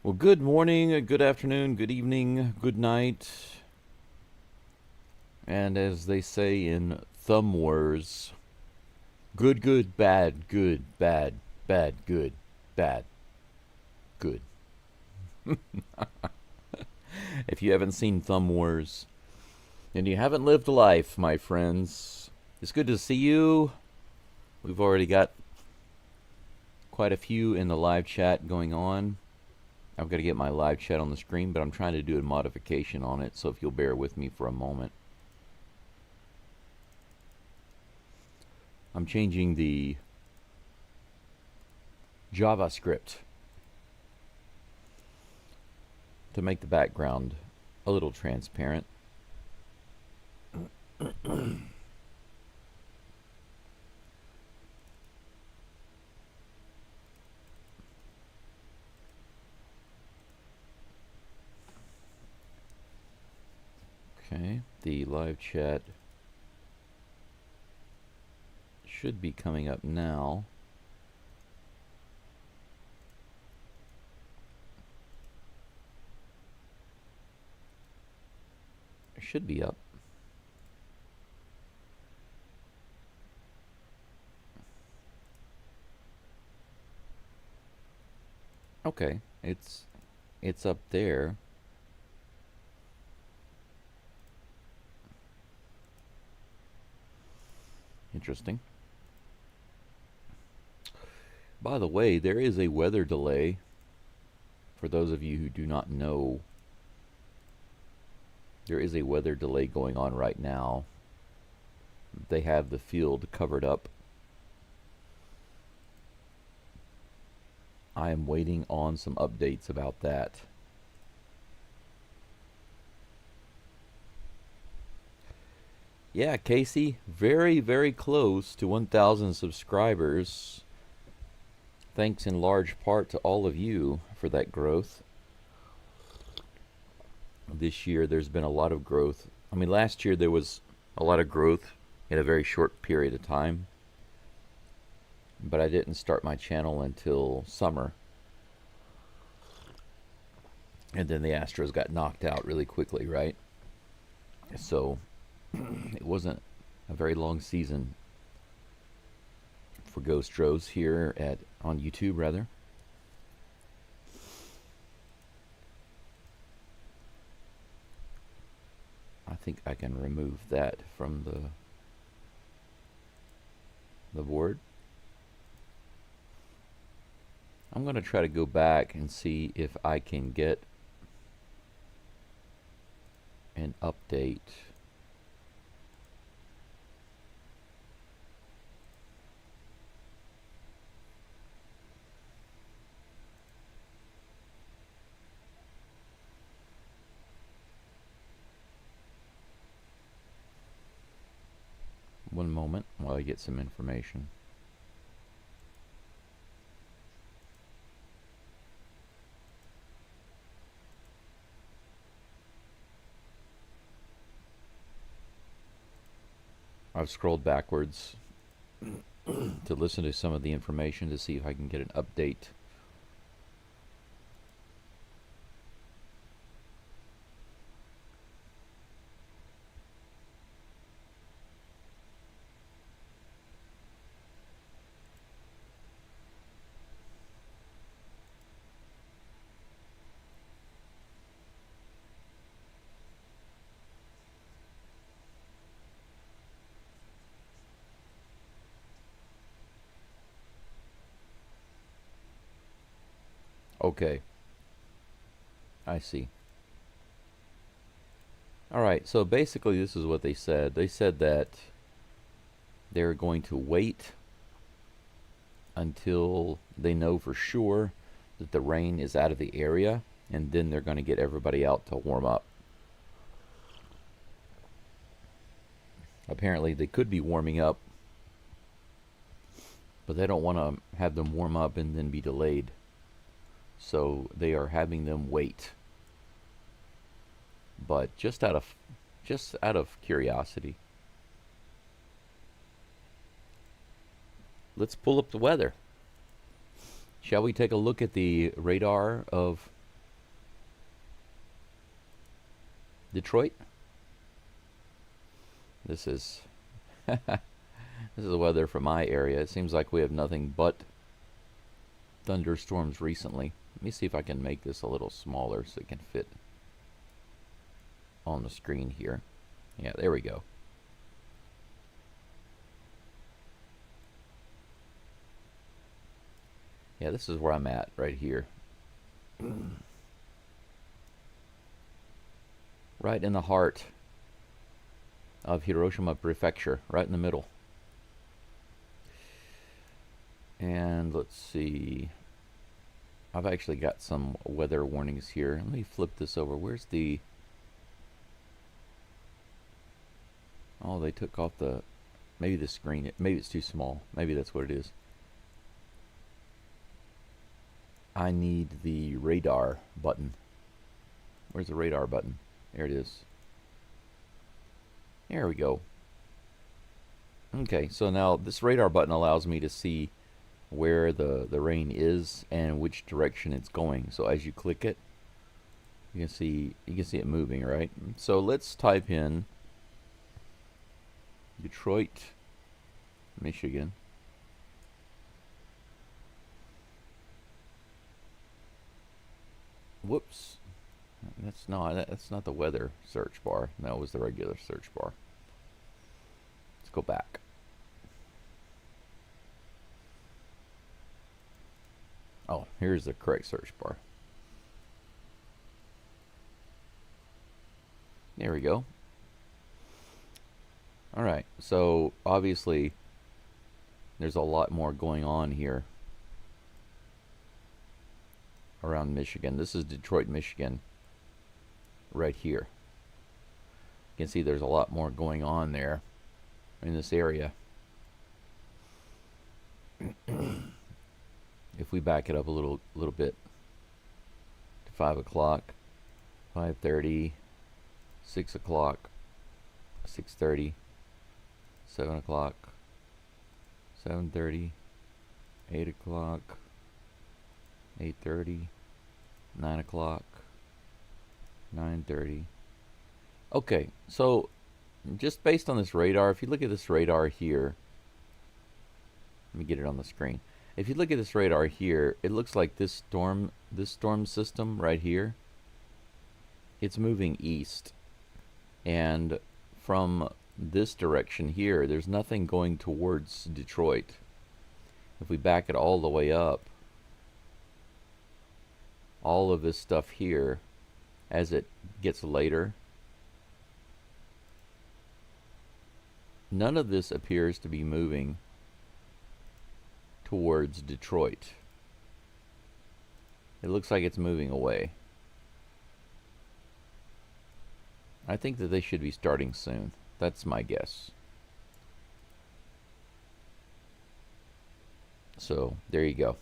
Well, good morning, good afternoon, good evening, good night, and as they say in Thumb Wars, good, bad, bad, good, bad, good. If you haven't seen Thumb Wars, then you haven't lived life, my friends. It's good to see you. We've already got quite a few in the live chat going on. I've got to get my live chat on the screen, but I'm trying to do a modification on it, so if you'll bear with me for a moment. I'm changing the JavaScript to make the background a little transparent. Okay, the live chat should be coming up now. It should be up. Okay, it's up there. Interesting. By the way, there is a weather delay. For those of you who do not know, there is a weather delay going on right now. They have the field covered up. I am waiting on some updates about that. Yeah, Casey, very close to 1,000 subscribers. Thanks in large part to all of you for that growth. This year there's been a lot of growth. I mean, last year there was a lot of growth in a very short period of time. But I didn't start my channel until summer. And then the Astros got knocked out really quickly, right? So it wasn't a very long season for Geaux here on YouTube, rather. I think I can remove that from the board. I'm going to try to go back and see if I can get an update. One moment while I get some information. I've scrolled backwards to listen to some of the information to see if I can get an update. Okay. I see. Alright, so basically this is what they said. They said that they're going to wait until they know for sure that the rain is out of the area, and then they're going to get everybody out to warm up. Apparently they could be warming up, but they don't want to have them warm up and then be delayed. So they are having them wait. But just out of curiosity, let's pull up the weather. Shall we take a look at the radar of Detroit. This is this is the weather for my area. It seems like we have nothing but thunderstorms recently. Let me see if I can make this a little smaller so it can fit on the screen here. Yeah, there we go. Yeah, this is where I'm at right here. Right in the heart of Hiroshima Prefecture, right in the middle. And let's see. I've actually got some weather warnings here. Let me flip this over. Where's the... Oh, they took off the... Maybe the screen. Maybe it's too small. Maybe that's what it is. I need the radar button. Where's the radar button? There it is. There we go. Okay, so now this radar button allows me to see where the rain is and which direction it's going. So as you click it, you can see it moving, right? So let's type in Detroit, Michigan. Whoops. That's not the weather search bar. That was the regular search bar. Let's go back. Oh, here's the correct search bar. There we go. Alright, so obviously there's a lot more going on here around Michigan. This is Detroit, Michigan, right here. You can see there's a lot more going on there in this area. If we back it up a little bit to 5 o'clock, 5:30, 6 o'clock, 6:30, 7 o'clock, 7:30, 8 o'clock, 8:30, 9 o'clock, 9:30. Okay, so just based on this radar, if you look at this radar here, let me get it on the screen. If you look at this radar here, it looks like this storm system right here, it's moving east. And from this direction here, there's nothing going towards Detroit. If we back it all the way up, all of this stuff here, as it gets later, none of this appears to be moving towards Detroit. It looks like it's moving away. I think that they should be starting soon. That's my guess. So, there you go.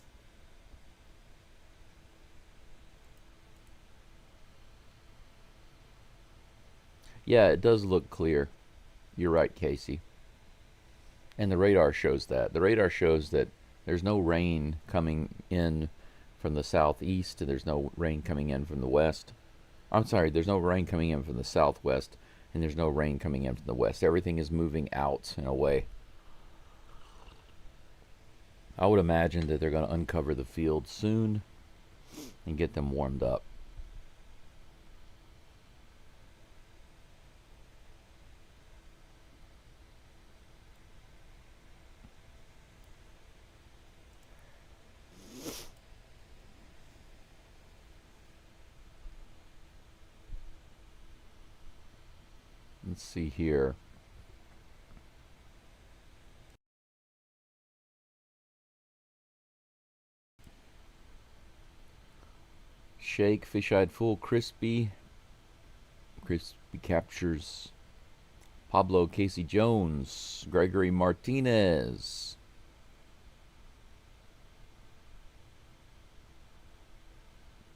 Yeah, it does look clear. You're right, Casey. And the radar shows that. The radar shows that there's no rain coming in from the southeast, and there's no rain coming in from the west. I'm sorry, there's no rain coming in from the southwest, and there's no rain coming in from the west. Everything is moving out in a way. I would imagine that they're going to uncover the field soon and get them warmed up. Let's see here. Shake, fish-eyed fool, crispy. Crispy captures Pablo Casey Jones, Gregory Martinez.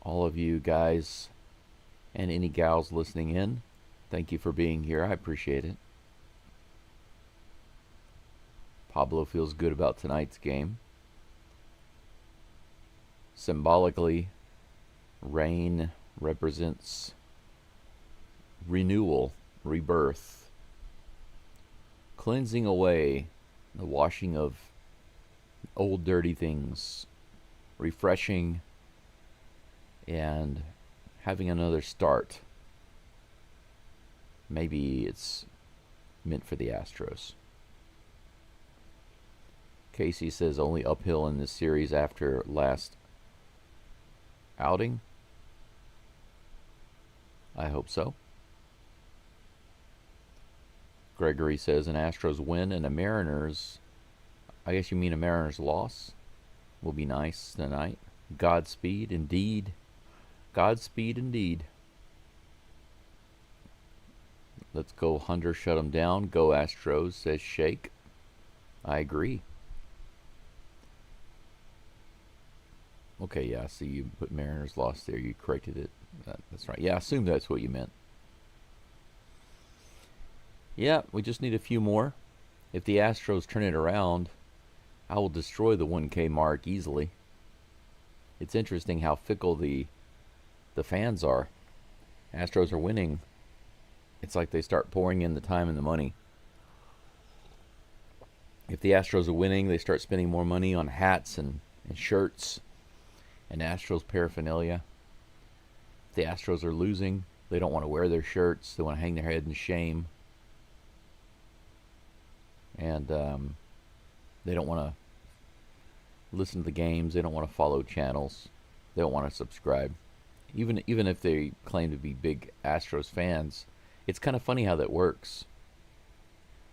All of you guys and any gals listening in, thank you for being here. I appreciate it. Pablo feels good about tonight's game. Symbolically, rain represents renewal, rebirth, cleansing away the washing of old dirty things, refreshing, and having another start. Maybe it's meant for the Astros. Casey says only uphill in this series after last outing. I hope so. Gregory says an Astros win and a Mariners, I guess you mean a Mariners loss, will be nice tonight. Godspeed indeed. Godspeed indeed. Let's go Hunter, shut them down. Go Astros, says Shake. I agree. Okay, yeah, see, you put Mariners lost there. You corrected it. That's right. Yeah, I assume that's what you meant. Yeah, we just need a few more. If the Astros turn it around, I will destroy the 1K mark easily. It's interesting how fickle the fans are. Astros are winning. It's like they start pouring in the time and the money. If the Astros are winning, they start spending more money on hats and shirts and Astros paraphernalia. If the Astros are losing, they don't want to wear their shirts. They want to hang their head in shame. And they don't want to listen to the games. They don't want to follow channels. They don't want to subscribe. Even if they claim to be big Astros fans, it's kind of funny how that works.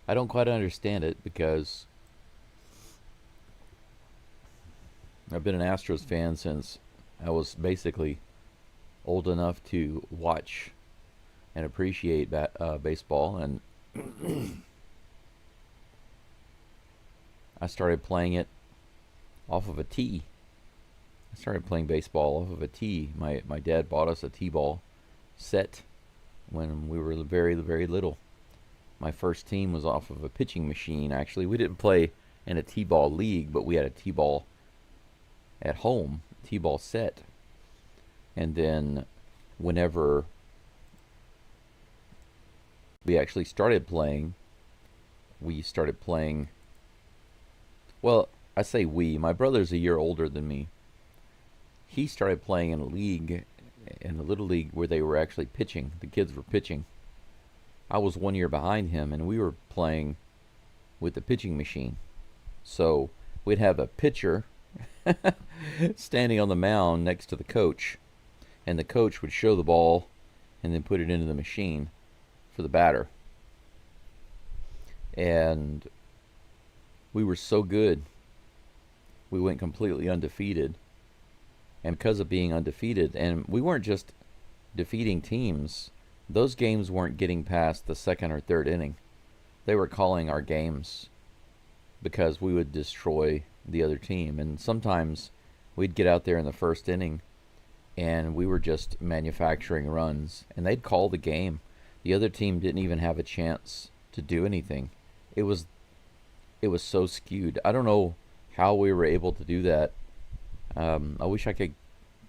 I don't quite understand it because I've been an Astros fan since I was basically old enough to watch and appreciate baseball, and I started playing it off of a tee. I started playing baseball off of a tee. My dad bought us a tee-ball set when we were very, very little. My first team was off of a pitching machine, actually. We didn't play in a tee-ball league, but we had a tee-ball at home, tee-ball set. And then whenever we actually started playing, well, I say we. My brother's a year older than me. He started playing in a league, in a little league where they were actually pitching. The kids were pitching. I was 1 year behind him, and we were playing with the pitching machine. So we'd have a pitcher standing on the mound next to the coach, and the coach would show the ball and then put it into the machine for the batter. And we were so good. We went completely undefeated. And because of being undefeated, and we weren't just defeating teams, those games weren't getting past the second or third inning. They were calling our games because we would destroy the other team. And sometimes we'd get out there in the first inning and we were just manufacturing runs, and they'd call the game. The other team didn't even have a chance to do anything. It was so skewed. I don't know how we were able to do that. I wish I could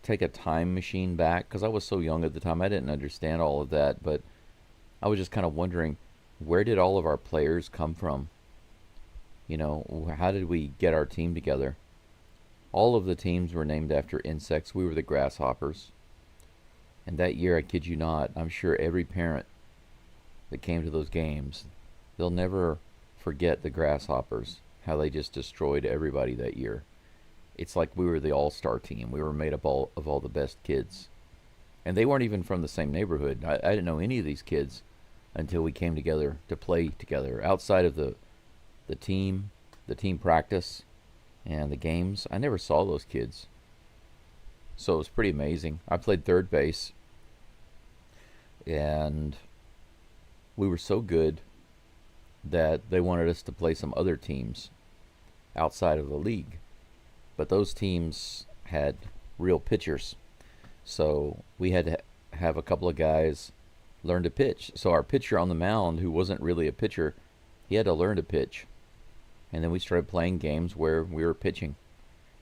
take a time machine back, because I was so young at the time. I didn't understand all of that, but I was just kind of wondering, where did all of our players come from? You know, how did we get our team together? All of the teams were named after insects. We were the grasshoppers. And that year, I kid you not, I'm sure every parent that came to those games, they'll never forget the grasshoppers, how they just destroyed everybody that year. It's like we were the all-star team. We were made up of all the best kids. And they weren't even from the same neighborhood. I didn't know any of these kids until we came together to play together. Outside of the team practice, and the games, I never saw those kids. So it was pretty amazing. I played third base, and we were so good that they wanted us to play some other teams outside of the league. But those teams had real pitchers. So we had to have a couple of guys learn to pitch. So our pitcher on the mound, who wasn't really a pitcher, he had to learn to pitch. And then we started playing games where we were pitching.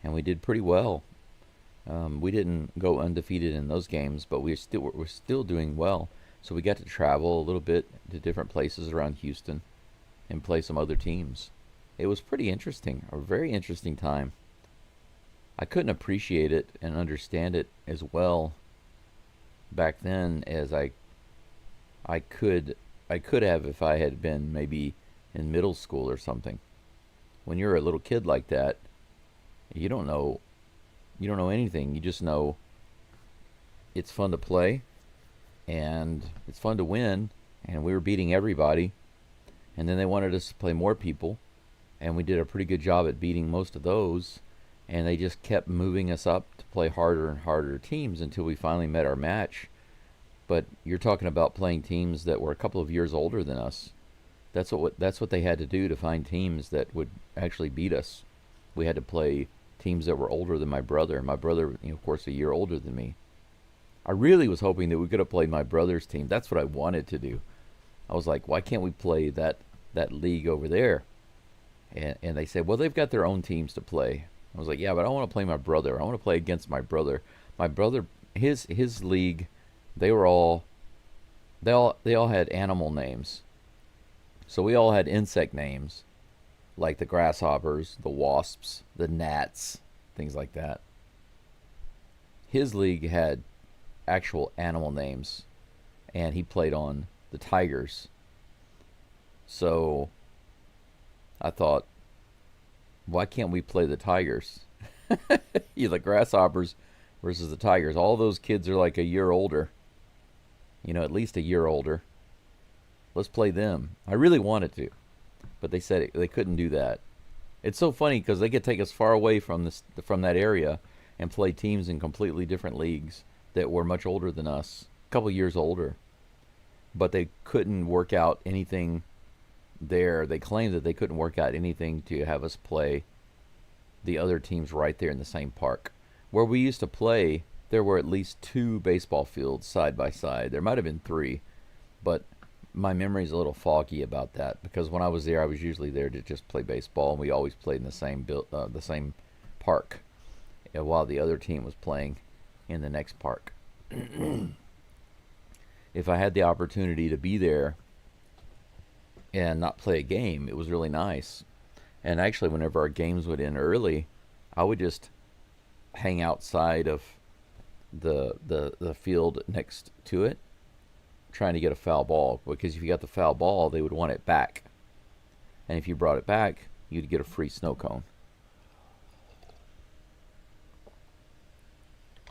And we did pretty well. We didn't go undefeated in those games, but we're still doing well. So we got to travel a little bit to different places around Houston and play some other teams. It was pretty interesting, a very interesting time. I couldn't appreciate it and understand it as well back then as I could I could have if I had been maybe in middle school or something. When you're a little kid like that, you don't know you don't know anything. You just know it's fun to play and it's fun to win, and we were beating everybody, and then they wanted us to play more people, and we did a pretty good job at beating most of those, and they just kept moving us up to play harder and harder teams until we finally met our match. But you're talking about playing teams that were a couple of years older than us. That's what they had to do to find teams that would actually beat us. We had to play teams that were older than my brother. My brother, of course, a year older than me. I really was hoping that we could have played my brother's team. That's what I wanted to do. I was like, why can't we play that league over there? And they said, well, they've got their own teams to play. I was like, yeah, but I want to play my brother. I want to play against my brother. My brother, his league, they all had animal names. So we all had insect names, like the grasshoppers, the wasps, the gnats, things like that. His league had actual animal names, and he played on the tigers. So I thought, why can't we play the tigers? The grasshoppers versus the tigers. All those kids are like a year older. At least a year older. Let's play them. I really wanted to, but they said they couldn't do that. It's so funny because they could take us far away from that area and play teams in completely different leagues that were much older than us, a couple years older. But they couldn't work out anything there. They claimed that they couldn't work out anything to have us play the other teams right there in the same park. Where we used to play, there were at least 2 baseball fields side by side. There might have been 3, but my memory's a little foggy about that because when I was there, I was usually there to just play baseball, and we always played in the same park, while the other team was playing in the next park. If I had the opportunity to be there and not play a game, it was really nice. And actually, whenever our games would end early, I would just hang outside of the field next to it, trying to get a foul ball, because if you got the foul ball, they would want it back, and if you brought it back, you'd get a free snow cone.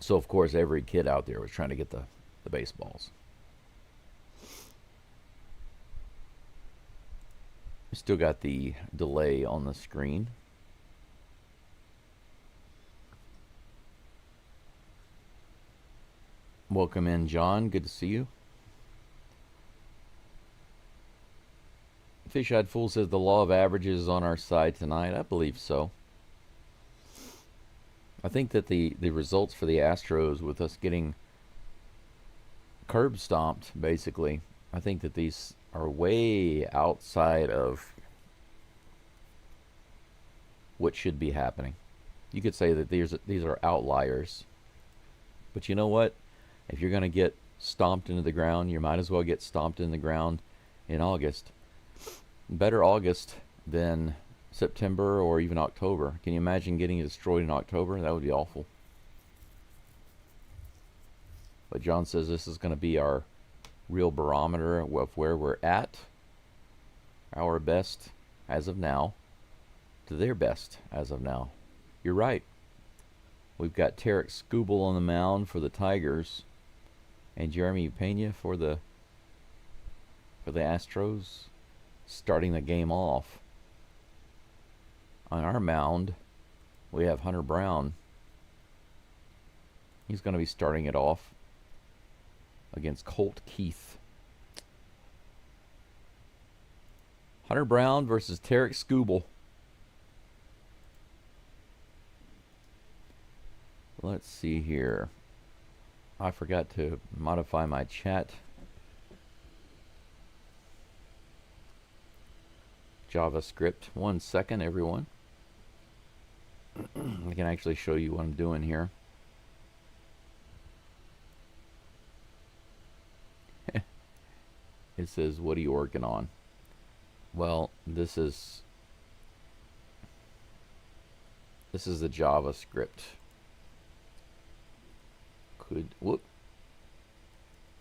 So of course every kid out there was trying to get the baseballs. Still got the delay on the screen. Welcome in, John. Good to see you. Fish-Eyed Fool says the law of averages is on our side tonight. I believe so. I think that the results for the Astros, with us getting curb stomped, basically, I think that these are way outside of what should be happening. You could say that these are outliers. But you know what? If you're going to get stomped into the ground, you might as well get stomped in the ground in August. Better August than September or even October. Can you imagine getting destroyed in October? That would be awful. But John says this is going to be our real barometer of where we're at. Our best as of now to their best as of now. You're right. We've got Tarek Skubal on the mound for the Tigers, and Jeremy Pena for the Astros, starting the game off. On our mound, we have Hunter Brown. He's going to be starting it off against Colt Keith. Hunter Brown versus Tarek Skubal. Let's see here. I forgot to modify my chat. JavaScript. 1 second, everyone. I can actually show you what I'm doing here. It says, what are you working on? Well, this is the JavaScript.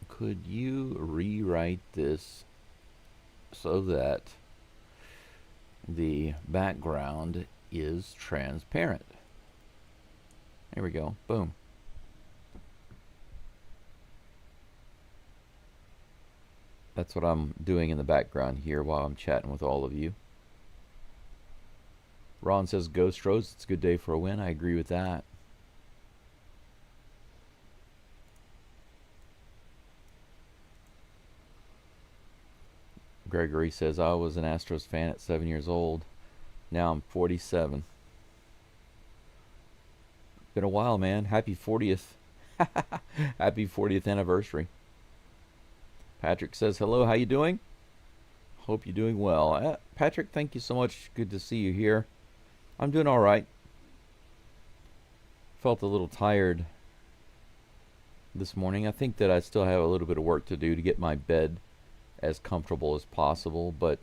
Could you rewrite this so that the background is transparent? There we go. Boom. That's what I'm doing in the background here while I'm chatting with all of you. Ron says, Go Astros, it's a good day for a win. I agree with that. Gregory says, I was an Astros fan at 7 years old. Now I'm 47. Been a while, man. Happy 40th. Happy 40th anniversary. Patrick says, hello, how you doing? Hope you're doing well. Patrick, thank you so much. Good to see you here. I'm doing all right. Felt a little tired this morning. I think that I still have a little bit of work to do to get my bed as comfortable as possible, but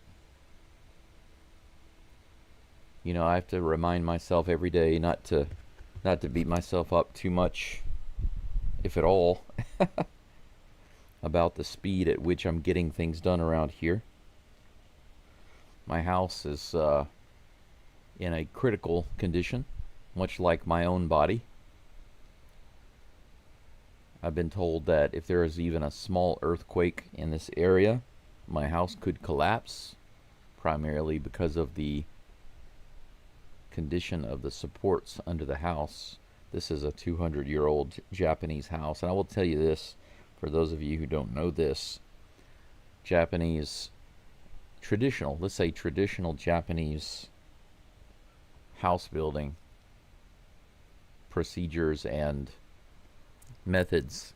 you know, I have to remind myself every day not to beat myself up too much, if at all, about the speed at which I'm getting things done around here. My house is in a critical condition, much like my own body. I've been told that if there is even a small earthquake in this area, my house could collapse, primarily because of the condition of the supports under the house. This is a 200-year-old Japanese house, and I will tell you this, for those of you who don't know this, Japanese traditional, let's say traditional Japanese house building procedures and methods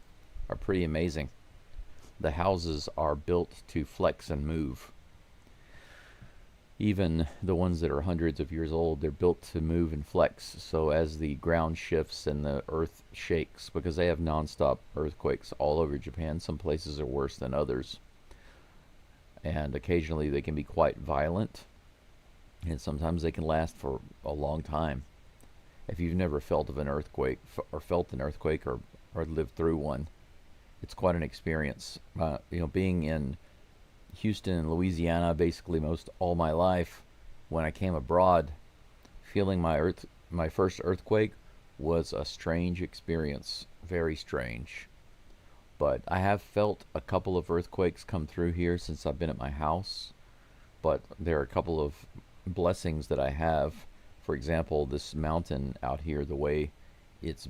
are pretty amazing. The houses are built to flex and move. Even the ones that are hundreds of years old, they're built to move and flex. So as the ground shifts and the earth shakes, because they have nonstop earthquakes all over Japan, some places are worse than others. And occasionally they can be quite violent, and sometimes they can last for a long time. If you've never felt of an earthquake or lived through one, it's quite an experience. Being in Houston and Louisiana basically most all my life, when I came abroad, feeling my first earthquake was a strange experience, very strange. But I have felt a couple of earthquakes come through here since I've been at my house. But there are a couple of blessings that I have. For example, this mountain out here, the way it's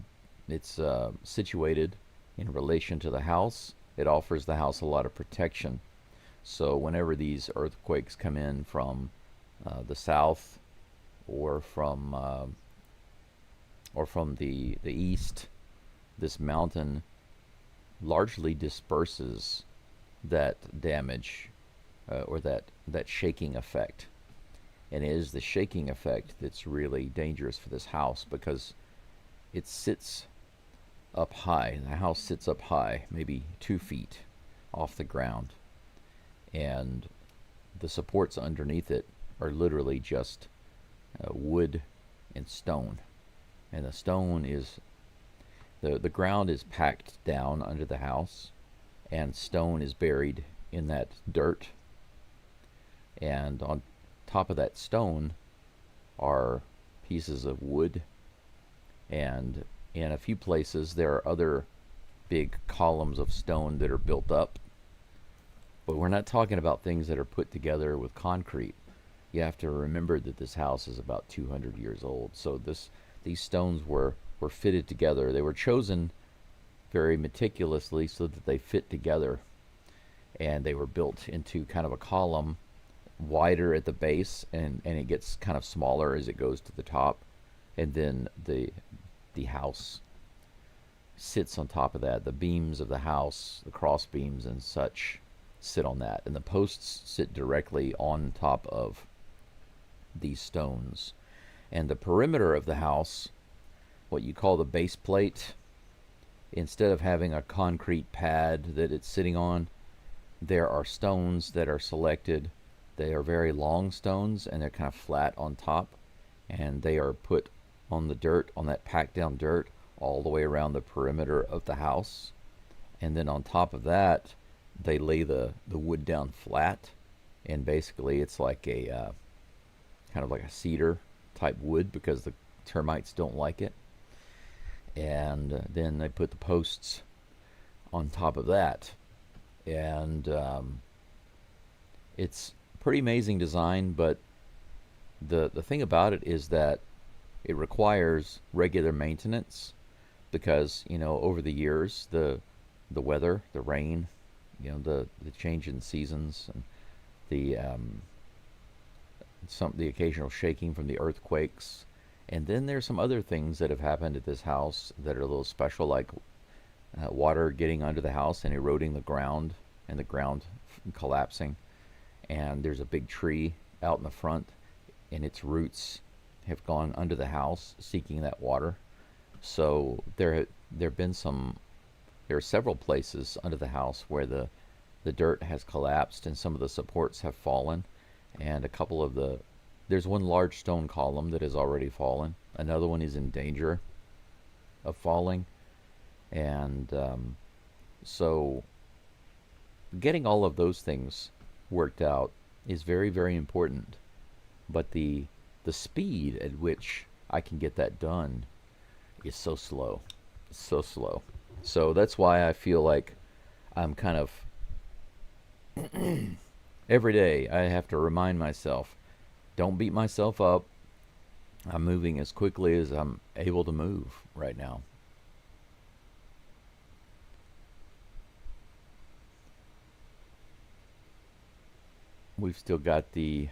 situated in relation to the house, it offers the house a lot of protection. So whenever these earthquakes come in from the south or from the east, this mountain largely disperses that damage or that shaking effect. And it is the shaking effect that's really dangerous for this house, because it sits up high. The house sits up high, maybe 2 feet off the ground. And the supports underneath it are literally just wood and stone. And the stone is, the ground is packed down under the house, and stone is buried in that dirt. And on top of that stone are pieces of wood, and in a few places there are other big columns of stone that are built up. But we're not talking about things that are put together with concrete. You have to remember that this house is about 200 years old. So these stones were fitted together. They were chosen very meticulously so that they fit together. And they were built into kind of a column, wider at the base, and it gets kind of smaller as it goes to the top. And then the house sits on top of that. The beams of the house, the cross beams and such, sit on that, and the posts sit directly on top of these stones. And the perimeter of the house, what you call the base plate, instead of having a concrete pad that it's sitting on, there are stones that are selected. They are very long stones, and they're kind of flat on top, and they are put on the dirt, on that packed down dirt, all the way around the perimeter of the house. And then on top of that, they lay the wood down flat, and basically it's like a kind of like a cedar type wood because the termites don't like it. And then they put the posts on top of that, and it's pretty amazing design. But the thing about it is that it requires regular maintenance because over the years the weather, the rain, the change in seasons, and the the occasional shaking from the earthquakes. And then there's some other things that have happened at this house that are a little special, like water getting under the house and eroding the ground, and the ground collapsing. And there's a big tree out in the front, and its roots have gone under the house seeking that water. So there are several places under the house where the dirt has collapsed and some of the supports have fallen, and there's one large stone column that has already fallen. Another one is in danger of falling, and so getting all of those things worked out is very, very important. But the speed at which I can get that done is so slow. It's so slow. So that's why I feel like I'm kind of every day I have to remind myself, don't beat myself up. I'm moving as quickly as I'm able to move right now. We've still got the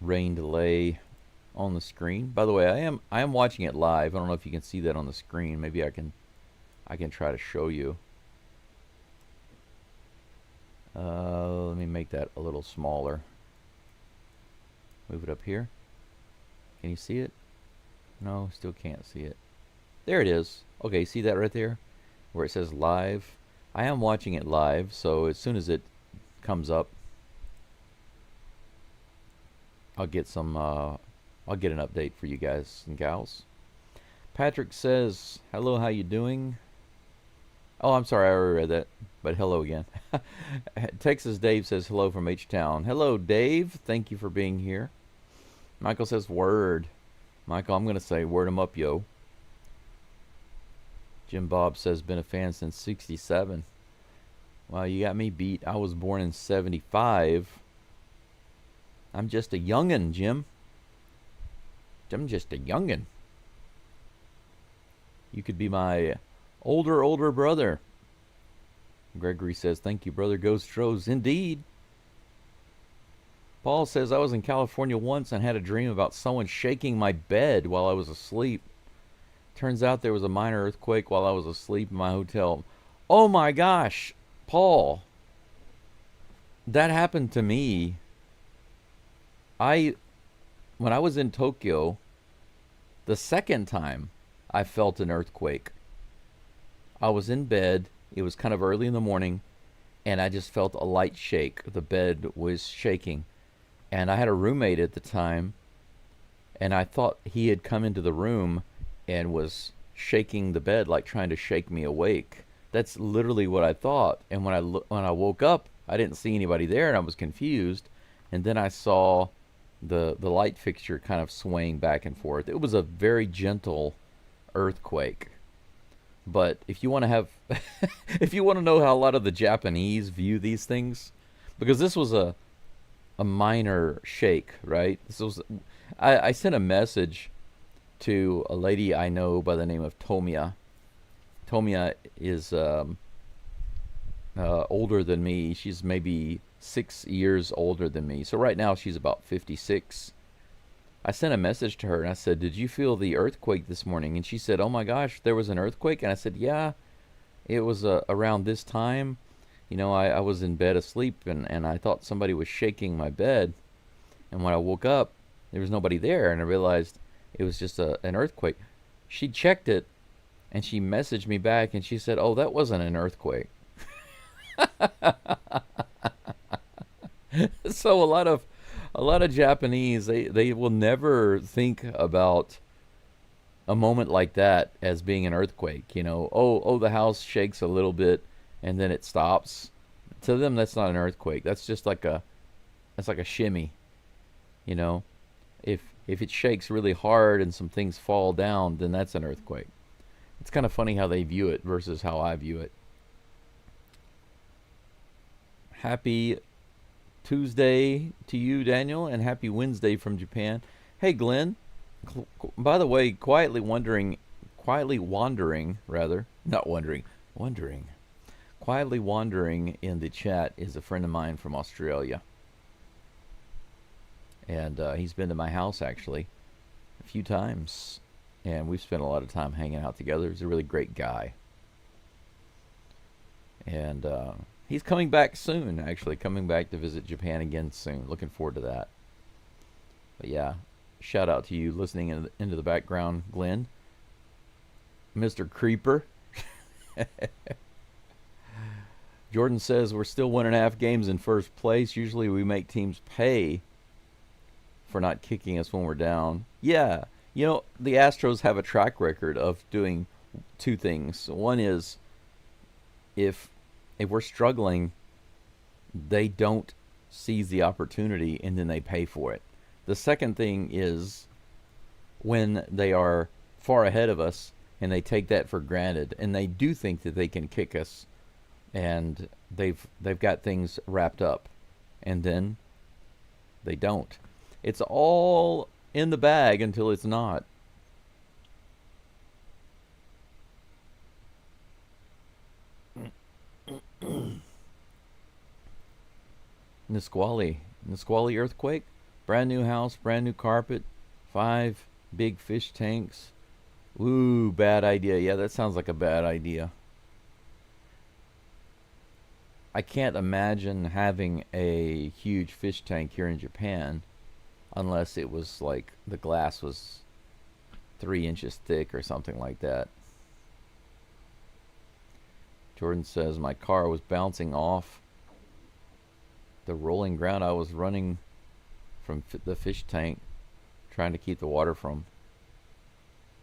rain delay on the screen. By the way, I am watching it live. I don't know if you can see that on the screen. Maybe I can try to show you. Let me make that a little smaller. Move it up here. Can you see it? No, still can't see it. There it is. Okay, see that right there? Where it says live. I am watching it live, so as soon as it comes up, I'll get an update for you guys and gals. Patrick says, hello, how you doing? Oh, I'm sorry, I already read that, but hello again. Texas Dave says hello from H-Town. Hello, Dave. Thank you for being here. Michael says word. Michael, I'm going to say word 'em up, yo. Jim Bob says been a fan since 67. Wow, you got me beat. I was born in 75. I'm just a youngin', Jim. I'm just a youngin'. You could be my older brother. Gregory says, thank you, brother Ghost Rose. Indeed. Paul says, I was in California once and had a dream about someone shaking my bed while I was asleep. Turns out there was a minor earthquake while I was asleep in my hotel. Oh my gosh, Paul. That happened to me. When I was in Tokyo, the second time I felt an earthquake, I was in bed. It was kind of early in the morning, and I just felt a light shake. The bed was shaking, and I had a roommate at the time, and I thought he had come into the room and was shaking the bed, like trying to shake me awake. That's literally what I thought. And when I woke up, I didn't see anybody there, and I was confused. And then I saw the light fixture kind of swaying back and forth. It was a very gentle earthquake. But if you want to have, if you want to know how a lot of the Japanese view these things, because this was a minor shake, right? I sent a message to a lady I know by the name of Tomiya. Tomiya is older than me. She's maybe 6 years older than me. So right now she's about 56. I sent a message to her and I said, did you feel the earthquake this morning? And she said, oh my gosh, there was an earthquake? And I said, yeah, it was around this time. I was in bed asleep and I thought somebody was shaking my bed. And when I woke up, there was nobody there. And I realized it was just an earthquake. She checked it and she messaged me back and she said, oh, that wasn't an earthquake. So a lot of Japanese, they will never think about a moment like that as being an earthquake. Oh, the house shakes a little bit and then it stops. To them, that's not an earthquake. That's like a shimmy. You know, if it shakes really hard and some things fall down, then that's an earthquake. It's kind of funny how they view it versus how I view it. Happy Tuesday to you, Daniel, and happy Wednesday from Japan. Hey, Glenn. By the way, quietly wandering, rather, not wondering, quietly wandering in the chat is a friend of mine from Australia, and he's been to my house actually a few times, and we've spent a lot of time hanging out together. He's a really great guy, and he's coming back soon. Actually, coming back to visit Japan again soon. Looking forward to that. But yeah, shout out to you listening into the background, Glenn, Mr. Creeper. Jordan says we're still 1.5 games in first place. Usually we make teams pay for not kicking us when we're down. Yeah, the Astros have a track record of doing two things. One is if we're struggling, they don't seize the opportunity and then they pay for it. The second thing is when they are far ahead of us and they take that for granted and they do think that they can kick us and they've got things wrapped up and then they don't. It's all in the bag until it's not. Nisqually earthquake, brand new house, brand new carpet, 5 big fish tanks. Ooh, bad idea. Yeah, that sounds like a bad idea. I can't imagine having a huge fish tank here in Japan unless it was like the glass was 3 inches thick or something like that. Jordan says my car was bouncing off the rolling ground. I was running from the fish tank trying to keep the water from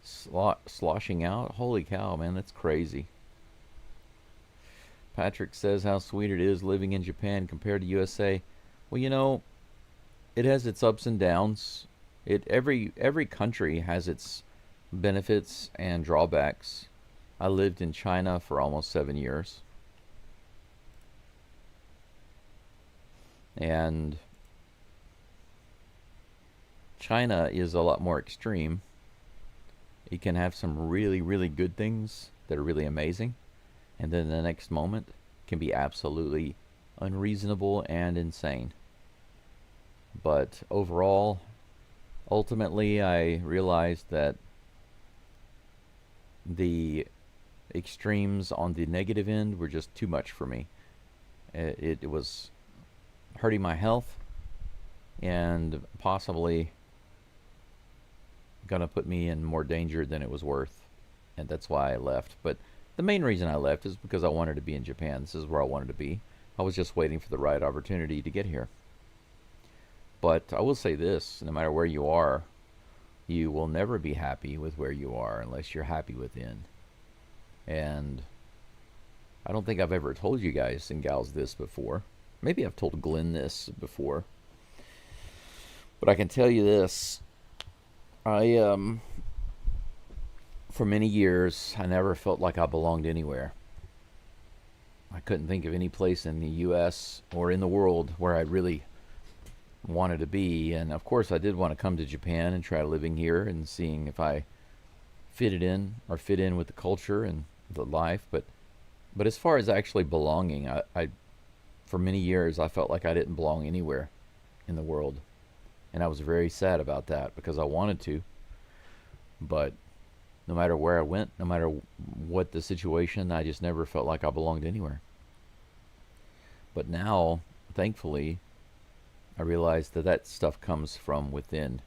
sloshing out. Holy cow, man, that's crazy. Patrick says how sweet it is living in Japan compared to USA. Well, it has its ups and downs. Every country has its benefits and drawbacks. I lived in China for almost 7 years. And China is a lot more extreme. It can have some really, really good things that are really amazing. And then the next moment can be absolutely unreasonable and insane. But overall, ultimately, I realized that the extremes on the negative end were just too much for me. It was hurting my health and possibly going to put me in more danger than it was worth. And that's why I left. But the main reason I left is because I wanted to be in Japan. This is where I wanted to be. I was just waiting for the right opportunity to get here. But I will say this, no matter where you are, you will never be happy with where you are unless you're happy within. And I don't think I've ever told you guys and gals this before. Maybe I've told Glenn this before. But I can tell you this. For many years, I never felt like I belonged anywhere. I couldn't think of any place in the U.S. or in the world where I really wanted to be. And of course, I did want to come to Japan and try living here and seeing if I fit in with the culture and the life. But as far as actually belonging, I for many years, I felt like I didn't belong anywhere in the world. And I was very sad about that because I wanted to. But no matter where I went, no matter what the situation, I just never felt like I belonged anywhere. But now, thankfully, I realize that stuff comes from within.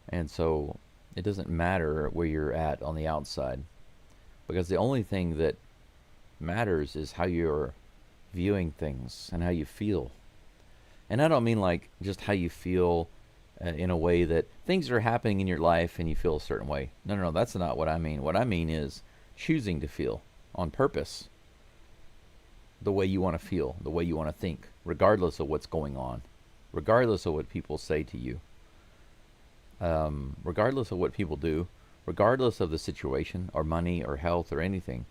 And so it doesn't matter where you're at on the outside. Because the only thing that matters is how you're viewing things and how you feel. And I don't mean like just how you feel in a way that things are happening in your life and you feel a certain way. No, no, no, that's not what I mean. What I mean is choosing to feel on purpose the way you want to feel, the way you want to think, regardless of what's going on, regardless of what people say to you, regardless of what people do, regardless of the situation or money or health or anything.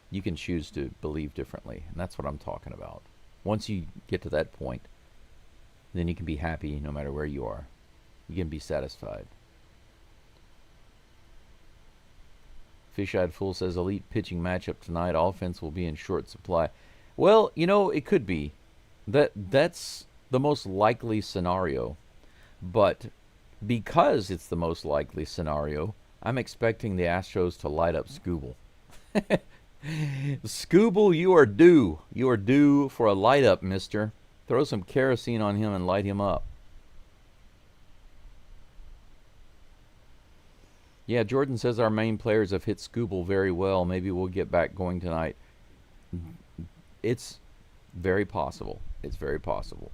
You can choose to believe differently. And that's what I'm talking about. Once you get to that point, then you can be happy no matter where you are. You can be satisfied. Fish-Eyed Fool says, elite pitching matchup tonight. Offense will be in short supply. Well, you know, it could be. That's the most likely scenario. But because it's the most likely scenario, I'm expecting the Astros to light up Scooble. Scooble, you are due. You are due for a light up, mister. Throw some kerosene on him and light him up. Yeah, Jordan says our main players have hit Scooble very well. Maybe we'll get back going tonight. It's very possible. It's very possible.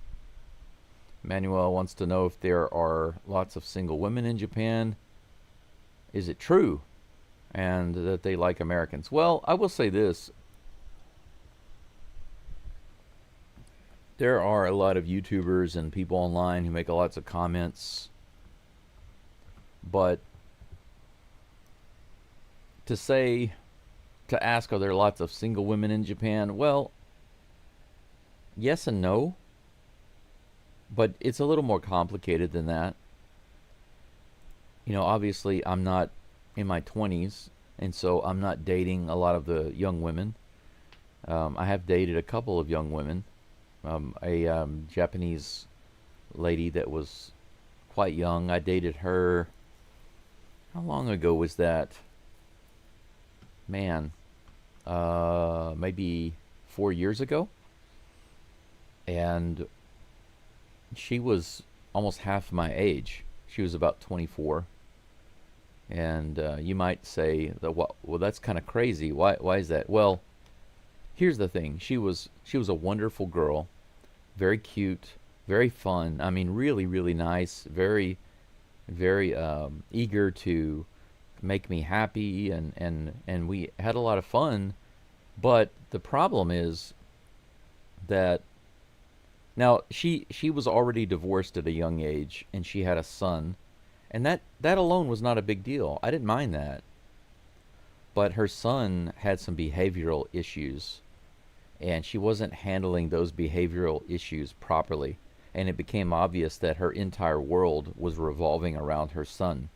Manuel wants to know if there are lots of single women in Japan. Is it true? And that they like Americans. Well, I will say this. There are a lot of YouTubers and people online who make lots of comments. But to ask, are there lots of single women in Japan? Well, yes and no. But it's a little more complicated than that. You know, obviously I'm not in my 20s, and so I'm not dating a lot of the young women. I have dated a couple of young women. A Japanese lady that was quite young. I dated her. How long ago was that? Man, maybe 4 years ago. And she was almost half my age. She was about 24. And you might say that, well, that's kind of crazy. Why is that? Well, here's the thing. She was a wonderful girl, very cute, very fun. I mean, really, really nice. Very, very eager to make me happy, and we had a lot of fun. But the problem is that now she was already divorced at a young age, and she had a son. And that alone was not a big deal. I didn't mind that. But her son had some behavioral issues, and she wasn't handling those behavioral issues properly. And it became obvious that her entire world was revolving around her son.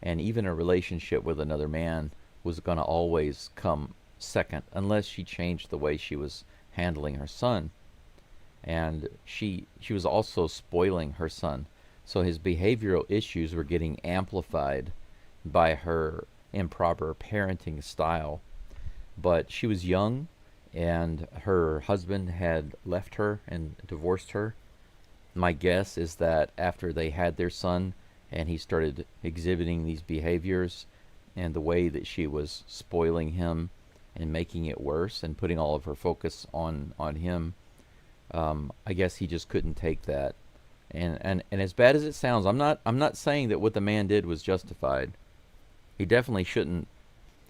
And even a relationship with another man was going to always come second, unless she changed the way she was handling her son. And she was also spoiling her son. So his behavioral issues were getting amplified by her improper parenting style. But she was young, and her husband had left her and divorced her. My guess is that after they had their son and he started exhibiting these behaviors and the way that she was spoiling him and making it worse and putting all of her focus on him, I guess he just couldn't take that. And as bad as it sounds, I'm not saying that what the man did was justified. He definitely shouldn't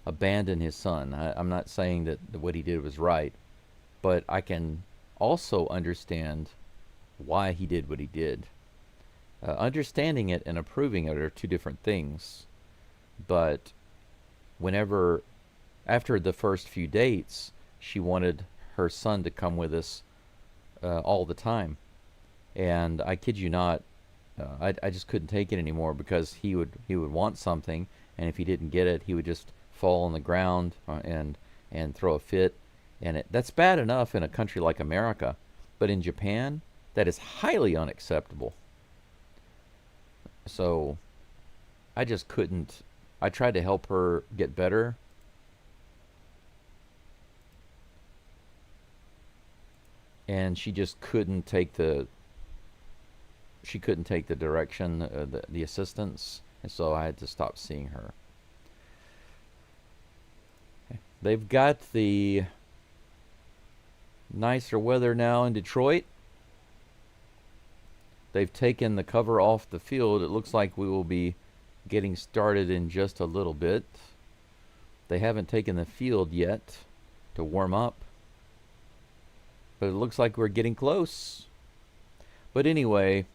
abandon his son. I'm not saying that what he did was right, but I can also understand why he did what he did. Understanding it and approving it are two different things. But after the first few dates, she wanted her son to come with us all the time. And I kid you not, I just couldn't take it anymore, because he would want something, and if he didn't get it, he would just fall on the ground and throw a fit. And that's bad enough in a country like America, but in Japan, that is highly unacceptable. So I just couldn't. I tried to help her get better, and she just couldn't take the direction, the assistance, and so I had to stop seeing her. They've got the Nicer weather now in Detroit. They've taken the cover off the field. It looks like we will be getting started in just a little bit. They haven't taken the field yet to warm up, but it looks like we're getting close. But anyway,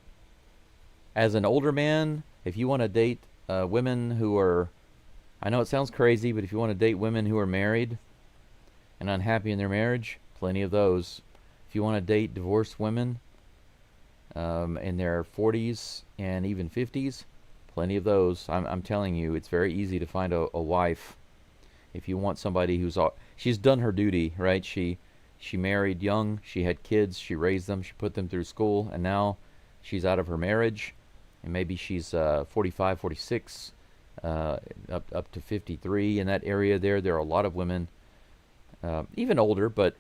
as an older man, if you want to date women who are, I know it sounds crazy, but if you want to date women who are married and unhappy in their marriage, plenty of those. If you want to date divorced women in their 40s and even 50s, plenty of those. I'm telling you, it's very easy to find a wife if you want somebody who's she's done her duty, right? She married young, she had kids, she raised them, she put them through school, and now she's out of her marriage, and maybe she's 45, 46, up to 53 in that area there. There are a lot of women, even older, but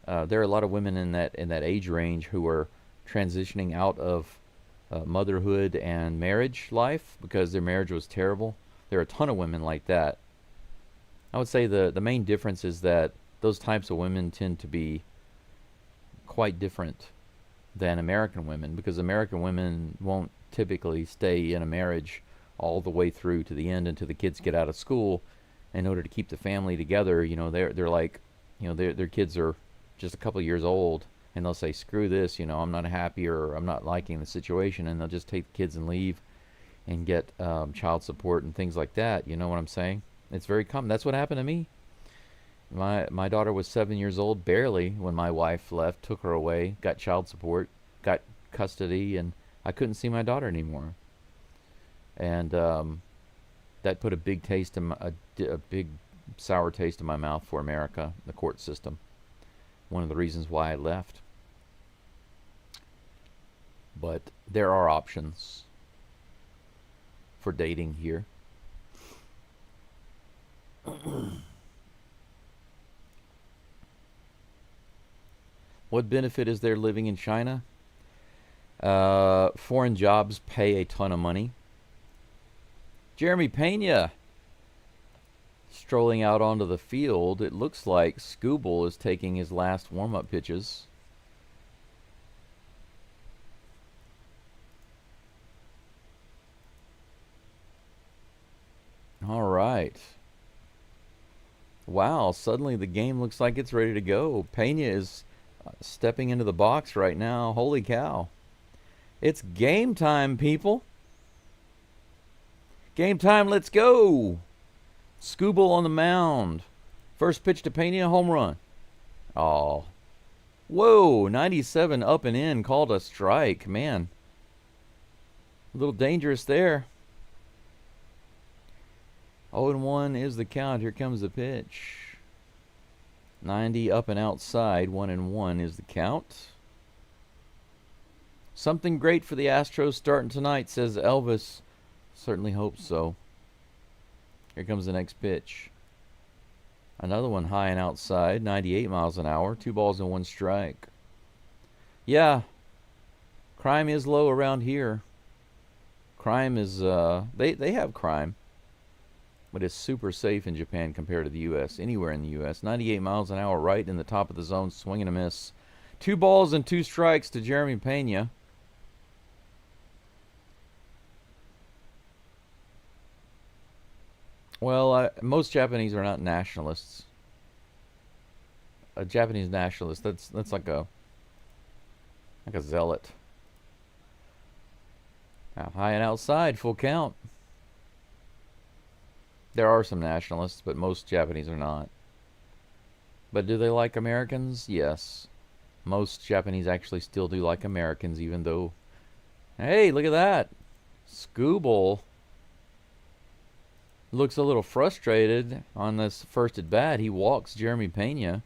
there are a lot of women in that age range who are transitioning out of motherhood and marriage life because their marriage was terrible. There are a ton of women like that. I would say the main difference is that those types of women tend to be quite different than American women, because American women won't typically stay in a marriage all the way through to the end until the kids get out of school. In order to keep the family together, they're like, their kids are just a couple of years old, and they'll say, screw this, I'm not happy, or I'm not liking the situation, and they'll just take the kids and leave and get child support and things like that. You know what I'm saying? It's very common. That's what happened to me. My daughter was 7 years old, barely, when my wife left, took her away, got child support, got custody, and I couldn't see my daughter anymore. And that put a big taste in a big sour taste in my mouth for America, the court system. One of the reasons why I left. But there are options for dating here. What benefit is there living in China? Foreign jobs pay a ton of money. Jeremy Pena strolling out onto the field. It looks like Scooble is taking his last warm-up pitches. All right. Wow, suddenly the game looks like it's ready to go. Pena is stepping into the box right now. Holy cow. It's game time, people. Game time, let's go. Scooble on the mound. First pitch to Pena, home run. Oh. Whoa, 97 up and in, called a strike. Man. A little dangerous there. 0-1 is the count. Here comes the pitch. 90 up and outside. 1-1 is the count. Something great for the Astros starting tonight, says Elvis. Certainly hope so. Here comes the next pitch. Another one high and outside. 98 miles an hour. 2 balls and 1 strike. Yeah. Crime is low around here. Crime is, they have crime. But it's super safe in Japan compared to the U.S. Anywhere in the U.S. 98 miles an hour, right in the top of the zone, swing and a miss. 2 balls and 2 strikes to Jeremy Pena. Well, most Japanese are not nationalists. A Japanese nationalist, that's like a zealot. Now, high and outside, full count. There are some nationalists, but most Japanese are not. But do they like Americans? Yes. Most Japanese actually still do like Americans, even though... Hey, look at that! Scooble looks a little frustrated on this first at bat. He walks Jeremy Pena.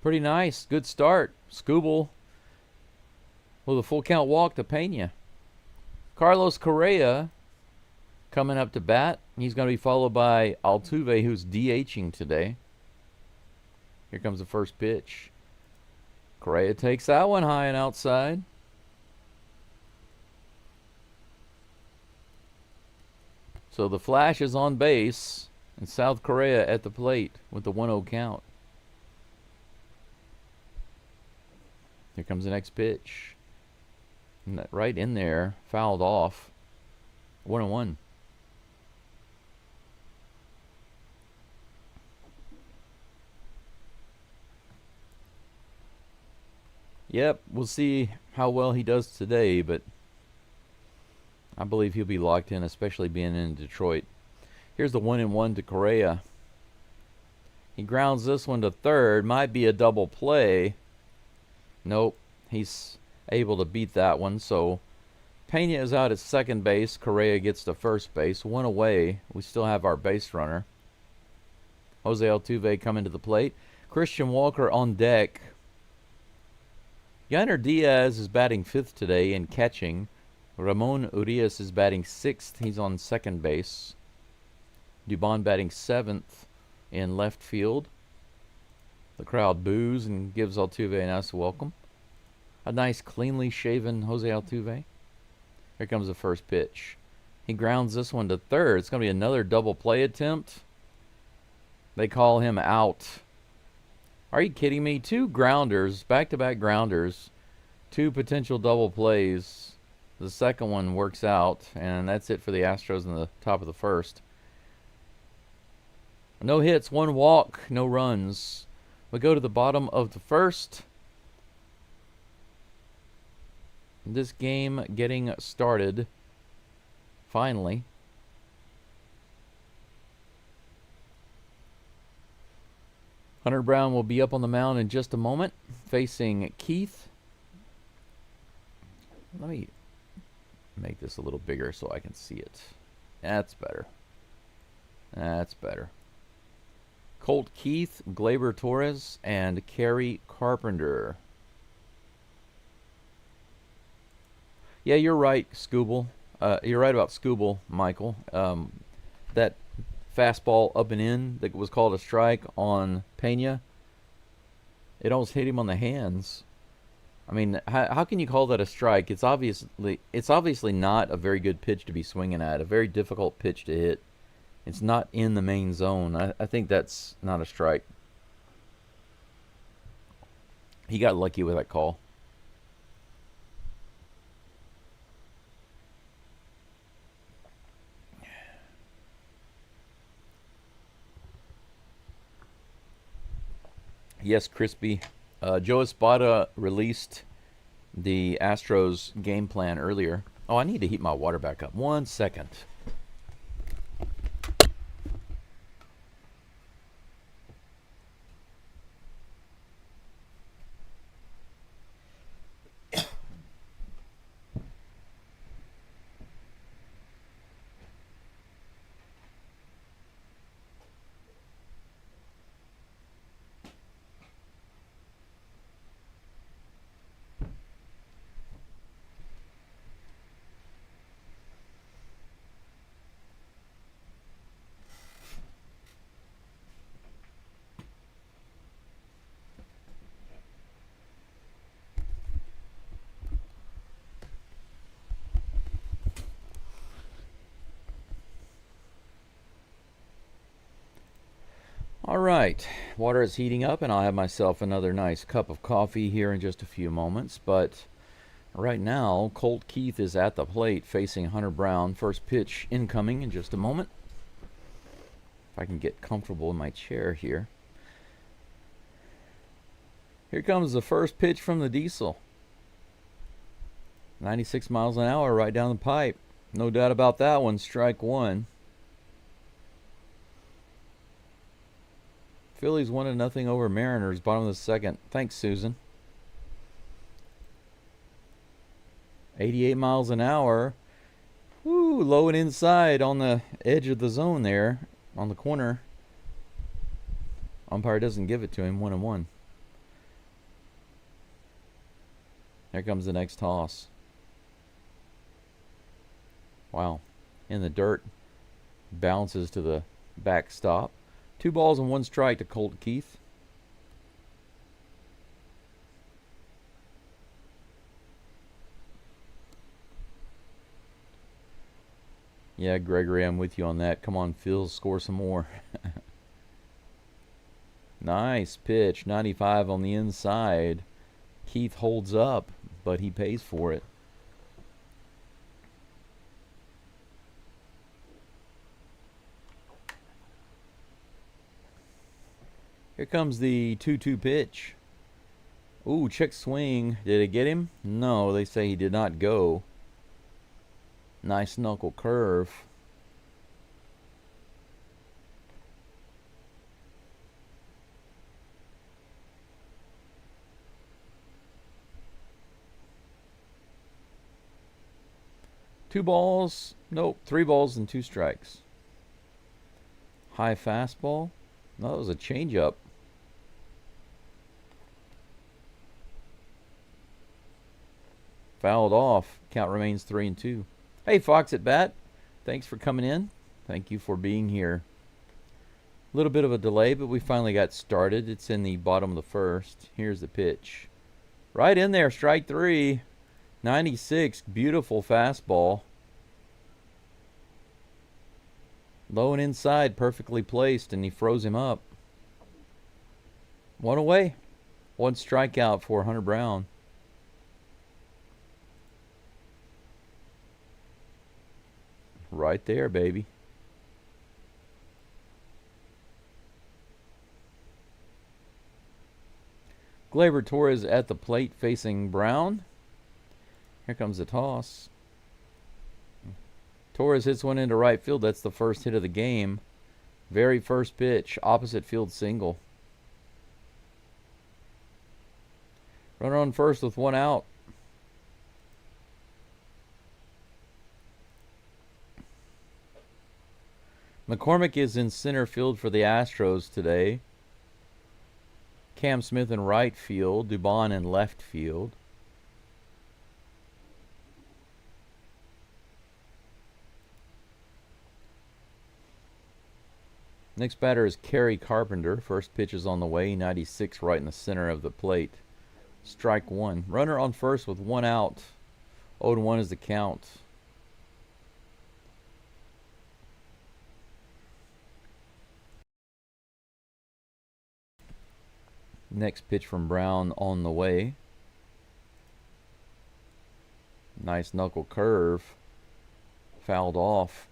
Pretty nice. Good start. Scooble with a full count walk to Pena. Carlos Correa coming up to bat. He's going to be followed by Altuve, who's DHing today. Here comes the first pitch. Correa takes that one high and outside. So the Flash is on base. And South Korea at the plate with the 1-0 count. Here comes the next pitch. And that right in there, fouled off. 1-1. Yep, we'll see how well he does today, but I believe he'll be locked in, especially being in Detroit. Here's the 1-1 to Correa. He grounds this one to third. Might be a double play. Nope. He's able to beat that one. So Pena is out at second base. Correa gets to first base. One away. We still have our base runner. Jose Altuve coming to the plate. Christian Walker on deck. Yainer Diaz is batting fifth today and catching. Ramon Urias is batting sixth. He's on second base. Dubon batting seventh in left field. The crowd boos and gives Altuve a nice welcome. A nice cleanly shaven Jose Altuve. Here comes the first pitch. He grounds this one to third. It's going to be another double play attempt. They call him out. Are you kidding me? Two grounders, back-to-back grounders, two potential double plays. The second one works out, and that's it for the Astros in the top of the first. No hits, one walk, no runs. We go to the bottom of the first. This game getting started, finally. Hunter Brown will be up on the mound in just a moment, facing Keith. Let me make this a little bigger so I can see it. That's better. That's better. Colt Keith, Gleyber Torres, and Kerry Carpenter. Yeah, you're right, Scooble. You're right about Scooble, Michael. That fastball up and in that was called a strike on Pena, it almost hit him on the hands. I mean, how can you call that a strike? It's obviously not a very good pitch to be swinging at. A very difficult pitch to hit. It's not in the main zone. I think that's not a strike. He got lucky with that call. Yes, Crispy. Joe Espada released the Astros game plan earlier. Oh, I need to heat my water back up. 1 second. All right, water is heating up, and I'll have myself another nice cup of coffee here in just a few moments. But right now, Colt Keith is at the plate facing Hunter Brown. First pitch incoming in just a moment. If I can get comfortable in my chair here. Here comes the first pitch from the Diesel. 96 miles an hour right down the pipe. No doubt about that one. Strike one. Phillies 1-0 over Mariners, bottom of the second. Thanks, Susan. 88 miles an hour. Woo, low and inside on the edge of the zone there, on the corner. Umpire doesn't give it to him. 1-1. Here comes the next toss. Wow. In the dirt. Bounces to the backstop. 2 balls and 1 strike to Colt Keith. Yeah, Gregory, I'm with you on that. Come on, Phil, score some more. Nice pitch. 95 on the inside. Keith holds up, but he pays for it. Here comes the 2-2 pitch. Ooh, check swing. Did it get him? No, they say he did not go. Nice knuckle curve. Two balls. Nope, 3 balls and 2 strikes. High fastball. No, that was a changeup. Fouled off. Count remains 3-2. Hey, Fox at bat. Thanks for coming in. Thank you for being here. A little bit of a delay, but we finally got started. It's in the bottom of the first. Here's the pitch. Right in there, strike 3. 96, beautiful fastball. Low and inside, perfectly placed, and he froze him up. 1 away. 1 strikeout for Hunter Brown. Right there, baby. Gleyber Torres at the plate facing Brown. Here comes the toss. Torres hits one into right field. That's the first hit of the game. Very first pitch. Opposite field single. Runner on first with 1 out. McCormick is in center field for the Astros today. Cam Smith in right field. Dubon in left field. Next batter is Kerry Carpenter. First pitch is on the way. 96 right in the center of the plate. Strike 1. Runner on first with 1 out. 0-1 is the count. Next pitch from Brown on the way. Nice knuckle curve. Fouled off.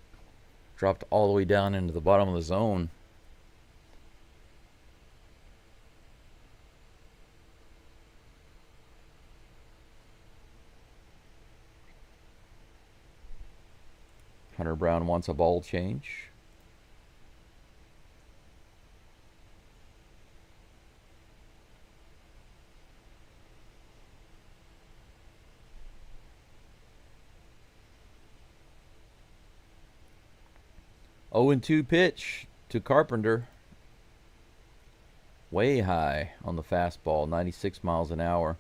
Dropped all the way down into the bottom of the zone. Hunter Brown wants a ball change. Oh, 0-2 pitch to Carpenter. Way high on the fastball, 96 miles an hour.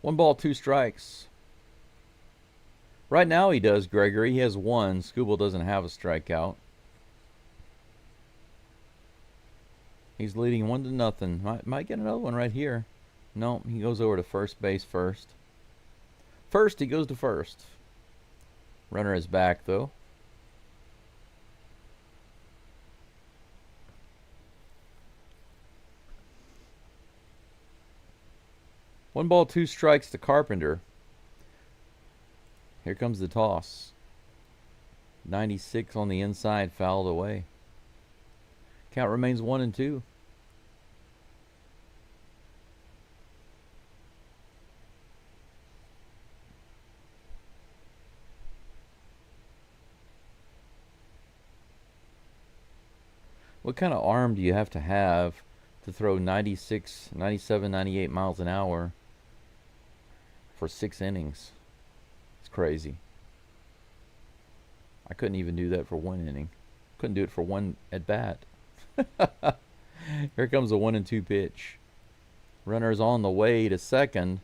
1 ball, 2 strikes. Right now he does, Gregory. He has 1. Scooble doesn't have a strikeout. He's leading 1-0. Might get another one right here. No, he goes over to first base first. First, he goes to first. Runner is back, though. One ball, 2 strikes to Carpenter. Here comes the toss. 96 on the inside, fouled away. Count remains 1-2. What kind of arm do you have to throw 96, 97, 98 miles an hour for 6 innings? It's crazy. I couldn't even do that for 1 inning. Couldn't do it for 1 at bat. Here comes a 1-2 pitch. Runner's on the way to second.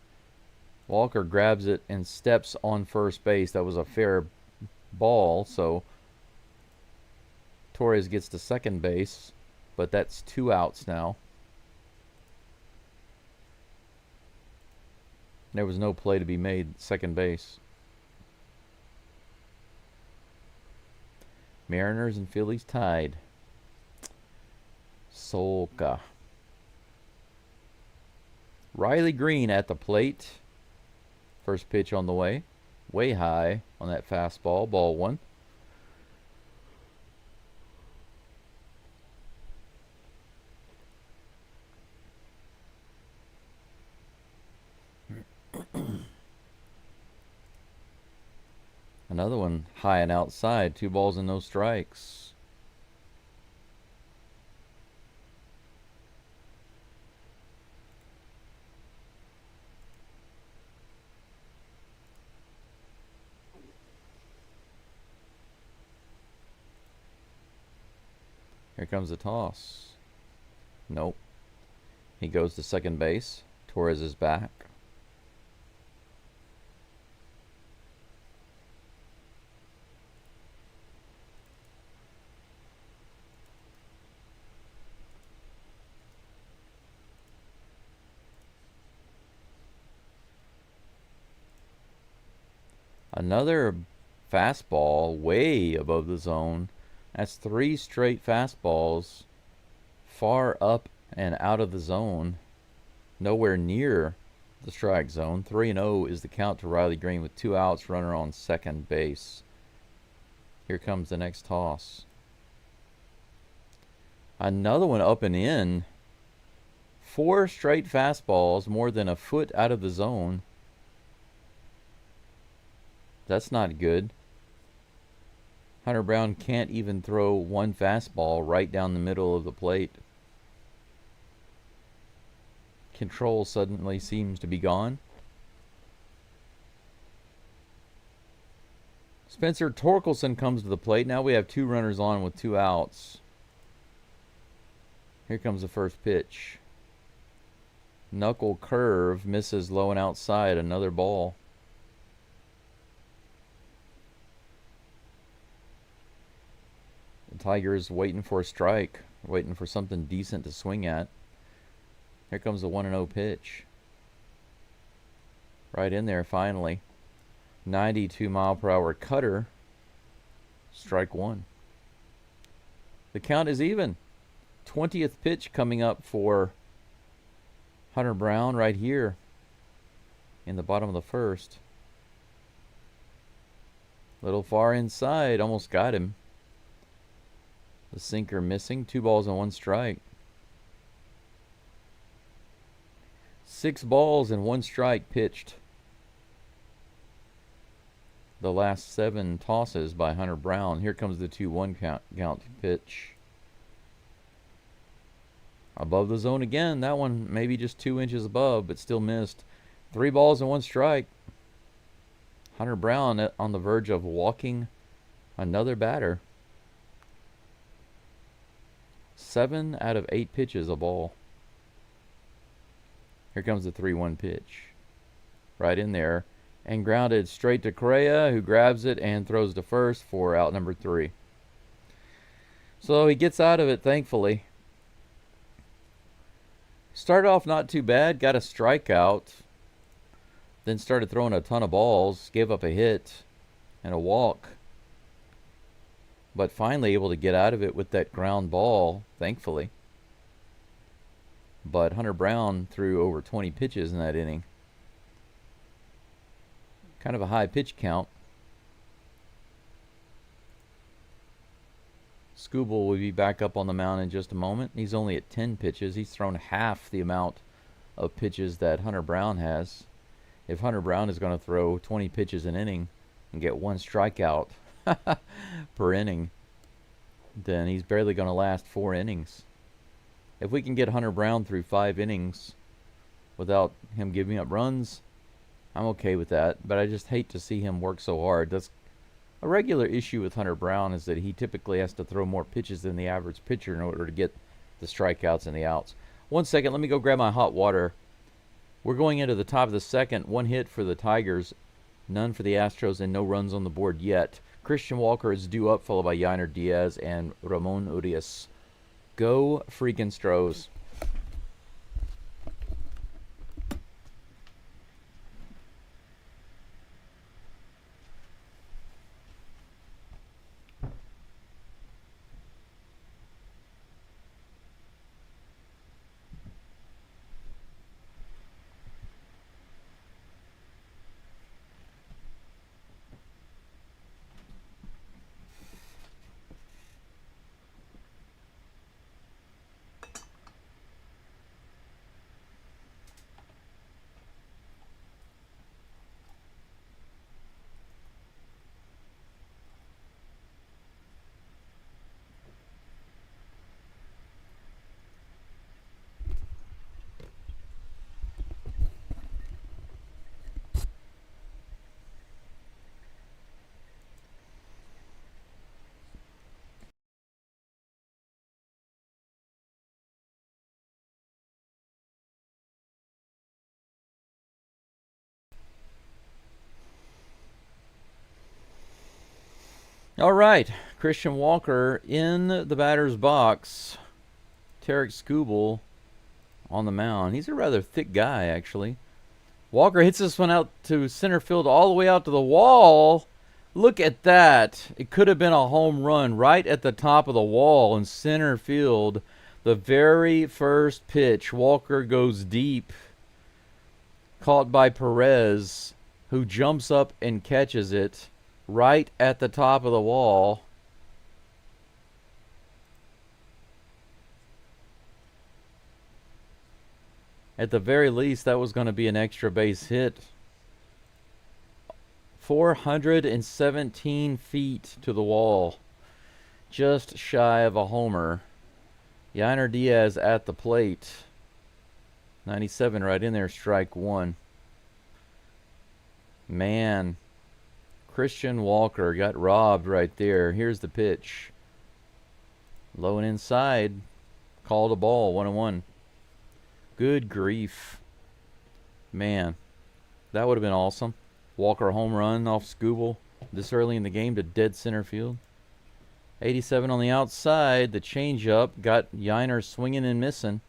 Walker grabs it and steps on first base. That was a fair ball, so Torres gets to second base, but that's 2 outs now. There was no play to be made second base. Mariners and Phillies tied. Solka. Riley Green at the plate. First pitch on the way. Way high on that fastball. Ball one. Another one high and outside. 2 balls and no strikes. Here comes the toss. Nope. He goes to second base. Torres is back. Another fastball way above the zone. That's 3 straight fastballs far up and out of the zone. Nowhere near the strike zone. 3-0 is the count to Riley Green with 2 outs, runner on second base. Here comes the next toss. Another one up and in. 4 straight fastballs more than a foot out of the zone. That's not good. Hunter Brown can't even throw one fastball right down the middle of the plate. Control suddenly seems to be gone. Spencer Torkelson comes to the plate. Now we have 2 runners on with 2 outs. Here comes the first pitch. Knuckle curve, misses low and outside. Another ball. The Tigers waiting for a strike, waiting for something decent to swing at. Here comes the 1-0 pitch. Right in there finally. 92-mile-per-hour cutter. Strike 1. The count is even. 20th pitch coming up for Hunter Brown right here in the bottom of the first. Little far inside, almost got him. The sinker missing. 2 balls and 1 strike. 6 balls and 1 strike pitched. The last 7 tosses by Hunter Brown. Here comes the 2-1 count pitch. Above the zone again. That one maybe just 2 inches above, but still missed. 3 balls and 1 strike. Hunter Brown on the verge of walking another batter. 7 out of 8 pitches a ball. Here comes the 3-1 pitch. Right in there. And grounded straight to Correa, who grabs it and throws to first for out number 3. So he gets out of it, thankfully. Started off not too bad. Got a strikeout. Then started throwing a ton of balls. Gave up a hit and a walk. But finally able to get out of it with that ground ball, thankfully. But Hunter Brown threw over 20 pitches in that inning. Kind of a high pitch count. Skubal will be back up on the mound in just a moment. He's only at 10 pitches. He's thrown half the amount of pitches that Hunter Brown has. If Hunter Brown is going to throw 20 pitches an inning and get 1 strikeout per inning, then he's barely going to last 4 innings. If we can get Hunter Brown through 5 innings without him giving up runs, I'm okay with that. But I just hate to see him work so hard. That's a regular issue with Hunter Brown, is that he typically has to throw more pitches than the average pitcher in order to get the strikeouts and the outs. 1 second, let me go grab my hot water. We're going into the top of the second. 1 hit for the Tigers, none for the Astros, and no runs on the board yet. Christian Walker is due up, followed by Yainer Diaz and Ramon Urias. Go freaking Stros. All right, Christian Walker in the batter's box. Tarek Skubal on the mound. He's a rather thick guy, actually. Walker hits this one out to center field, all the way out to the wall. Look at that. It could have been a home run right at the top of the wall in center field. The very first pitch, Walker goes deep. Caught by Perez, who jumps up and catches it right at the top of the wall. At the very least, that was going to be an extra base hit. 417 feet to the wall. Just shy of a homer. Yainer Diaz at the plate. 97 right in there, strike one. Man. Christian Walker got robbed right there. Here's the pitch. Low and inside. Called a ball, 1-1. Good grief. Man. That would have been awesome. Walker home run off Skubal this early in the game to dead center field. 87 on the outside. The changeup got Yainer swinging and missing.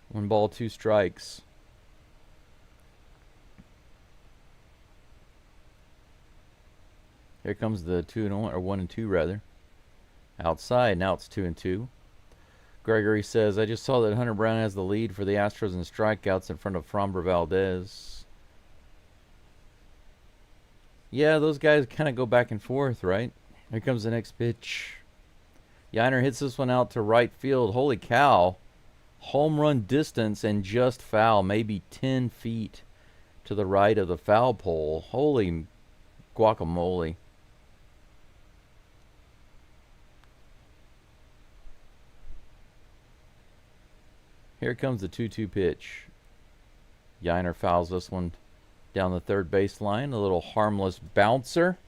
1 ball, 2 strikes. Here comes the 2-1, or 1-2 rather. Outside, now it's 2-2. Gregory says, I just saw that Hunter Brown has the lead for the Astros in strikeouts in front of Framber Valdez. Yeah, those guys kind of go back and forth, right? Here comes the next pitch. Yainer hits this one out to right field. Holy cow. Home run distance and just foul. Maybe 10 feet to the right of the foul pole. Holy guacamole. Here comes the 2-2 pitch. Yainer fouls this one down the third baseline. A little harmless bouncer.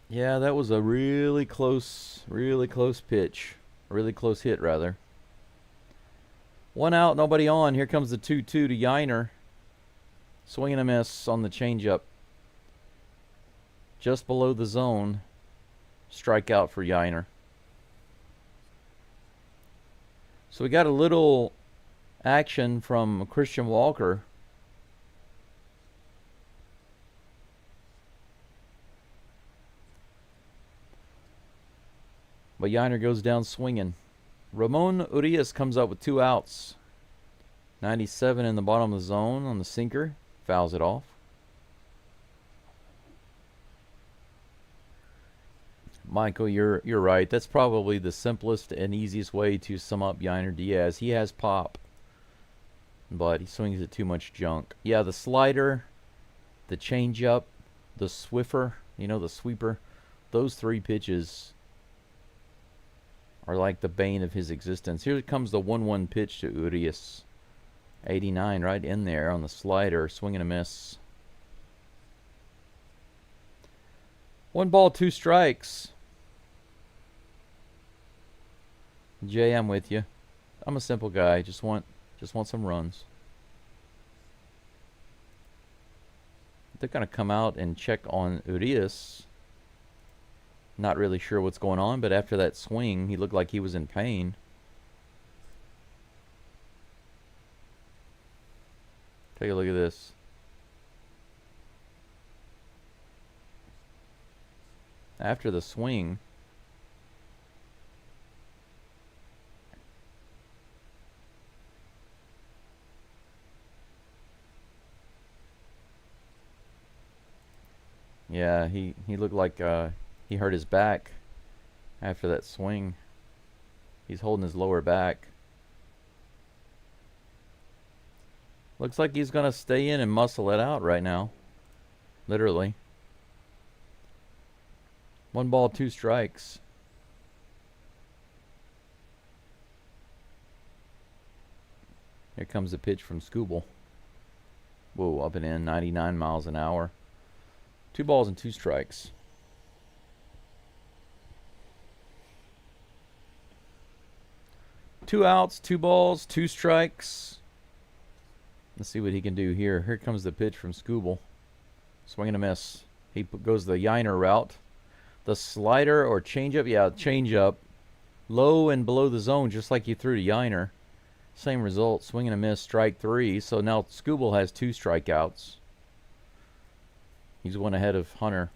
Yeah, that was a really close pitch. A really close hit, rather. 1 out, nobody on. Here comes the 2-2 to Yainer. Swing and a miss on the changeup. Just below the zone. Strikeout for Yainer. So we got a little action from Christian Walker. But Yainer goes down swinging. Ramon Urias comes up with 2 outs. 97 in the bottom of the zone on the sinker. Fouls it off. Michael, you're right. That's probably the simplest and easiest way to sum up Yainer Diaz. He has pop, but he swings at too much junk. Yeah, the slider, the changeup, the swiffer, the sweeper, those 3 pitches are like the bane of his existence. Here comes the 1-1 pitch to Urias. 89 right in there on the slider. Swing and a miss. 1 ball, 2 strikes. Jay, I'm with you. I'm a simple guy. Just want some runs. They're going to come out and check on Urias. Not really sure what's going on, but after that swing, he looked like he was in pain. Take a look at this. After the swing, yeah, he looked like he hurt his back after that swing. He's holding his lower back. Looks like he's going to stay in and muscle it out right now. Literally. 1 ball, 2 strikes. Here comes the pitch from Skubal. Whoa, up and in, 99 miles an hour. 2 balls and 2 strikes. Two outs, 2 balls, 2 strikes. Let's see what he can do here. Here comes the pitch from Scooble. Swing and a miss. He goes the Yiner route. The slider or changeup? Yeah, changeup. Low and below the zone, just like you threw to Yiner. Same result. Swing and a miss, strike 3. So now Scooble has 2 strikeouts. He's 1 ahead of Hunter.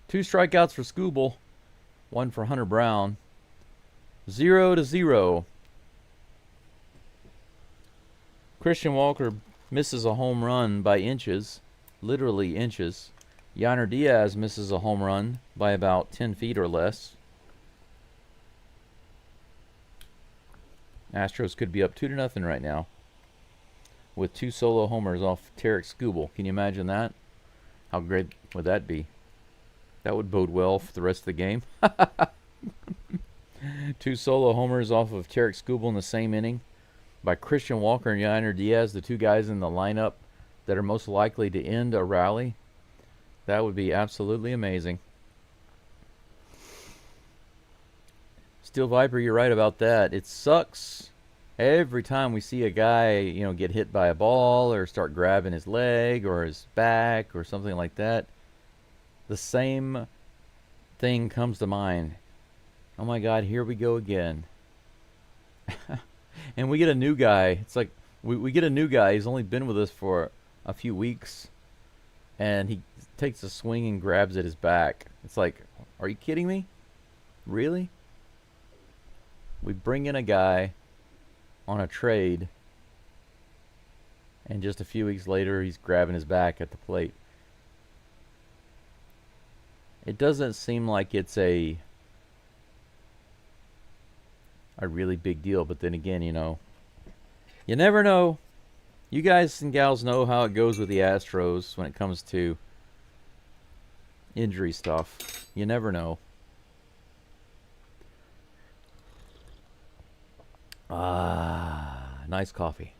2 strikeouts for Scooble. 1 for Hunter Brown. 0-0. Christian Walker misses a home run by inches. Literally inches. Yainer Diaz misses a home run by about 10 feet or less. Astros could be up 2-0 right now with 2 solo homers off Tarek Skubal. Can you imagine that? How great would that be? That would bode well for the rest of the game. 2 solo homers off of Tarek Skubal in the same inning by Christian Walker and Yainer Diaz, the 2 guys in the lineup that are most likely to end a rally. That would be absolutely amazing. Steel Viper, you're right about that. It sucks every time we see a guy, get hit by a ball or start grabbing his leg or his back or something like that. The same thing comes to mind. Oh my God, here we go again. And we get a new guy. It's like we get a new guy. He's only been with us for a few weeks. And he takes a swing and grabs at his back. It's like, are you kidding me? Really? We bring in a guy on a trade, and just a few weeks later, he's grabbing his back at the plate. It doesn't seem like it's a really big deal, but then again, you never know. You guys and gals know how it goes with the Astros when it comes to injury stuff. You never know. Ah, nice coffee.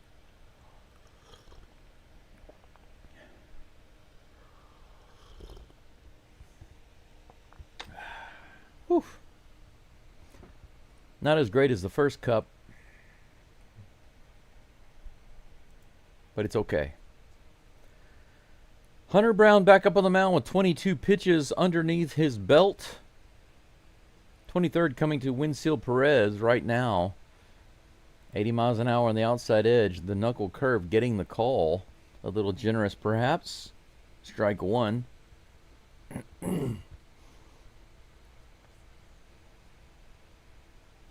Whew. Not as great as the first cup, but it's okay. Hunter Brown back up on the mound with 22 pitches underneath his belt. 23rd coming to Winfield Perez right now. 80 miles an hour on the outside edge. The knuckle curve getting the call. A little generous, perhaps. Strike 1.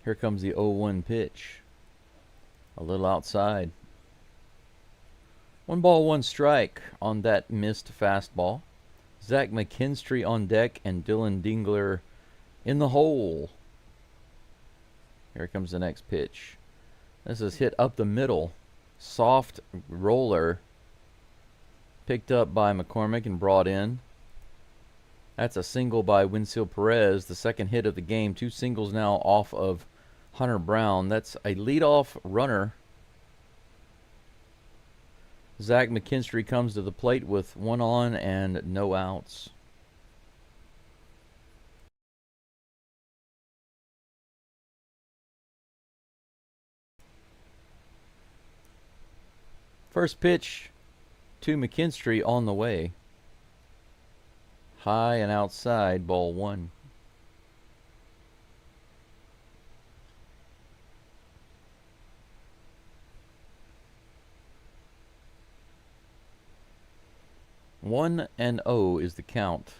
Here comes the 0-1 pitch. A little outside. 1 ball, 1 strike on that missed fastball. Zach McKinstry on deck and Dylan Dingler in the hole. Here comes the next pitch. This is hit up the middle. Soft roller. Picked up by McCormick and brought in. That's a single by Winfield Perez, the second hit of the game. 2 singles now off of Hunter Brown. That's a leadoff runner. Zach McKinstry comes to the plate with 1 on and no outs. First pitch to McKinstry on the way. High and outside, ball 1. One and 0 is the count.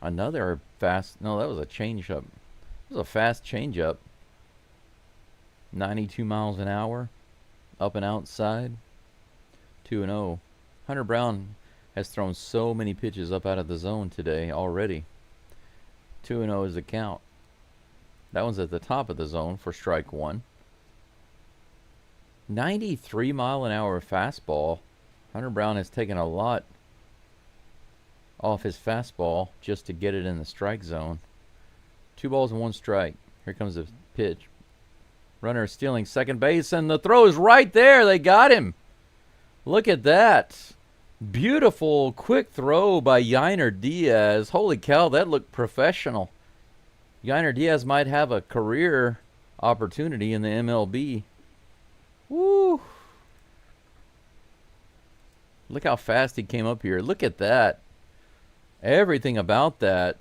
Another fast. No, that was a changeup. It was a fast changeup. 92 miles an hour, up and outside. 2-0. Hunter Brown has thrown so many pitches up out of the zone today already. 2-0 is the count. That one's at the top of the zone for strike 1. 93 mile an hour fastball. Hunter Brown has taken a lot off his fastball just to get it in the strike zone. 2 balls and 1 strike. Here comes the pitch. Runner stealing second base, and the throw is right there. They got him. Look at that. Beautiful, quick throw by Yainer Diaz. Holy cow, that looked professional. Yainer Diaz might have a career opportunity in the MLB. Woo. Look how fast he came up here. Look at that. Everything about that.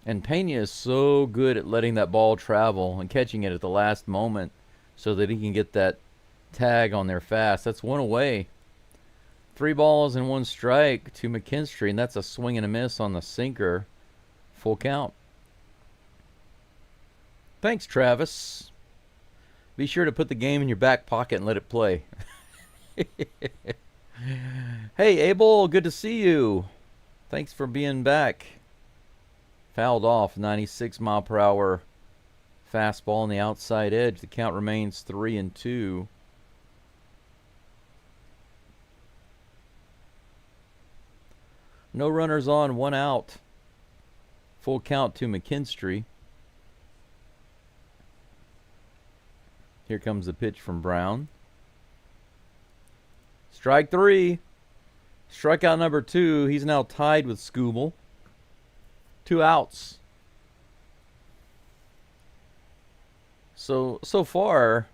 And Pena is so good at letting that ball travel and catching it at the last moment so that he can get that tag on there fast. That's one away. 3 balls and 1 strike to McKinstry, and that's a swing and a miss on the sinker. Full count. Thanks, Travis. Be sure to put the game in your back pocket and let it play. Hey, Abel, good to see you. Thanks for being back. Fouled off, 96 mile per hour fastball on the outside edge. The count remains 3-2. No runners on, 1 out. Full count to McKinstry. Here comes the pitch from Brown. Strike 3. Strikeout number 2. He's now tied with Skubal. 2 outs. So far,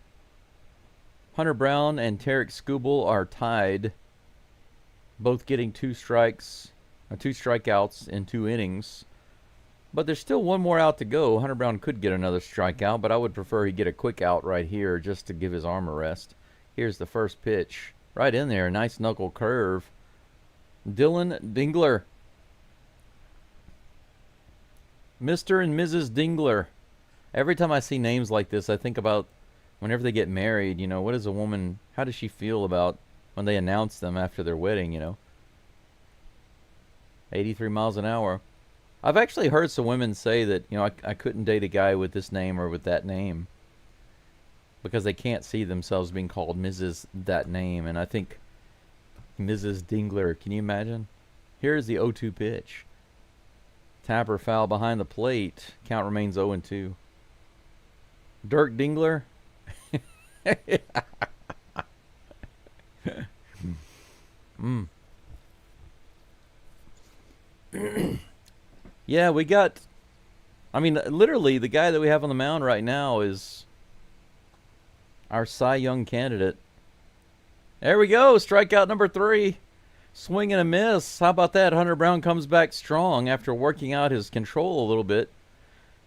Hunter Brown and Tarek Skubal are tied, both getting 2 strikeouts in 2 innings. But there's still 1 more out to go. Hunter Brown could get another strikeout, but I would prefer he get a quick out right here just to give his arm a rest. Here's the first pitch. Right in there. Nice knuckle curve. Dylan Dingler. Mr. and Mrs. Dingler. Every time I see names like this, I think about whenever they get married, you know, what is a woman, how does she feel about when they announce them after their wedding, you know? 83 miles an hour. I've actually heard some women say that, you know, I couldn't date a guy with this name or with that name because they can't see themselves being called Mrs. that name. And I think Mrs. Dingler, can you imagine? Here's the 0-2 pitch. Tapper foul behind the plate. Count remains 0-2. Dirk Dingler. Yeah, we got, I mean, literally the guy that we have on the mound right now is our Cy Young candidate. There we go, strikeout number 3. Swing and a miss. How about that? Hunter Brown comes back strong after working out his control a little bit.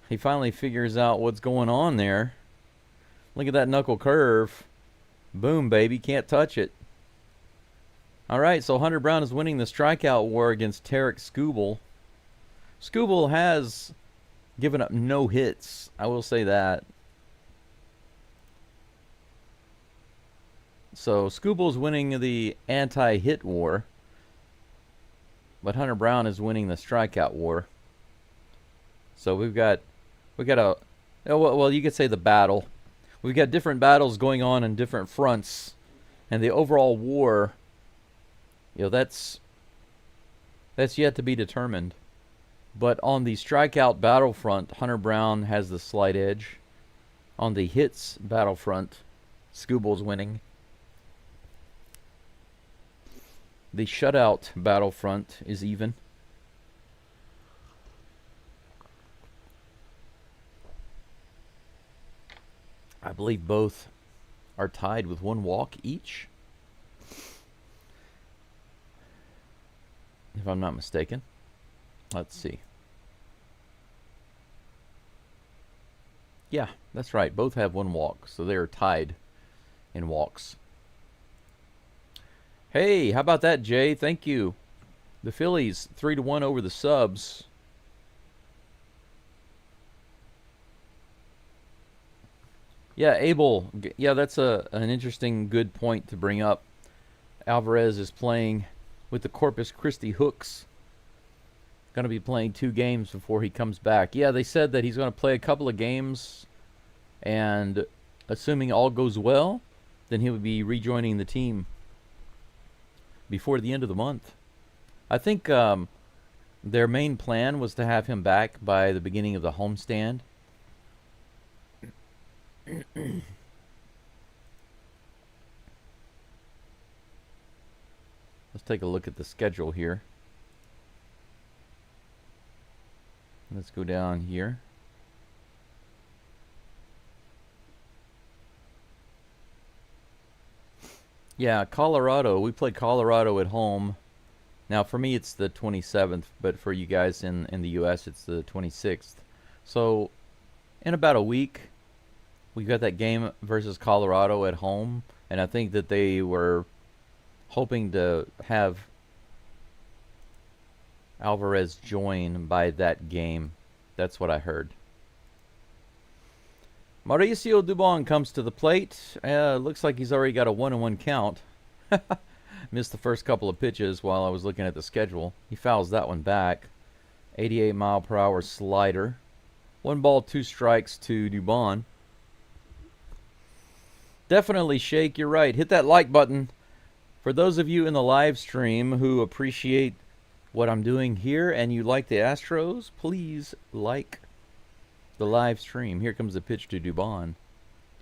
He finally figures out what's going on there. Look at that knuckle curve. Boom, baby. Can't touch it. All right, so Hunter Brown is winning the strikeout war against Tarek Skubal. Skubal has given up no hits. I will say that. So Skubal's winning the anti-hit war. But Hunter Brown is winning the strikeout war. So we got a, well, you could say the battle. We've got different battles going on in different fronts, and the overall war, you know, that's yet to be determined. But on the strikeout battlefront, Hunter Brown has the slight edge. On the hits battlefront, Skubal's winning. The shutout battlefront is even. I believe both are tied with 1 walk each, if I'm not mistaken. Let's see. Yeah, that's right. Both have 1 walk, so they are tied in walks. Hey, how about that, Jay? Thank you. The Phillies 3-1 over the Subs. Yeah, Abel. Yeah, that's an interesting, good point to bring up. Alvarez is playing with the Corpus Christi Hooks. Going to be playing 2 games before he comes back. Yeah, they said that he's going to play a couple of games, and assuming all goes well, then he will be rejoining the team before the end of the month. I think their main plan was to have him back by the beginning of the homestand. Let's take a look at the schedule here. Let's go down here. Yeah, Colorado. We played Colorado at home. Now, for me, it's the 27th, but for you guys in the U.S., it's the 26th. So, in about a week, we got that game versus Colorado at home, and I think that they were hoping to have Alvarez join by that game. That's what I heard. Mauricio Dubon comes to the plate. Looks like he's already got a 1-1 count. Missed the first couple of pitches while I was looking at the schedule. He fouls that one back. 88-mile-per-hour slider. 1 ball, 2 strikes to Dubon. Definitely, Shake, you're right. Hit that like button. For those of you in the live stream who appreciate what I'm doing here and you like the Astros, please like the live stream. Here comes the pitch to Dubon.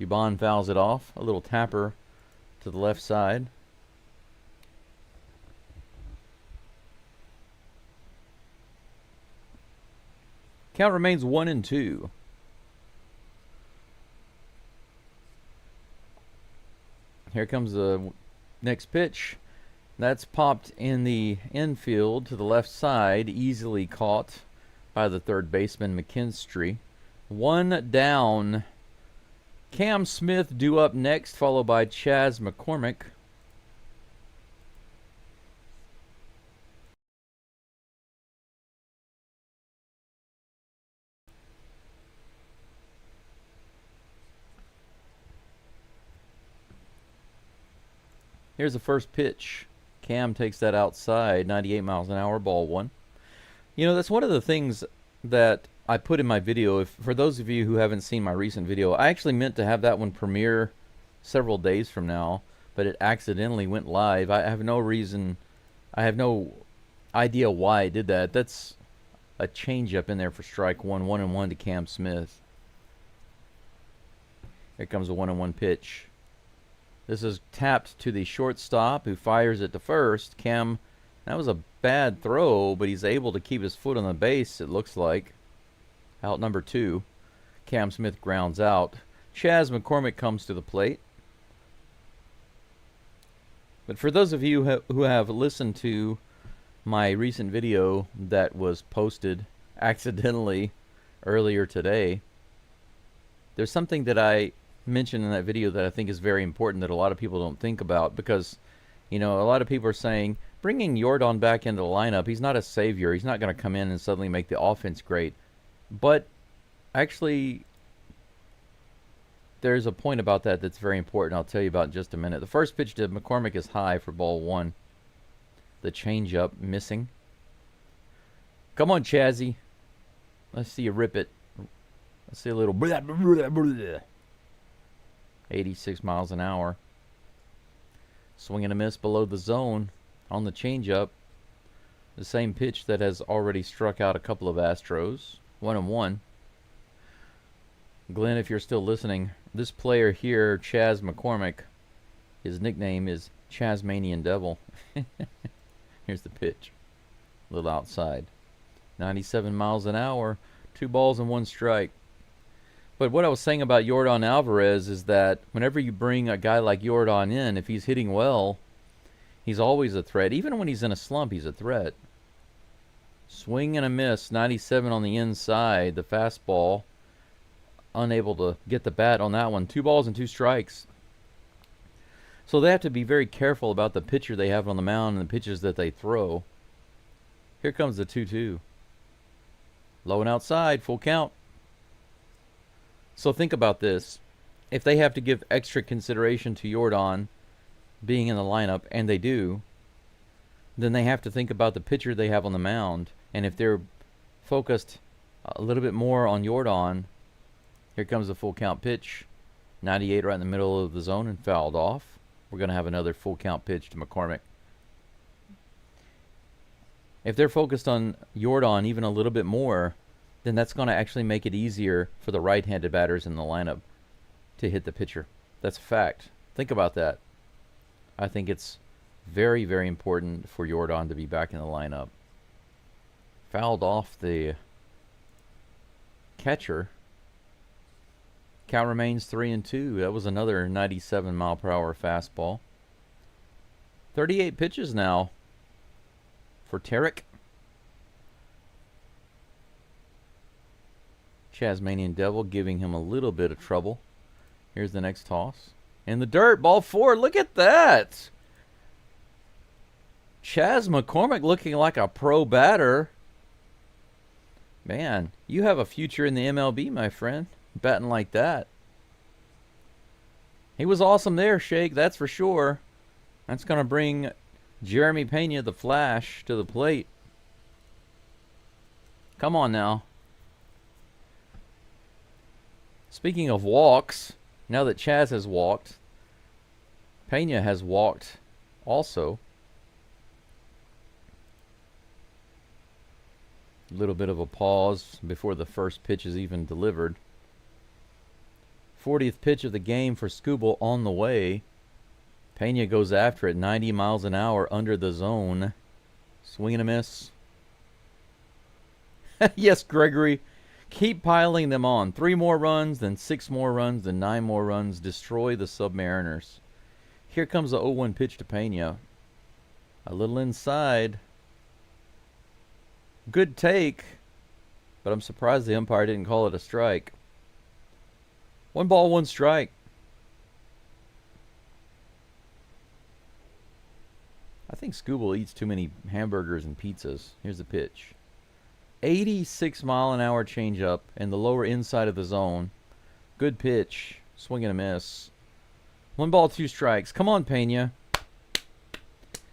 Dubon fouls it off. A little tapper to the left side. Count remains 1-2. Here comes the next pitch. That's popped in the infield to the left side, easily caught by the third baseman McKinstry. 1 down. Cam Smith due up next, followed by Chas McCormick. Here's the first pitch. Cam takes that outside, 98 miles an hour, ball 1. You know, that's one of the things that I put in my video. For those of you who haven't seen my recent video, I actually meant to have that one premiere several days from now, but it accidentally went live. I have no idea why I did that. That's a changeup in there for strike 1, 1-1 to Cam Smith. Here comes a 1-1 pitch. This is tapped to the shortstop, who fires it to first. Cam, that was a bad throw, but he's able to keep his foot on the base, it looks like. Out number 2. Cam Smith grounds out. Chas McCormick comes to the plate. But for those of you who have listened to my recent video that was posted accidentally earlier today, there's something that I mentioned in that video that I think is very important that a lot of people don't think about, because, you know, a lot of people are saying bringing Yordan back into the lineup, he's not a savior. He's not going to come in and suddenly make the offense great. But actually, there's a point about that that's very important. I'll tell you about in just a minute. The first pitch to McCormick is high for ball 1. The changeup missing. Come on, Chazzy. Let's see you rip it. Let's see a little blah, blah, blah, blah. 86 miles an hour. Swing and a miss below the zone on the changeup. The same pitch that has already struck out a couple of Astros. 1-1. Glenn, if you're still listening, this player here, Chas McCormick, his nickname is Chasmanian Devil. Here's the pitch. A little outside. 97 miles an hour. 2 balls and 1 strike. But what I was saying about Yordan Alvarez is that whenever you bring a guy like Yordan in, if he's hitting well, he's always a threat. Even when he's in a slump, he's a threat. Swing and a miss, 97 on the inside. The fastball, unable to get the bat on that one. 2 balls and 2 strikes. So they have to be very careful about the pitcher they have on the mound and the pitches that they throw. Here comes the 2-2. Low and outside, full count. So think about this. If they have to give extra consideration to Yordan being in the lineup, and they do, then they have to think about the pitcher they have on the mound. And if they're focused a little bit more on Yordan, here comes the full count pitch. 98 right in the middle of the zone and fouled off. We're going to have another full count pitch to McCormick. If they're focused on Yordan even a little bit more, then that's going to actually make it easier for the right-handed batters in the lineup to hit the pitcher. That's a fact. Think about that. I think it's very, very important for Yordan to be back in the lineup. Fouled off the catcher. Count remains 3-2. That was another 97 mile per hour fastball. 38 pitches now for Tarek. Tasmanian Devil giving him a little bit of trouble. Here's the next toss. In the dirt, ball 4. Look at that. Chas McCormick looking like a pro batter. Man, you have a future in the MLB, my friend. Batting like that. He was awesome there, Shake, that's for sure. That's going to bring Jeremy Pena, the Flash, to the plate. Come on now. Speaking of walks, now that Chaz has walked, Pena has walked also. A little bit of a pause before the first pitch is even delivered. 40th pitch of the game for Skubal on the way. Pena goes after it, 90 miles an hour under the zone. Swing and a miss. Yes, Gregory. Keep piling them on. 3 more runs, then 6 more runs, then 9 more runs. Destroy the Submariners. Here comes the 0-1 pitch to Pena. A little inside. Good take, but I'm surprised the umpire didn't call it a strike. 1 ball, 1 strike. I think Skubal eats too many hamburgers and pizzas. Here's the pitch. 86-mile-an-hour changeup in the lower inside of the zone. Good pitch. Swing and a miss. 1 ball, 2 strikes. Come on, Pena.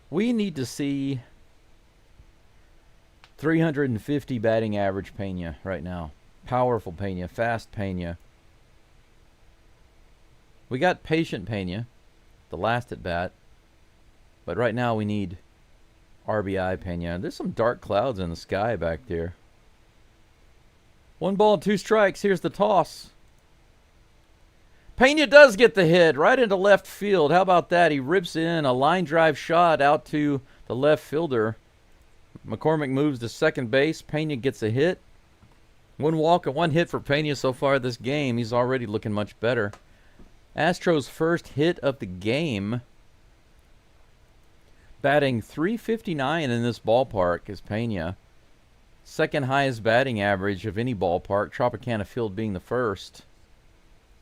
We need to see 350 batting average Pena right now. Powerful Pena. Fast Pena. We got patient Pena, the last at bat. But right now we need RBI Pena. There's some dark clouds in the sky back there. 1 ball, 2 strikes. Here's the toss. Pena does get the hit right into left field. How about that? He rips in a line drive shot out to the left fielder. McCormick moves to second base. Pena gets a hit. 1 walk and 1 hit for Pena so far this game. He's already looking much better. Astros' first hit of the game. Batting .359 in this ballpark is Pena. Second highest batting average of any ballpark. Tropicana Field being the first.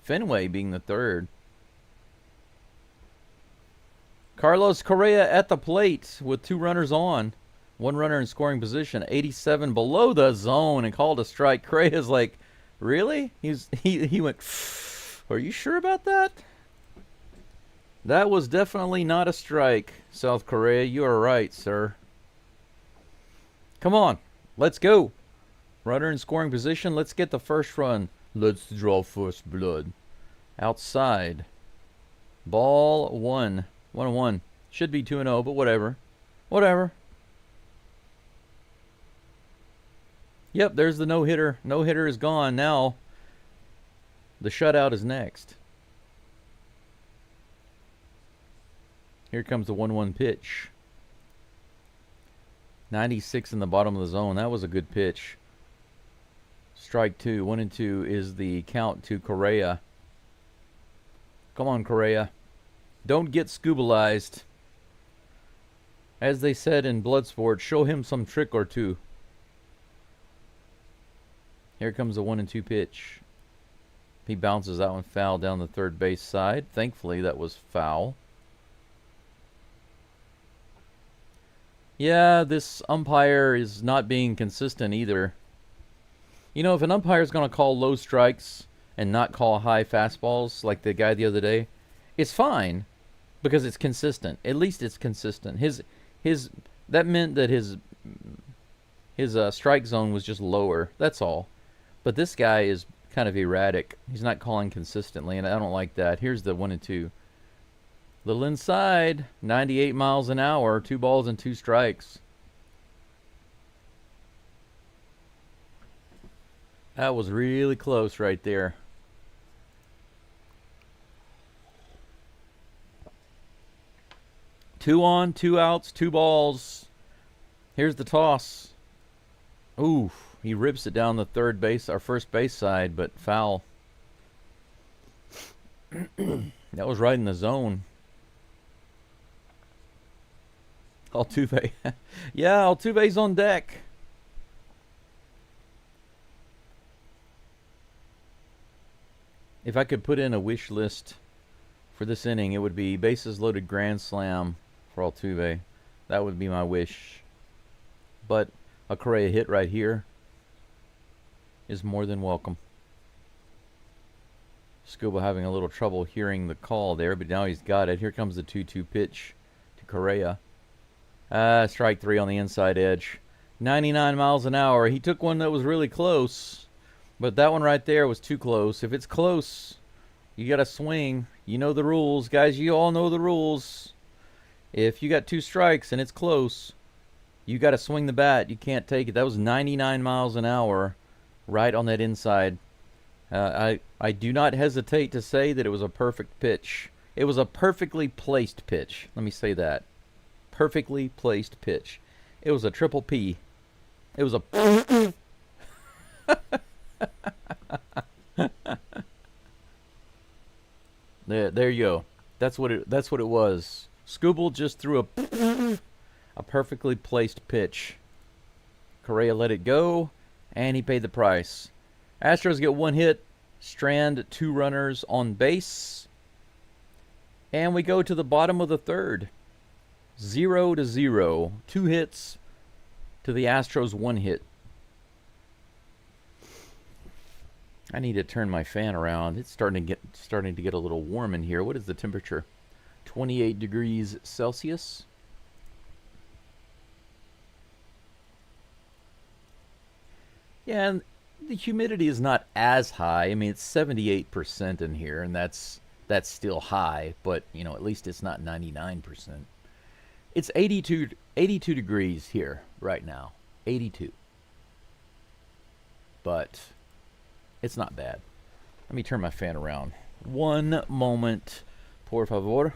Fenway being the third. Carlos Correa at the plate with 2 runners on. 1 runner in scoring position. 87 below the zone and called a strike. Correa's like, really? He went, are you sure about that? That was definitely not a strike, South Korea. You are right, sir. Come on. Let's go. Runner in scoring position. Let's get the first run. Let's draw first blood. Outside. Ball 1. 1-1. Should be 2-0, but whatever. Whatever. Yep, there's the no-hitter. No-hitter is gone. Now, the shutout is next. Here comes the 1-1 pitch. 96 in the bottom of the zone. That was a good pitch. Strike 2. 1-2 is the count to Correa. Come on, Correa. Don't get Skubalized. As they said in Bloodsport, show him some trick or two. Here comes the 1-2 pitch. He bounces that one foul down the third base side. Thankfully, that was foul. Yeah, this umpire is not being consistent either. You know, if an umpire is going to call low strikes and not call high fastballs like the guy the other day, it's fine because it's consistent. At least it's consistent. That meant that his strike zone was just lower. That's all. But this guy is kind of erratic. He's not calling consistently, and I don't like that. Here's the 1-2. Little inside, 98 miles an hour, 2 balls and 2 strikes. That was really close right there. Two on, 2 outs, 2 balls. Here's the toss. Ooh, he rips it down the third base, our first base side, but foul. That was right in the zone. Altuve. Yeah, Altuve's on deck. If I could put in a wish list for this inning, it would be bases loaded grand slam for Altuve. That would be my wish. But a Correa hit right here is more than welcome. Scuba having a little trouble hearing the call there, but now he's got it. Here comes the 2-2 pitch to Correa. Strike three on the inside edge. 99 miles an hour. He took one that was really close, but that one right there was too close. If it's close, you got to swing. You know the rules. Guys, you all know the rules. If you got two strikes and it's close, you got to swing the bat. You can't take it. That was 99 miles an hour right on that inside. I do not hesitate to say that it was a perfect pitch. It was a perfectly placed pitch. Let me say that. Perfectly placed pitch. It was a triple P. It was a... There you go. That's what it was. Scooble just threw a perfectly placed pitch. Correa let it go, and he paid the price. Astros get one hit, strand two runners on base, and we go to the bottom of the third. 0-0. Two hits to the Astros, one hit. I need to turn my fan around. It's starting to get a little warm in here. What is the temperature? 28 degrees Celsius. Yeah, and the humidity is not as high. I mean, it's 78% in here, and that's still high, but you know, at least it's not 99%. It's 82 degrees here right now. 82. But it's not bad. Let me turn my fan around. One moment, por favor.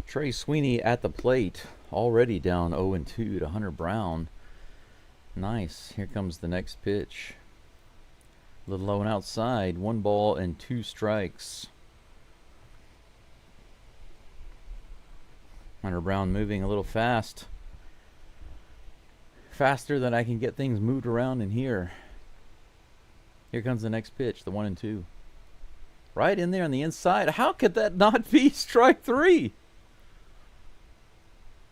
Trey Sweeney at the plate, already down 0-2 to Hunter Brown. Nice. Here comes the next pitch. A little low and outside. 1 ball and 2 strikes. Hunter Brown moving a little fast. Faster than I can get things moved around in here. Here comes the next pitch, the 1-2. Right in there on the inside. How could that not be strike 3?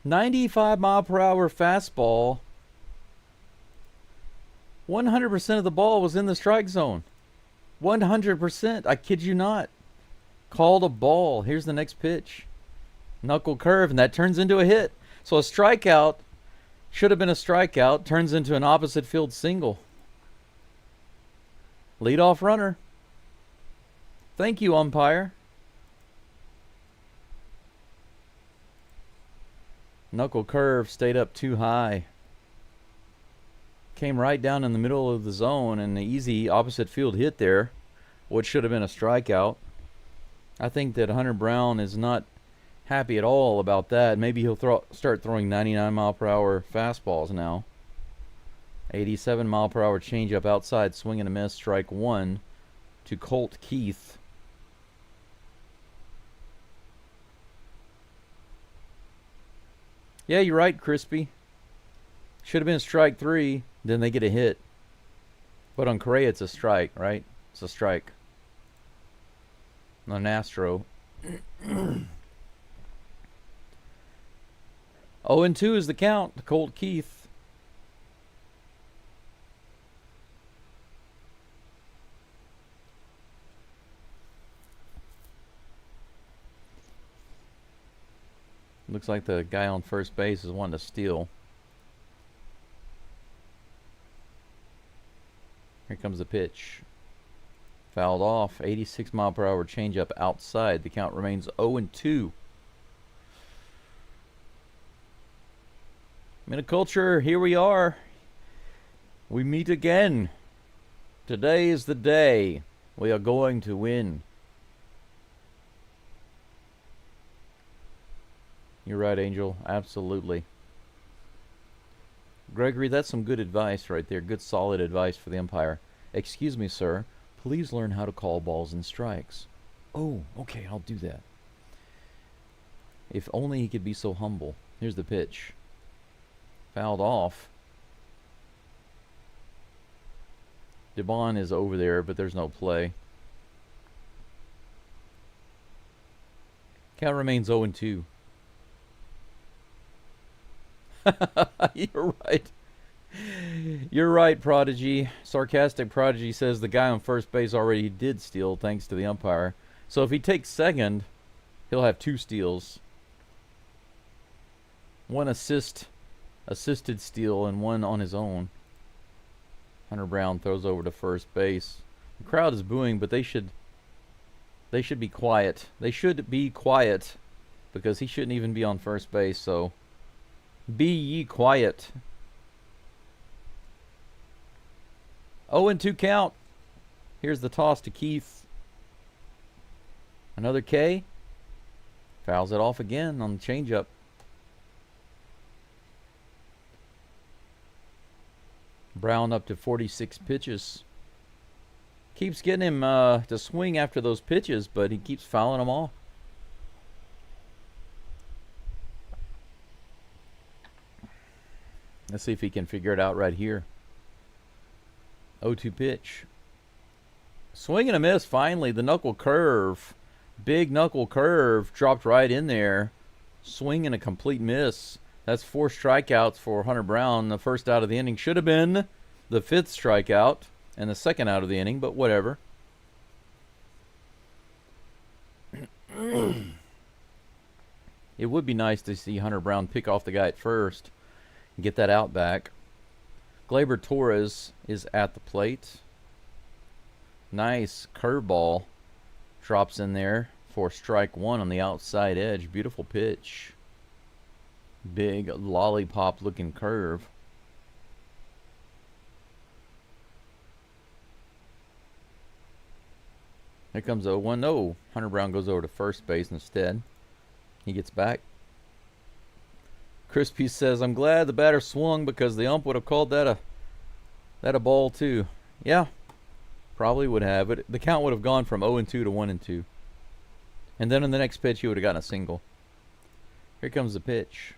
95-mile-per-hour fastball. 100% of the ball was in the strike zone. 100%. I kid you not. Called a ball. Here's the next pitch. Knuckle curve, and that turns into a hit. So a strikeout should have been a strikeout. Turns into an opposite field single. Leadoff runner. Thank you, umpire. Knuckle curve stayed up too high. Came right down in the middle of the zone, and the easy opposite field hit there, what should have been a strikeout. I think that Hunter Brown is not happy at all about that. Maybe he'll start throwing 99-mile-per-hour fastballs now. 87-mile-per-hour changeup outside, swing and a miss, strike one to Colt Keith. Yeah, you're right, Crispy. Should have been strike three, then they get a hit. But on Correa, it's a strike, right? It's a strike. On Astro. 0-2 is the count to Colt Keith. Looks like the guy on first base is wanting to steal. Here comes the pitch. Fouled off. 86-mile-per-hour changeup outside. The count remains 0-2. Miniculture, here we are. We meet again. Today is the day. We are going to win. You're right, Angel. Absolutely. Gregory, that's some good advice right there. Good, solid advice for the umpire. Excuse me, sir. Please learn how to call balls and strikes. Oh, okay, I'll do that. If only he could be so humble. Here's the pitch. Fouled off. Devon is over there, but there's no play. Count remains 0-2. You're right. You're right, Prodigy. Sarcastic Prodigy says the guy on first base already did steal thanks to the umpire. So if he takes second, he'll have 2 steals. 1 assisted steal, and 1 on his own. Hunter Brown throws over to first base. The crowd is booing, but they should be quiet. They should be quiet because he shouldn't even be on first base, so be ye quiet. 0-2 count. Here's the toss to Keith. Another K. Fouls it off again on the changeup. Brown up to 46 pitches. Keeps getting him to swing after those pitches, but he keeps fouling them off. Let's see if he can figure it out right here. 0-2 pitch. Swing and a miss finally. The knuckle curve. Big knuckle curve dropped right in there. Swing and a complete miss. That's 4 strikeouts for Hunter Brown. The first out of the inning should have been the 5th strikeout and the second out of the inning, but whatever. It would be nice to see Hunter Brown pick off the guy at first and get that out back. Gleyber Torres is at the plate. Nice curveball. Drops in there for strike 1 on the outside edge. Beautiful pitch. Big lollipop looking curve. Here comes 0-1. No, Hunter Brown goes over to first base instead. He gets back. Crispy says, I'm glad the batter swung because the ump would have called that a ball too. Yeah, probably would have. But the count would have gone from 0-2 to 1-2. And then in the next pitch, he would have gotten a single. Here comes the pitch.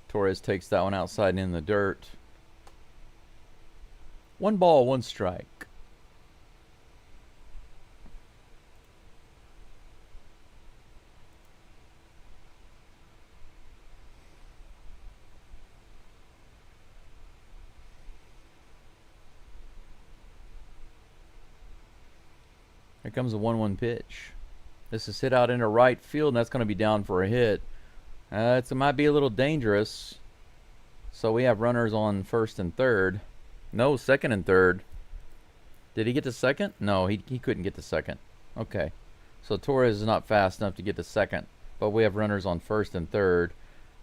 Torres takes that one outside and in the dirt. 1 ball, 1 strike. Here comes a 1-1 pitch. This is hit out into right field, and that's going to be down for a hit. It might be a little dangerous. So we have runners on first and third. No, second and third. Did he get to second? No, he couldn't get to second. Okay. So Torres is not fast enough to get to second. But we have runners on first and third.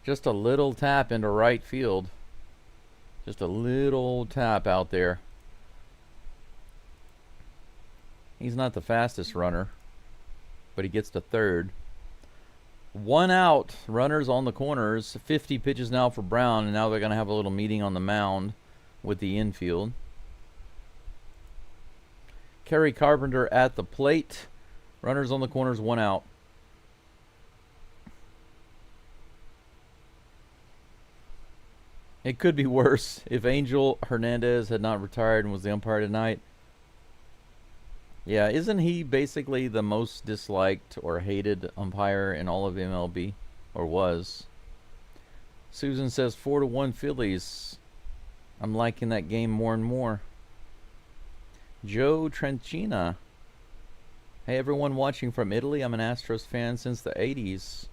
Just a little tap into right field. Just a little tap out there. He's not the fastest runner, but he gets to third. 1 out, runners on the corners. 50 pitches now for Brown, and now they're going to have a little meeting on the mound. with the infield. Kerry Carpenter at the plate. Runners on the corners, 1 out. It could be worse if Angel Hernandez had not retired and was the umpire tonight. Yeah, isn't he basically the most disliked or hated umpire in all of MLB? Or was? Susan says 4-1 Phillies. I'm liking that game more and more. Joe Trenchina. Hey, everyone watching from Italy. I'm an Astros fan since the 80s.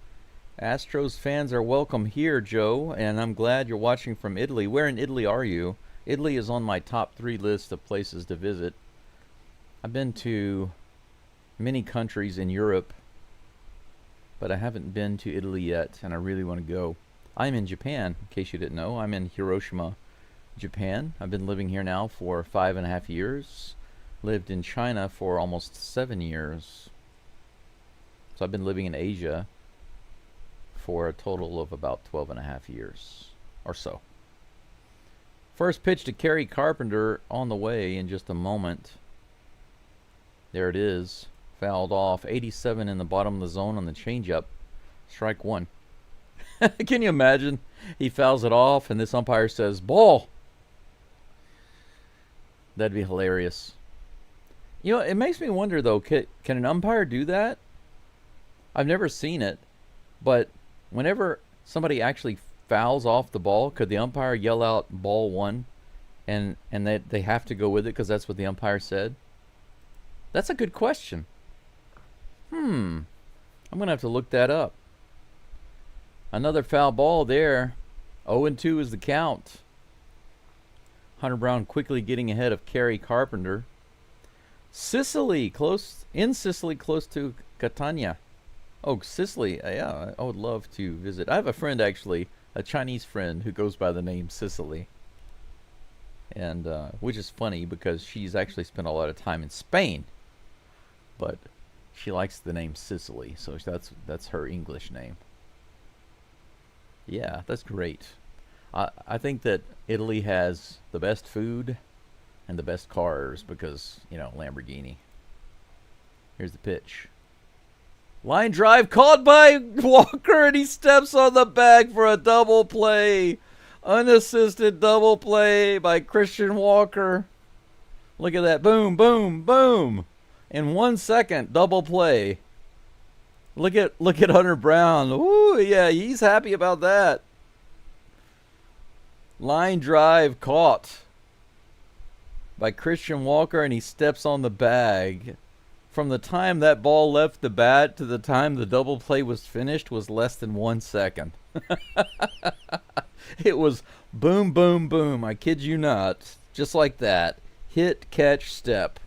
Astros fans are welcome here, Joe, and I'm glad you're watching from Italy. Where in Italy are you? Italy is on my top 3 list of places to visit. I've been to many countries in Europe, but I haven't been to Italy yet, and I really want to go. I'm in Japan, in case you didn't know. I'm in Hiroshima, Japan. I've been living here now for 5.5 years. Lived in China for almost 7 years. So I've been living in Asia for a total of about 12.5 years or so. First pitch to Kerry Carpenter on the way in just a moment. There it is. Fouled off. 87 in the bottom of the zone on the changeup. Strike 1. Can you imagine? He fouls it off and this umpire says, ball. That'd be hilarious. You know, it makes me wonder, though, can an umpire do that? I've never seen it, but whenever somebody actually fouls off the ball, could the umpire yell out ball 1 and they have to go with it because that's what the umpire said? That's a good question. I'm going to have to look that up. Another foul ball there. 0-2 is the count. Hunter Brown quickly getting ahead of Kerry Carpenter. Sicily, close to Catania. Oh, Sicily, yeah, I would love to visit. I have a friend, actually, a Chinese friend, who goes by the name Sicily. And, which is funny, because she's actually spent a lot of time in Spain. But she likes the name Sicily, so that's her English name. Yeah, that's great. I think that Italy has the best food and the best cars because, you know, Lamborghini. Here's the pitch. Line drive caught by Walker, and he steps on the bag for a double play. Unassisted double play by Christian Walker. Look at that. Boom, boom, boom. In 1 second, double play. Look at Hunter Brown. Ooh, yeah, he's happy about that. Line drive caught by Christian Walker, and he steps on the bag. From the time that ball left the bat to the time the double play was finished was less than 1 second. It was boom, boom, boom. I kid you not. Just like that. Hit, catch, step.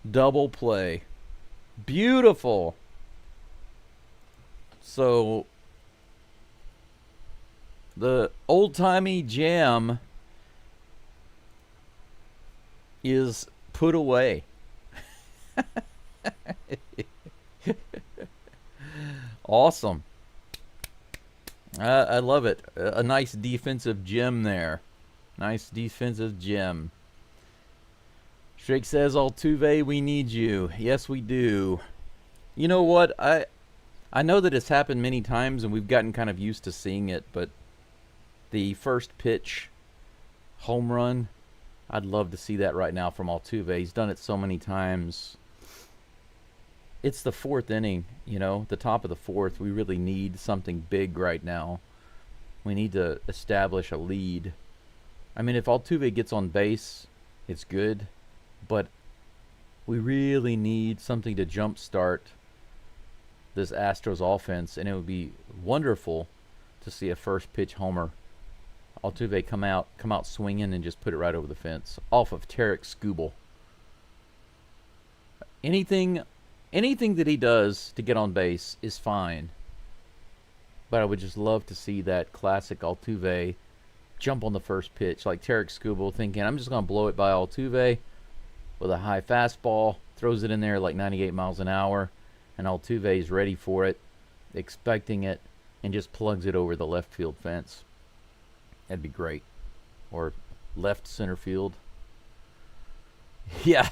Double play. Beautiful. So the old-timey jam is put away. Awesome. I love it. A nice defensive gem there. Nice defensive gem. Drake says, Altuve, we need you. Yes, we do. You know what? I know that it's happened many times and we've gotten kind of used to seeing it, but the first pitch home run, I'd love to see that right now from Altuve. He's done it so many times. It's the 4th inning, you know, the top of the 4th. We really need something big right now. We need to establish a lead. I mean, if Altuve gets on base, it's good, but we really need something to jumpstart this Astros offense, and it would be wonderful to see a first pitch homer. Altuve come out swinging and just put it right over the fence off of Tarek Skubal. Anything that he does to get on base is fine, but I would just love to see that classic Altuve jump on the first pitch like Tarek Skubal, thinking I'm just going to blow it by Altuve with a high fastball, throws it in there like 98 miles an hour, and Altuve is ready for it, expecting it, and just plugs it over the left field fence. That'd be great. Or left center field. Yeah,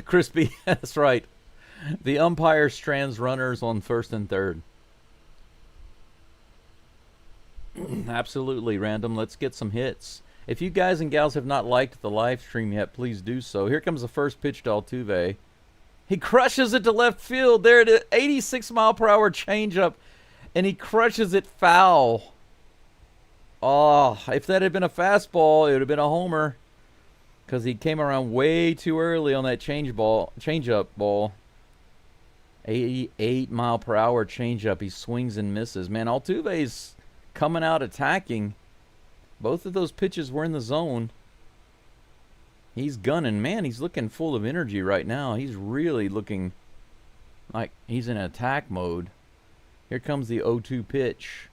Crispy, that's right. The umpire strands runners on first and third. Absolutely, Random. Let's get some hits. If you guys and gals have not liked the live stream yet, please do so. Here comes the first pitch to Altuve. He crushes it to left field. There it is, 86-mile-per-hour changeup, and he crushes it foul. Oh, if that had been a fastball, it would have been a homer, because he came around way too early on that changeup ball. 88-mile-per-hour changeup. He swings and misses. Man, Altuve's coming out attacking. Both of those pitches were in the zone. He's gunning. Man, he's looking full of energy right now. He's really looking like he's in attack mode. Here comes the 0-2 pitch.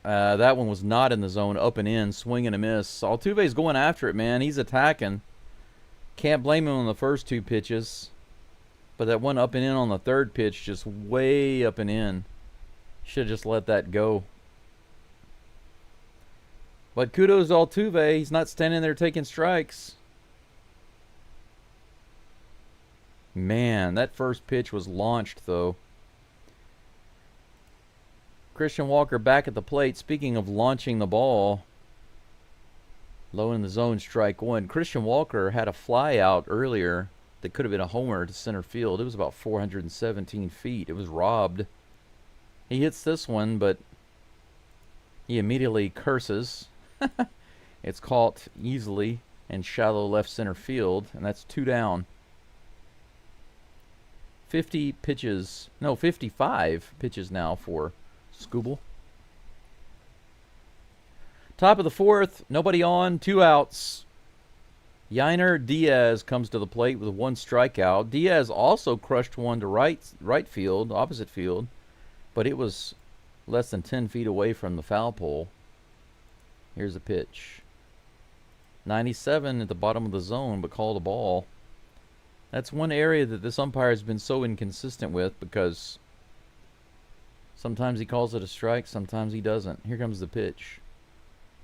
That one was not in the zone. Up and in. Swing and a miss. Altuve's going after it, man. He's attacking. Can't blame him on the first two pitches. But that one up and in on the third pitch, just way up and in. Should have just let that go. But kudos to Altuve. He's not standing there taking strikes. Man, that first pitch was launched, though. Christian Walker back at the plate. Speaking of launching the ball. Low in the zone, strike one. Christian Walker had a fly out earlier that could have been a homer to center field. It was about 417 feet. It was robbed. He hits this one, but he immediately curses. It's caught easily in shallow left center field, and that's 2 down. 55 pitches now for Skubal. Top of the fourth, nobody on, 2 outs. Yainer Diaz comes to the plate with 1 strikeout. Diaz also crushed one to right field, opposite field, but it was less than 10 feet away from the foul pole. Here's the pitch. 97 at the bottom of the zone, but called a ball. That's one area that this umpire has been so inconsistent with, because sometimes he calls it a strike, sometimes he doesn't. Here comes the pitch.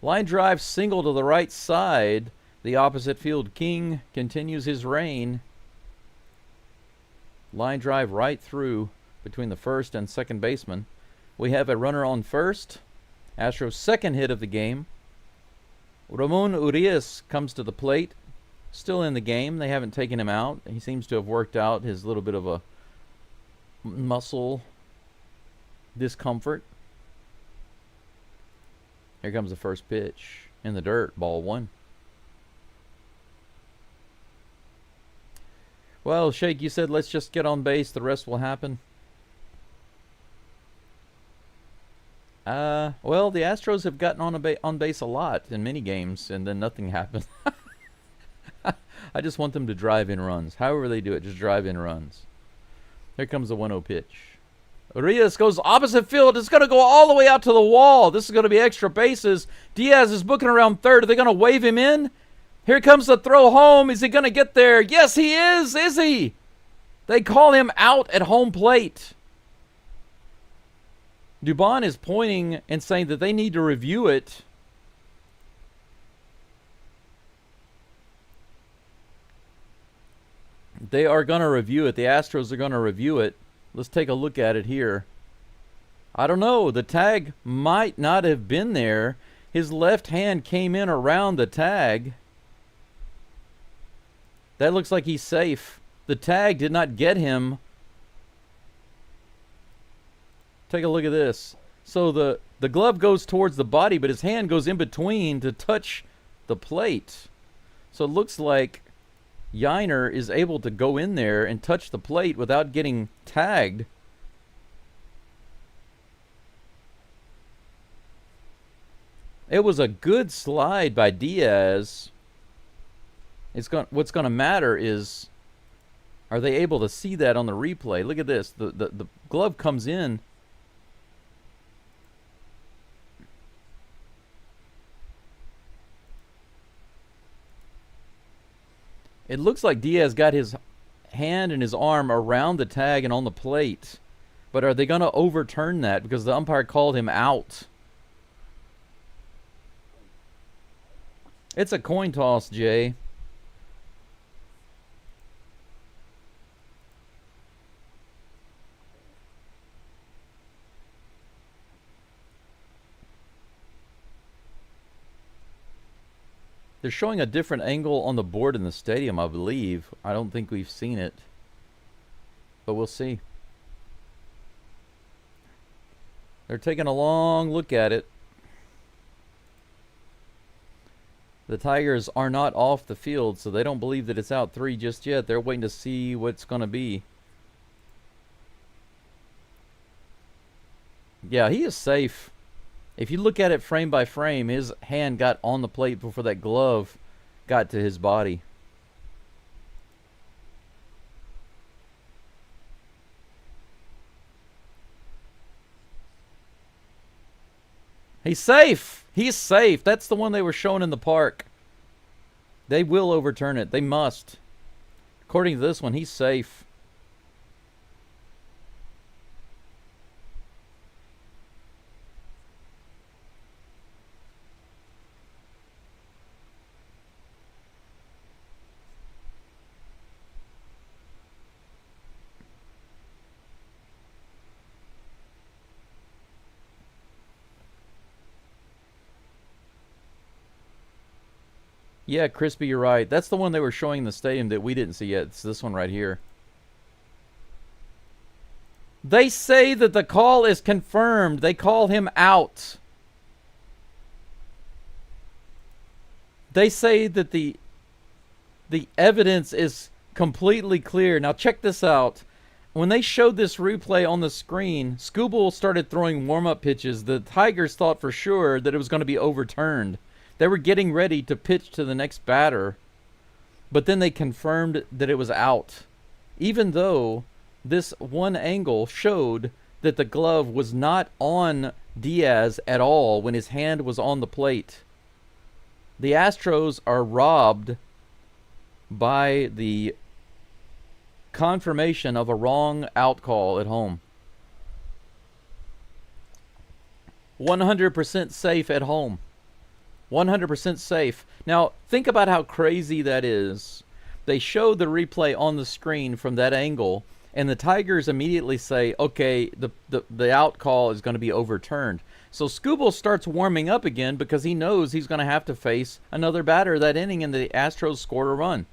Line drive single to the right side. The opposite field king continues his reign. Line drive right through between the first and second baseman. We have a runner on first. Astros' second hit of the game. Ramon Urias comes to the plate. Still in the game. They haven't taken him out. He seems to have worked out his little bit of a muscle discomfort. Here comes the first pitch. In the dirt. Ball 1. Well, Shake, you said let's just get on base. The rest will happen. Well, the Astros have gotten on base a lot in many games, and then nothing happened. I just want them to drive in runs. However they do it, just drive in runs. Here comes the 1-0 pitch. Urias goes opposite field. It's going to go all the way out to the wall. This is going to be extra bases. Diaz is booking around third. Are they going to wave him in? Here comes the throw home. Is he going to get there? Yes, he is. Is he? They call him out at home plate. Dubon is pointing and saying that they need to review it. They are going to review it. The Astros are going to review it. Let's take a look at it here. I don't know. The tag might not have been there. His left hand came in around the tag. That looks like he's safe. The tag did not get him. Take a look at this. So the glove goes towards the body, but his hand goes in between to touch the plate. So it looks like Yainer is able to go in there and touch the plate without getting tagged. It was a good slide by Diaz. What's going to matter is, are they able to see that on the replay? Look at this. The glove comes in. It looks like Diaz got his hand and his arm around the tag and on the plate. But are they going to overturn that because the umpire called him out? It's a coin toss, Jay. They're showing a different angle on the board in the stadium, I believe. I don't think we've seen it. But we'll see. They're taking a long look at it. The Tigers are not off the field, so they don't believe that it's out 3 just yet. They're waiting to see what's going to be. Yeah, he is safe. If you look at it frame by frame, his hand got on the plate before that glove got to his body. He's safe. He's safe. That's the one they were showing in the park. They will overturn it. They must. According to this one, he's safe. Yeah, Crispy, you're right. That's the one they were showing in the stadium that we didn't see yet. It's this one right here. They say that the call is confirmed. They call him out. They say that the evidence is completely clear. Now check this out. When they showed this replay on the screen, Scooble started throwing warm-up pitches. The Tigers thought for sure that it was going to be overturned. They were getting ready to pitch to the next batter, but then they confirmed that it was out, even though this one angle showed that the glove was not on Diaz at all when his hand was on the plate. The Astros are robbed by the confirmation of a wrong out call at home. 100% safe at home. 100% safe. Now, think about how crazy that is. They show the replay on the screen from that angle, and the Tigers immediately say, okay, the out call is going to be overturned. So Scooble starts warming up again because he knows he's going to have to face another batter that inning, and the Astros scored a run.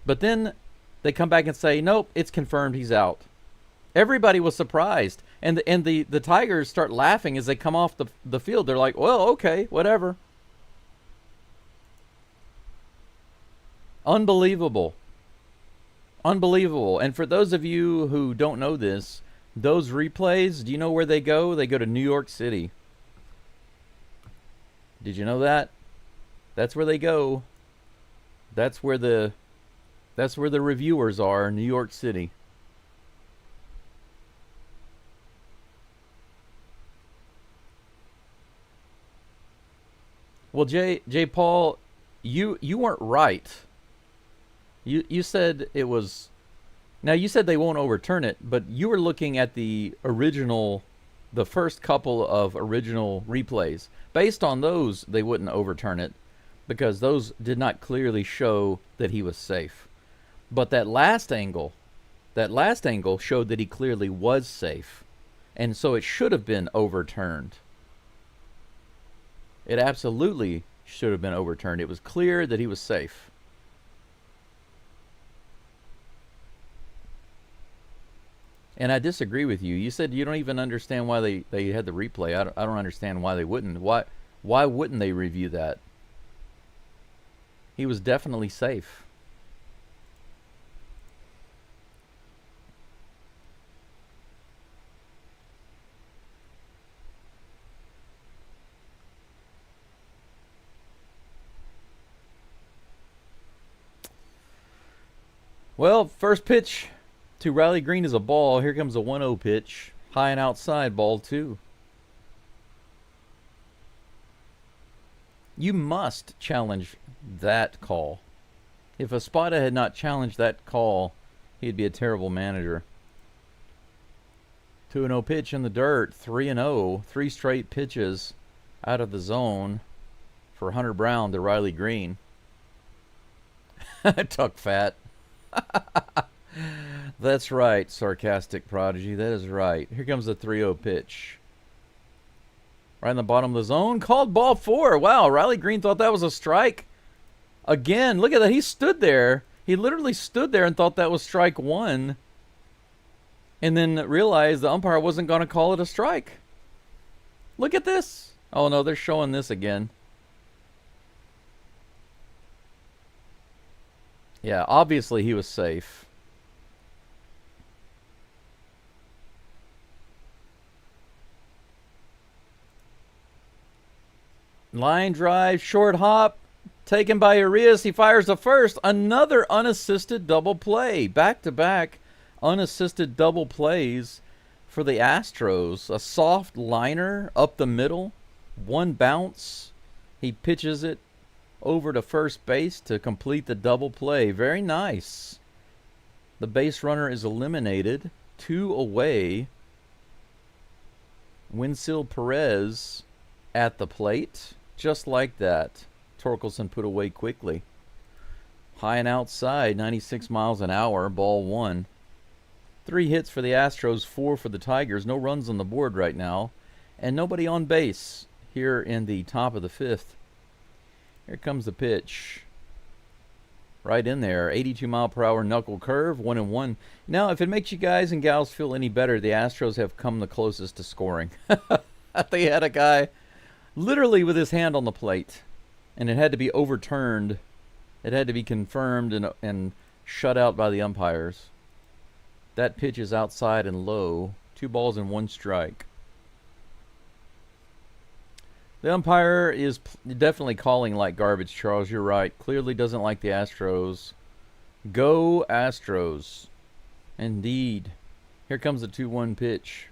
But then they come back and say, nope, it's confirmed he's out. Everybody was surprised. And the Tigers start laughing as they come off the field. They're like, well, okay, whatever. Unbelievable. Unbelievable. And for those of you who don't know this, those replays, do you know where they go? They go to New York City. Did you know that? That's where they go. That's where the reviewers are, New York City. Well, J. Paul, you weren't right. You said it was. Now you said they won't overturn it, but you were looking at the first couple of original replays. Based on those, they wouldn't overturn it because those did not clearly show that he was safe. But that last angle showed that he clearly was safe, and so it should have been overturned. It absolutely should have been overturned. It was clear that he was safe. And I disagree with you. You said you don't even understand why they had the replay. I don't understand why they wouldn't. Why wouldn't they review that? He was definitely safe. Well, first pitch to Riley Green is a ball. Here comes a 1-0 pitch. High and outside, ball 2. You must challenge that call. If Espada had not challenged that call, he'd be a terrible manager. 2-0 pitch in the dirt. 3-0. 3 straight pitches out of the zone for Hunter Brown to Riley Green. Tuck fat. That's right, sarcastic prodigy. That is right. Here comes the 3-0 pitch. Right in the bottom of the zone. Called ball 4. Wow, Riley Green thought that was a strike. Again, look at that. He stood there. He literally stood there and thought that was strike 1. And then realized the umpire wasn't going to call it a strike. Look at this. Oh, no, they're showing this again. Yeah, obviously he was safe. Line drive, short hop, taken by Urias. He fires the first. Another unassisted double play. Back-to-back unassisted double plays for the Astros. A soft liner up the middle. One bounce. He pitches it over to first base to complete the double play. Very nice. The base runner is eliminated. 2 away. Winsil Perez at the plate. Just like that. Torkelson put away quickly. High and outside, 96 miles an hour, ball 1. 3 hits for the Astros, 4 for the Tigers. No runs on the board right now. And nobody on base here in the top of the 5th. Here comes the pitch. Right in there. 82-mile-per-hour knuckle curve, 1-1. Now, if it makes you guys and gals feel any better, the Astros have come the closest to scoring. They had a guy literally with his hand on the plate, and it had to be overturned. It had to be confirmed and shut out by the umpires. That pitch is outside and low. 2 balls and 1 strike. The umpire is definitely calling like garbage, Charles. You're right. Clearly doesn't like the Astros. Go Astros. Indeed. Here comes the 2-1 pitch.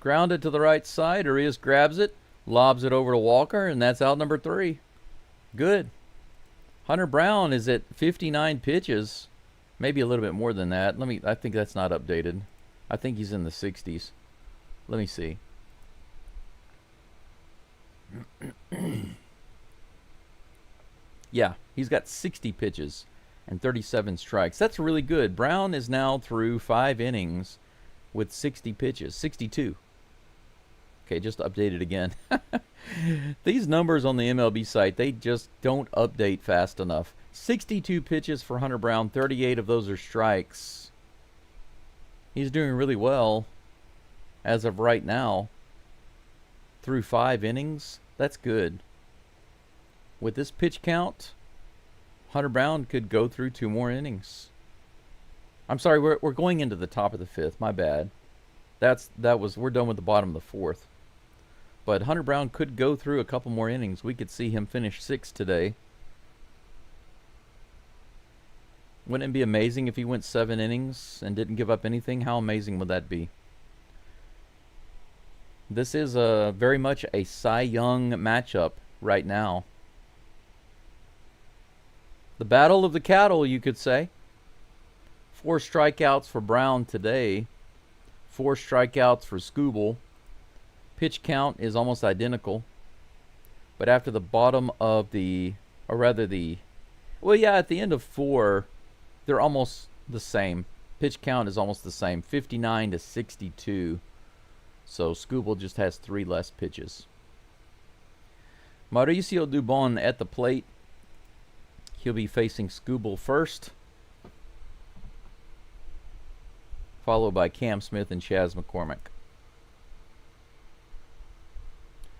Grounded to the right side. Urias grabs it, lobs it over to Walker, and that's out number 3. Good. Hunter Brown is at 59 pitches. Maybe a little bit more than that. I think that's not updated. I think he's in the 60s. Let me see. Yeah, he's got 60 pitches and 37 strikes. That's really good. Brown is now through 5 innings with 60 pitches. 62. Okay, just update it again. These numbers on the MLB site, they just don't update fast enough. 62 pitches for Hunter Brown. 38 of those are strikes. He's doing really well as of right now. Through 5 innings. That's good. With this pitch count, Hunter Brown could go through 2 more innings. I'm sorry, we're going into the top of the 5th. My bad. We're done with the bottom of the 4th. But Hunter Brown could go through a couple more innings. We could see him finish 6th today. Wouldn't it be amazing if he went 7 innings and didn't give up anything? How amazing would that be? This is very much a Cy Young matchup right now. The battle of the cattle, you could say. 4 strikeouts for Brown today. 4 strikeouts for Skubal. Pitch count is almost identical. But after the bottom of the, or rather the, well, yeah, at the end of 4, they're almost the same. Pitch count is almost the same, 59 to 62. So Skubal just has 3 less pitches. Mauricio Dubon at the plate. He'll be facing Skubal first, followed by Cam Smith and Chaz McCormick.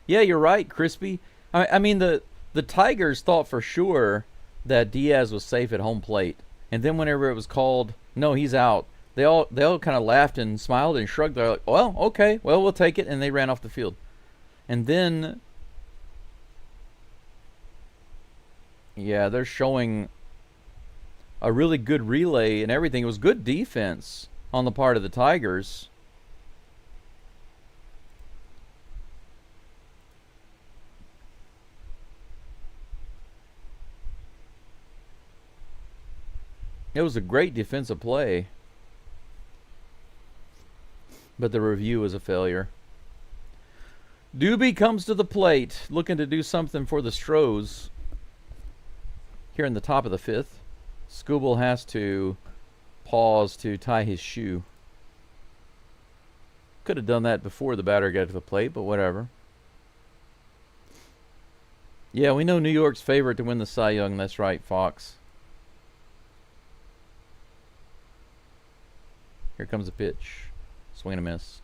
Yeah, you're right, Crispy. I mean, the Tigers thought for sure that Diaz was safe at home plate. And then whenever it was called, no, he's out, they all kind of laughed and smiled and shrugged. They're like, well, okay, well, we'll take it. And they ran off the field. And then, yeah, they're showing a really good relay and everything. It was good defense on the part of the Tigers. It was a great defensive play. But the review was a failure. Doobie comes to the plate, looking to do something for the Stros. Here in the top of the 5th, Scooble has to pause to tie his shoe. Could have done that before the batter got to the plate, but whatever. Yeah, we know New York's favorite to win the Cy Young. That's right, Fox. Here comes a pitch. Swing and a miss.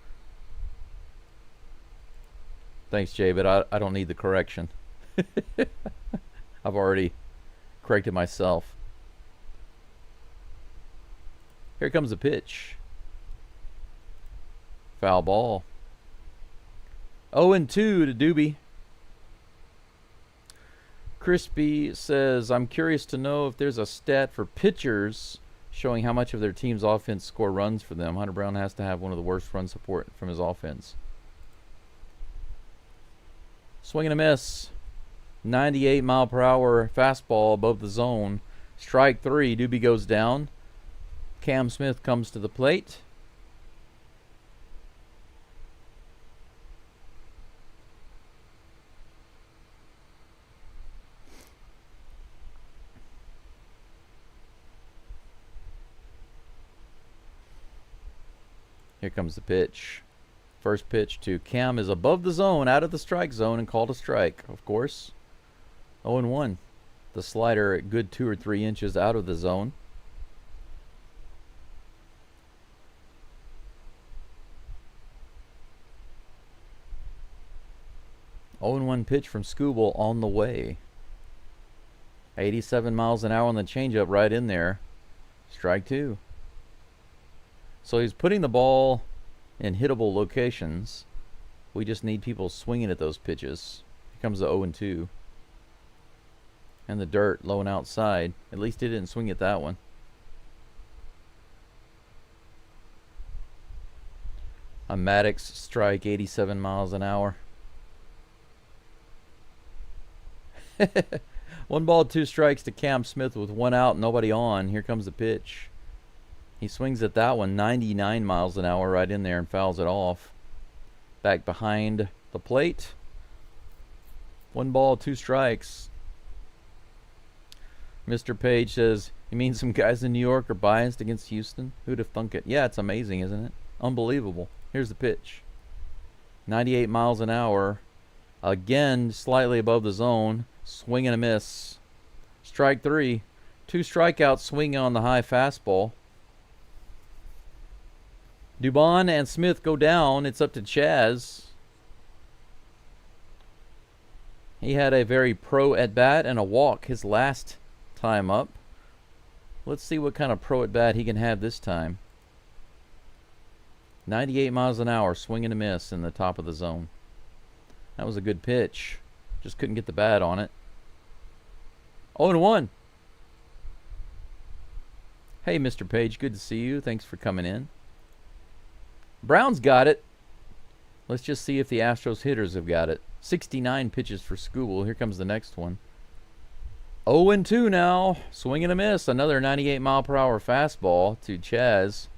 Thanks, Jay, but I don't need the correction. I've already corrected myself. Here comes a pitch. Foul ball. 0-2 to Doobie. Crispy says, I'm curious to know if there's a stat for pitchers showing how much of their team's offense score runs for them. Hunter Brown has to have one of the worst run support from his offense. Swing and a miss. 98 mile per hour fastball above the zone. Strike 3. Doobie goes down. Cam Smith comes to the plate. Here comes the pitch. First pitch to Cam is above the zone, out of the strike zone, and called a strike, of course. 0-1. The slider a good 2 or 3 inches out of the zone. Oh and 1 pitch from Scooble on the way. 87 miles an hour on the changeup right in there. Strike 2. So he's putting the ball in hittable locations. We just need people swinging at those pitches. Here comes the 0-2. And the dirt low and outside. At least he didn't swing at that one. A Maddox strike, 87 miles an hour. 1 ball, 2 strikes to Cam Smith with 1 out, nobody on. Here comes the pitch. He swings at that one, 99 miles an hour right in there, and fouls it off. Back behind the plate. 1 ball, 2 strikes. Mr. Page says, you mean some guys in New York are biased against Houston? Who'd have thunk it? Yeah, it's amazing, isn't it? Unbelievable. Here's the pitch. 98 miles an hour. Again, slightly above the zone. Swing and a miss. Strike 3. 2 strikeouts swinging on the high fastball. Dubon and Smith go down. It's up to Chaz. He had a very pro at-bat and a walk his last time up. Let's see what kind of pro at-bat he can have this time. 98 miles an hour, swing and a miss in the top of the zone. That was a good pitch. Just couldn't get the bat on it. 0-1. Hey, Mr. Page, good to see you. Thanks for coming in. Brown's got it. Let's just see if the Astros hitters have got it. 69 pitches for Scooble. Here comes the next one. 0-2 now. Swing and a miss. Another 98 mile per hour fastball to Chaz.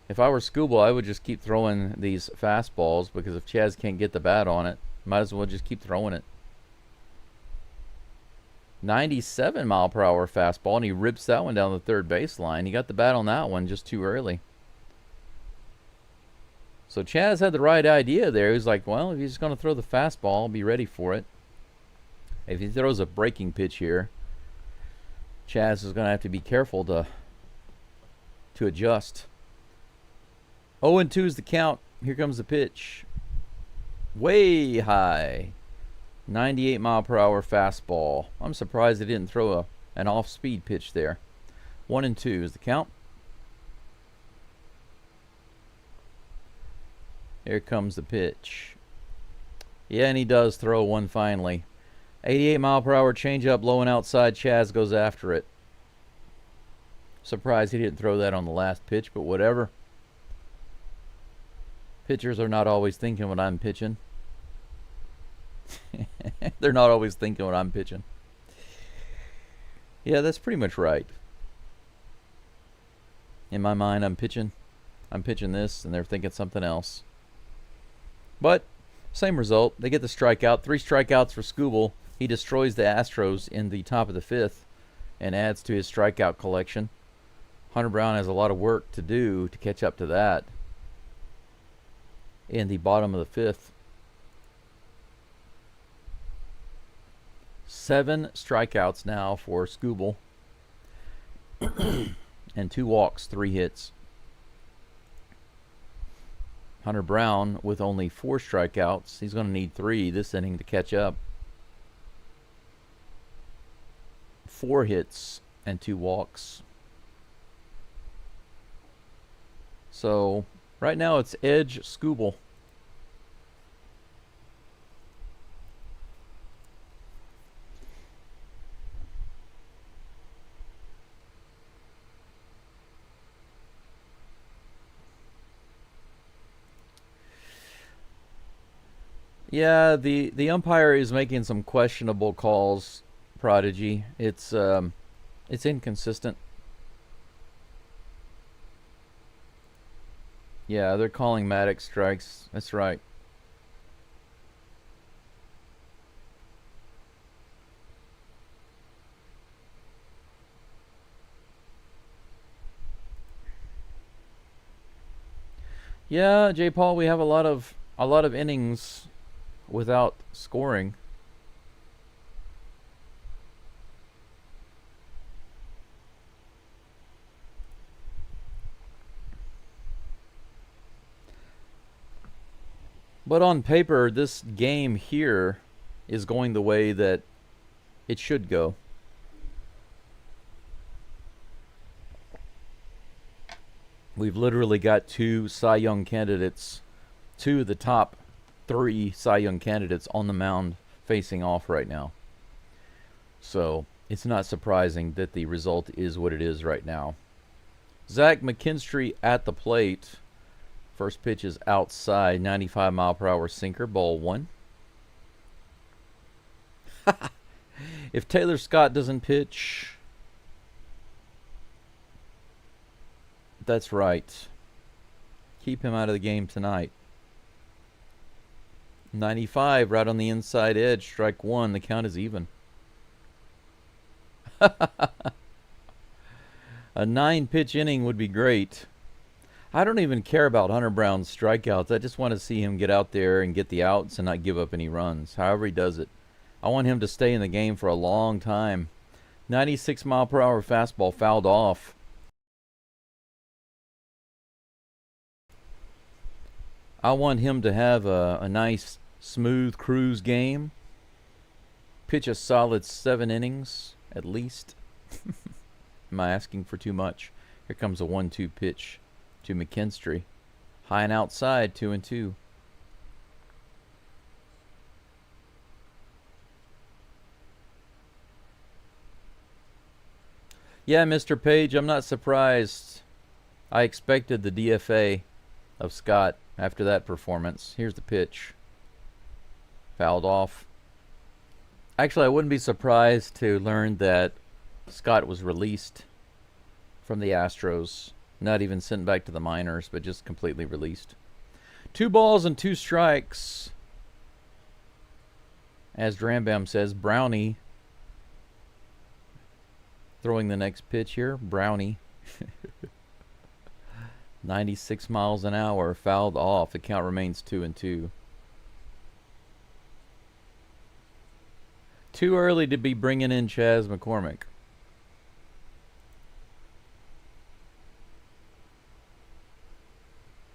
If I were Scooble, I would just keep throwing these fastballs, because if Chaz can't get the bat on it, might as well just keep throwing it. 97 mile per hour fastball, and he rips that one down the third baseline. He got the bat on that one just too early. So Chaz had the right idea there. He was like, well, if he's going to throw the fastball, I'll be ready for it. If he throws a breaking pitch here, Chaz is going to have to be careful to adjust. 0-2 is the count. Here comes the pitch. Way high. 98 mile per hour fastball. I'm surprised they didn't throw an off-speed pitch there. 1-2 is the count. Here comes the pitch. Yeah, and he does throw one finally. 88 mile per hour changeup, low and outside. Chaz goes after it. Surprised he didn't throw that on the last pitch, but whatever. Pitchers are not always thinking what I'm pitching. They're not always thinking what I'm pitching. Yeah, that's pretty much right. In my mind, I'm pitching this, and they're thinking something else. But same result. They get the strikeout. 3 strikeouts for Scooble. He destroys the Astros in the top of the fifth and adds to his strikeout collection. Hunter Brown has a lot of work to do to catch up to that in the bottom of the fifth. 7 strikeouts now for Skubal. And 2 walks, 3 hits. Hunter Brown with only 4 strikeouts. He's going to need 3 this inning to catch up. 4 hits and 2 walks. So right now it's Edge Skubal. Yeah, the umpire is making some questionable calls, Prodigy. It's inconsistent. Yeah, they're calling Maddox strikes. That's right. Yeah, J. Paul, we have a lot of innings without scoring. But on paper, this game here is going the way that it should go. We've literally got 2 Cy Young candidates, 2 of the top 3 Cy Young candidates on the mound facing off right now. So it's not surprising that the result is what it is right now. Zach McKinstry at the plate. First pitch is outside, 95-mile-per-hour sinker, ball 1. If Taylor Scott doesn't pitch, that's right. Keep him out of the game tonight. 95 right on the inside edge, strike 1. The count is even. A 9-pitch inning would be great. I don't even care about Hunter Brown's strikeouts. I just want to see him get out there and get the outs and not give up any runs, however he does it. I want him to stay in the game for a long time. 96-mile-per-hour fastball fouled off. I want him to have a nice, smooth cruise game. Pitch a solid 7 innings, at least. Am I asking for too much? Here comes a 1-2 pitch to McKinstry. High and outside, 2-2. Yeah, Mr. Page, I'm not surprised. I expected the DFA of Scott after that performance. Here's the pitch. Fouled off. Actually, I wouldn't be surprised to learn that Scott was released from the Astros. Not even sent back to the minors, but just completely released. 2 balls and 2 strikes. As Drambam says, Brownie throwing the next pitch here. Brownie. 96 miles an hour, fouled off. The count remains 2-2. Too early to be bringing in Chaz McCormick.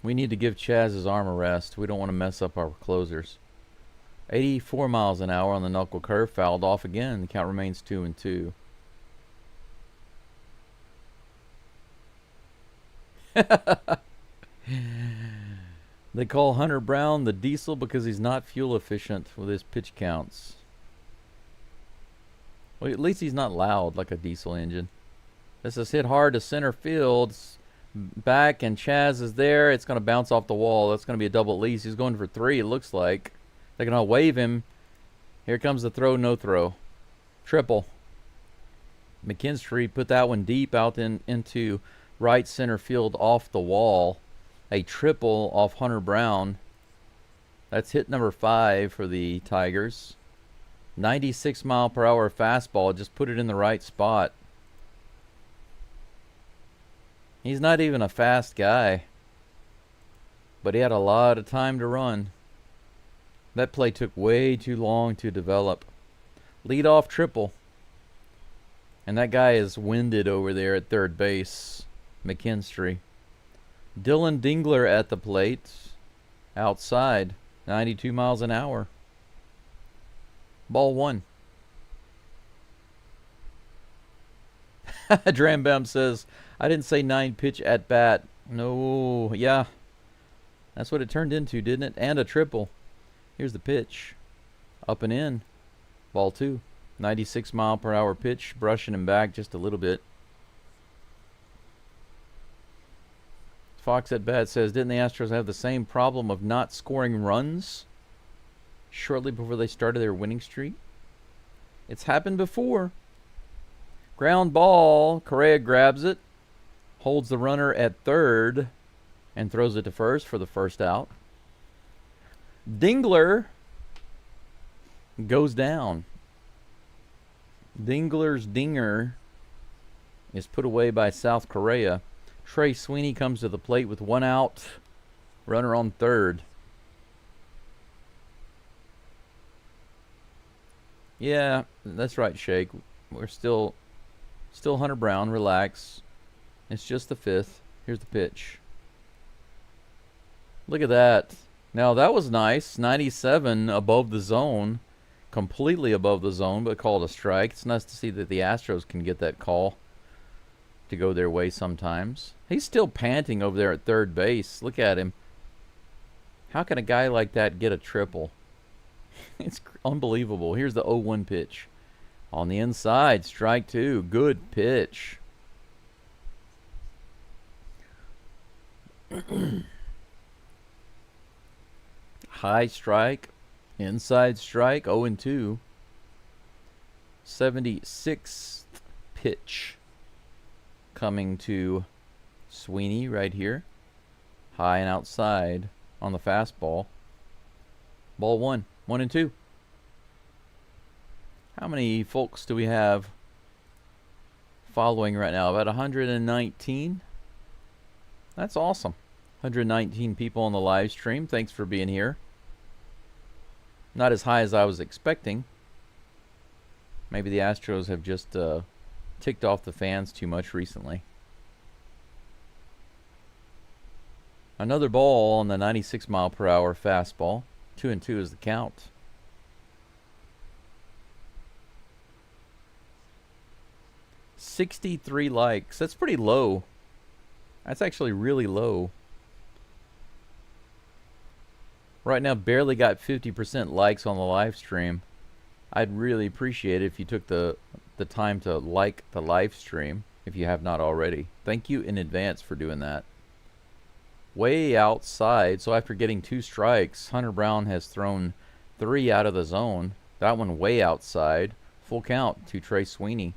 We need to give Chaz his arm a rest. We don't want to mess up our closers. 84 miles an hour on the knuckle curve, fouled off again. The count remains 2-2. They call Hunter Brown the diesel because he's not fuel efficient with his pitch counts. Well, at least he's not loud like a diesel engine. This is hit hard to center field. It's back and Chaz is there. It's going to bounce off the wall. That's going to be a double at least. He's going for 3, it looks like. They're going to wave him. Here comes the throw, no throw. Triple. McKinstry put that one deep out into right center field off the wall. A triple off Hunter Brown. That's hit number 5 for the Tigers. 96-mile-per-hour fastball. Just put it in the right spot. He's not even a fast guy, but he had a lot of time to run. That play took way too long to develop. Lead-off triple. And that guy is winded over there at third base, McKinstry. Dylan Dingler at the plate, outside, 92 miles an hour. Ball one. Drambam says, I didn't say 9-pitch at bat. No, yeah. That's what it turned into, didn't it? And a triple. Here's the pitch. Up and in. Ball two. 96-mile-per-hour pitch. Brushing him back just a little bit. Fox at bat says, didn't the Astros have the same problem of not scoring runs shortly before they started their winning streak? It's happened before. Ground ball. Correa grabs it. Holds the runner at third. And throws it to first for the first out. Dingler goes down. Dingler's dinger is put away by South Korea. Trey Sweeney comes to the plate with one out. Runner on third. Yeah, that's right, Shake. We're still Hunter Brown. Relax. It's just the fifth. Here's the pitch. Look at that. Now, that was nice. 97 above the zone. Completely above the zone, but called a strike. It's nice to see that the Astros can get that call to go their way sometimes. He's still panting over there at third base. Look at him. How can a guy like that get a triple? It's unbelievable. Here's the 0-1 pitch. On the inside, strike two. Good pitch. High strike. Inside strike. 0-2. 76th pitch. Coming to Sweeney right here. High and outside on the fastball. Ball one. 1-2. How many folks do we have following right now? About 119. That's awesome. 119 people on the live stream. Thanks for being here. Not as high as I was expecting. Maybe the Astros have just ticked off the fans too much recently. Another ball on the 96-mile-per-hour fastball. 2-2 is the count. $63 likes. That's pretty low. That's actually really low. Right now, barely got 50% likes on the live stream. I'd really appreciate it if you took the time to like the live stream, if you have not already. Thank you in advance for doing that. Way outside, so after getting 2 strikes, Hunter Brown has thrown 3 out of the zone. That one way outside. Full count to Trey Sweeney.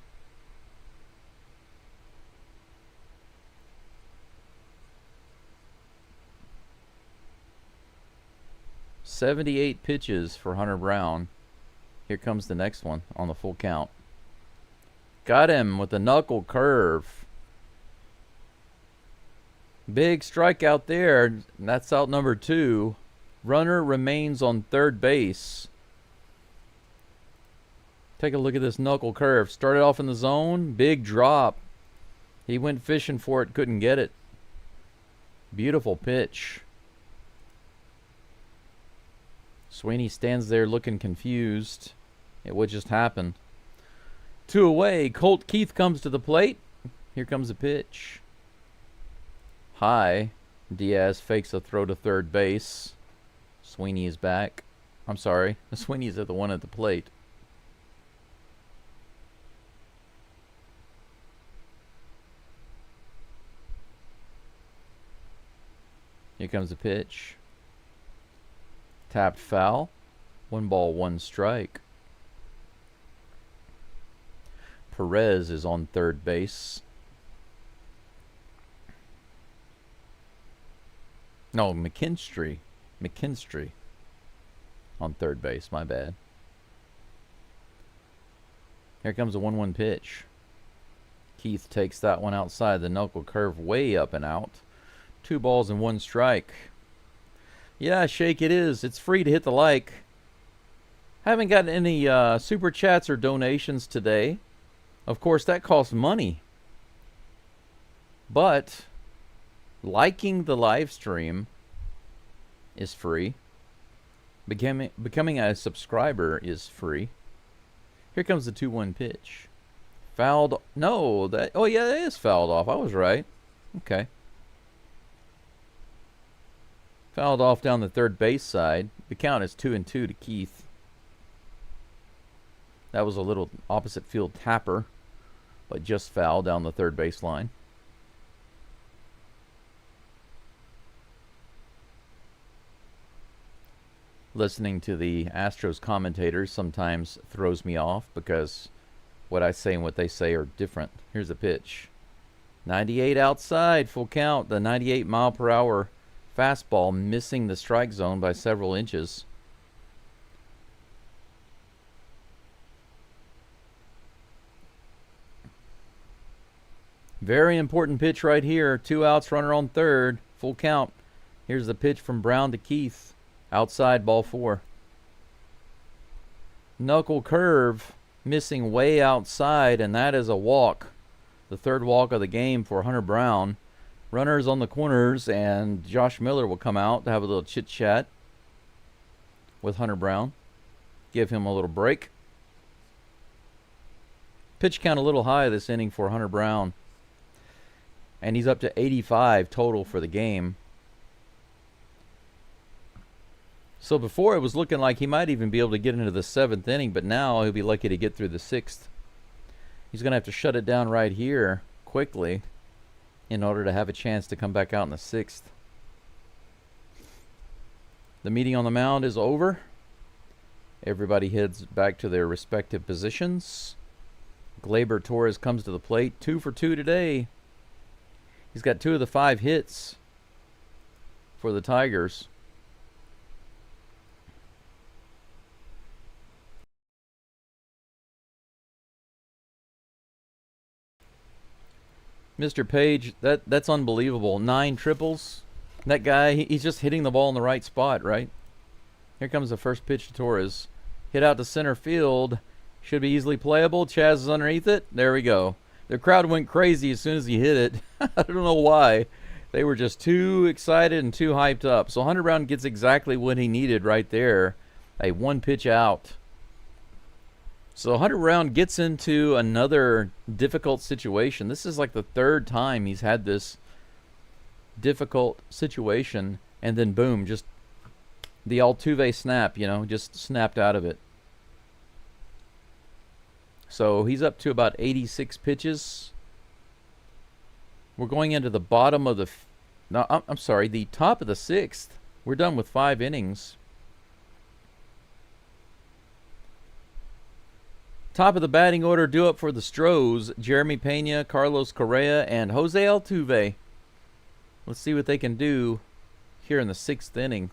.78 pitches for Hunter Brown. Here comes the next one on the full count. Got him with the knuckle curve. Big strikeout there. That's out number 2. Runner remains on third base. Take a look at this knuckle curve. Started off in the zone. Big drop. He went fishing for it. Couldn't get it. Beautiful pitch. Sweeney stands there looking confused at what just happened. 2 away. Colt Keith comes to the plate. Here comes the pitch. High. Diaz fakes a throw to third base. Sweeney is back. I'm sorry. Sweeney's at the one at the plate. Here comes the pitch. Tapped foul. 1 ball, 1 strike. Perez is on third base. No, McKinstry on third base. My bad. Here comes a 1-1 pitch. Keith takes that one outside. The knuckle curve way up and out. 2 balls and 1 strike. Yeah, Shake, it is. It's free to hit the like. Haven't gotten any super chats or donations today. Of course, that costs money. But liking the live stream is free. Becoming a subscriber is free. Here comes the 2-1 pitch. Fouled. No, that. Oh yeah, that is fouled off. I was right. Okay. Fouled off down the third base side. The count is 2-2 to Keith. That was a little opposite field tapper, but just fouled down the third base line. Listening to the Astros commentators sometimes throws me off because what I say and what they say are different. Here's a pitch. 98 outside, full count. The 98 mile per hour fastball missing the strike zone by several inches. Very important pitch right here. 2 outs, runner on third, full count. Here's the pitch from Brown to Keith. Outside, ball 4. Knuckle curve missing way outside, and that is a walk. The third walk of the game for Hunter Brown. Runners on the corners, and Josh Miller will come out to have a little chit-chat with Hunter Brown. Give him a little break. Pitch count a little high this inning for Hunter Brown. And he's up to 85 total for the game. So before it was looking like he might even be able to get into the 7th inning, but now he'll be lucky to get through the 6th. He's going to have to shut it down right here quickly in order to have a chance to come back out in the 6th. The meeting on the mound is over. Everybody heads back to their respective positions. Gleyber Torres comes to the plate. 2 for 2 today. He's got 2 of the 5 hits for the Tigers. Mr. Page, that's unbelievable. 9 triples. That guy, he's just hitting the ball in the right spot, right? Here comes the first pitch to Torres. Hit out to center field. Should be easily playable. Chaz is underneath it. There we go. The crowd went crazy as soon as he hit it. I don't know why. They were just too excited and too hyped up. So Hunter Brown gets exactly what he needed right there. A 1 pitch out. So Hunter Brown gets into another difficult situation. This is like the 3rd time he's had this difficult situation. And then boom, just the Altuve snap, you know, just snapped out of it. So he's up to about 86 pitches. We're going into the bottom of the... No, I'm sorry, the top of the 6th. We're done with 5 innings. Top of the batting order, due up for the Astros, Jeremy Pena, Carlos Correa, and Jose Altuve. Let's see what they can do here in the 6th inning.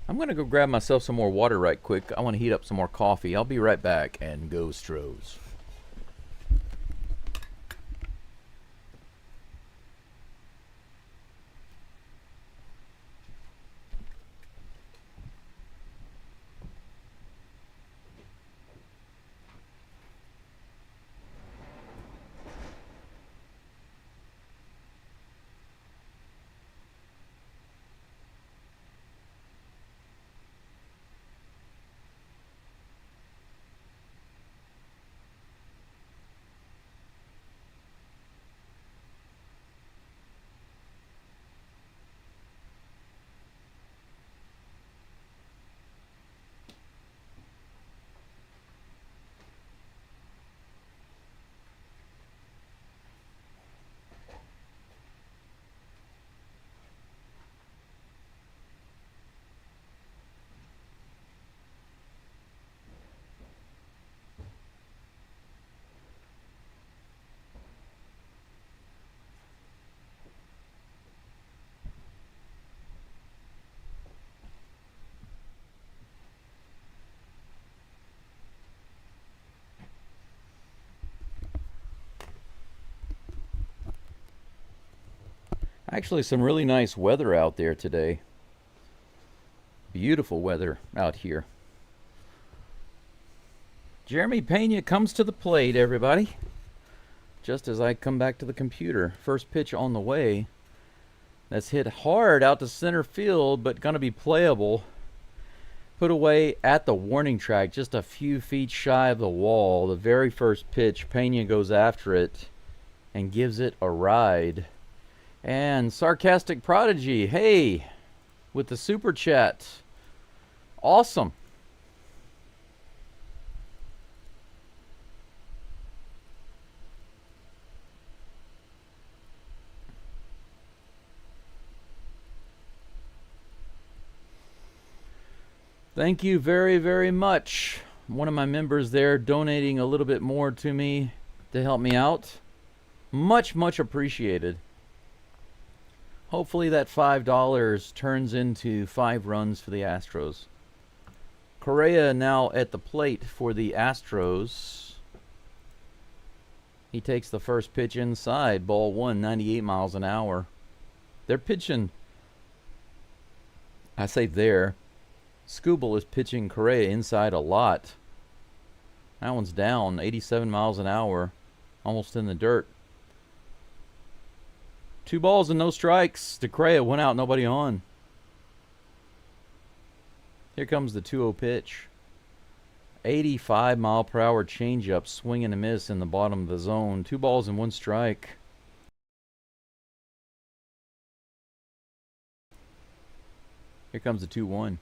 I'm going to go grab myself some more water right quick. I want to heat up some more coffee. I'll be right back, and go Astros. Actually, some really nice weather out there today. Beautiful weather out here. Jeremy Pena comes to the plate, everybody. Just as I come back to the computer. First pitch on the way. That's hit hard out to center field, but going to be playable. Put away at the warning track, just a few feet shy of the wall. The very first pitch, Pena goes after it and gives it a ride. And Sarcastic Prodigy, hey, with the super chat. Awesome. Thank you very, very much. One of my members there donating a little bit more to me to help me out. Much, much appreciated. Hopefully that $5 turns into 5 runs for the Astros. Correa now at the plate for the Astros. He takes the first pitch inside. Ball 1, 98 miles an hour. They're pitching. I say there. Skubal is pitching Correa inside a lot. That one's down, 87 miles an hour, almost in the dirt. 2 balls and no strikes. To Correa, went out, nobody on. Here comes the 2-0 pitch. 85 mile per hour changeup, swing and a miss in the bottom of the zone. 2 balls and 1 strike. Here comes the 2-1.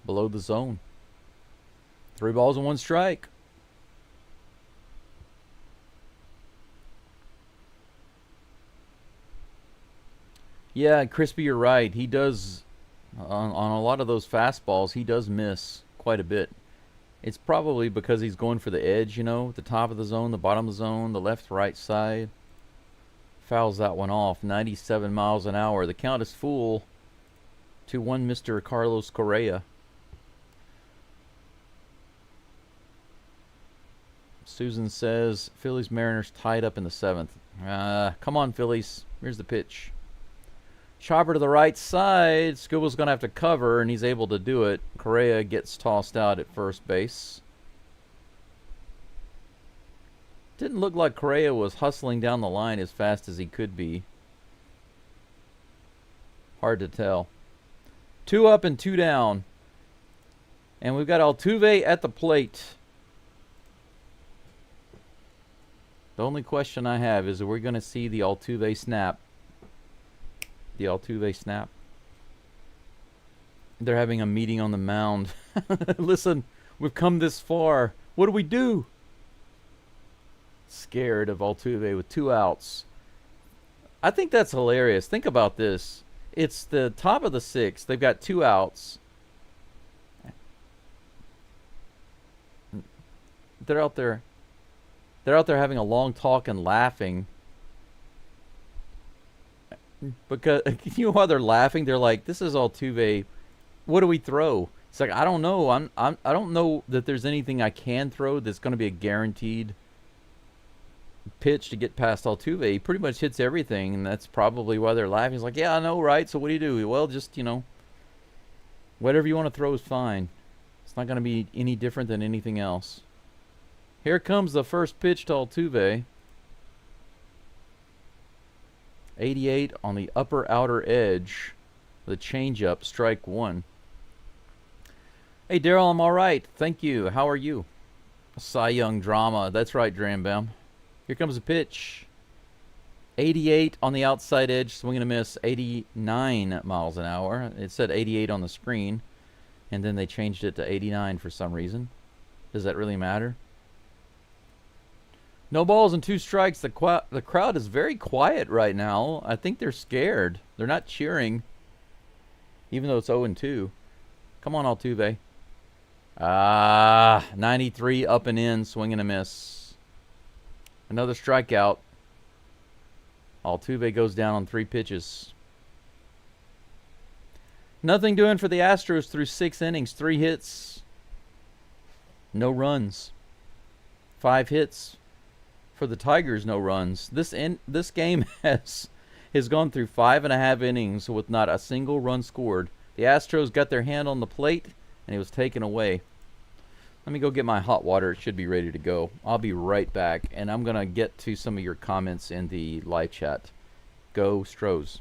Below the zone. 3 balls and 1 strike. Yeah, Crispy, you're right. He does, on a lot of those fastballs, he does miss quite a bit. It's probably because he's going for the edge, you know, the top of the zone, the bottom of the zone, the left, right side. Fouls that one off. 97 miles an hour. The count is full. 2-1 Mr. Carlos Correa. Susan says, Phillies Mariners tied up in the 7th. Come on, Phillies. Here's the pitch. Chopper to the right side. Skubal's going to have to cover, and he's able to do it. Correa gets tossed out at first base. Didn't look like Correa was hustling down the line as fast as he could be. Hard to tell. 2 up and 2 down. And we've got Altuve at the plate. The only question I have is, are we going to see the Altuve snap? The Altuve snap. They're having a meeting on the mound. Listen, we've come this far. What do we do? Scared of Altuve with 2 outs. I think that's hilarious. Think about this. It's the top of the 6th. They've got 2 outs. They're out there. They're out there having a long talk and laughing. Because, you know why they're laughing? They're like, this is Altuve. What do we throw? It's like, I don't know. I don't know that there's anything I can throw that's going to be a guaranteed pitch to get past Altuve. He pretty much hits everything, and that's probably why they're laughing. He's like, yeah, I know, right? So what do? Well, just, you know, whatever you want to throw is fine. It's not going to be any different than anything else. Here comes the first pitch to Altuve. 88 on the upper outer edge. The changeup, strike 1. Hey, Daryl, I'm all right. Thank you. How are you? Cy Young drama. That's right, Drambam. Here comes a pitch. 88 on the outside edge, swing and a miss. 89 miles an hour. It said 88 on the screen, and then they changed it to 89 for some reason. Does that really matter? No balls and 2 strikes. The crowd is very quiet right now. I think they're scared. They're not cheering, even though it's 0-2. Come on, Altuve. 93 up and in, swing and a miss. Another strikeout. Altuve goes down on 3 pitches. Nothing doing for the Astros through 6 innings. 3 hits. No runs. 5 hits. For the Tigers, no runs. This game has has gone through 5.5 innings with not a single run scored. The Astros got their hand on the plate, and it was taken away. Let me go get my hot water. It should be ready to go. I'll be right back, and I'm going to get to some of your comments in the live chat. Go Stros.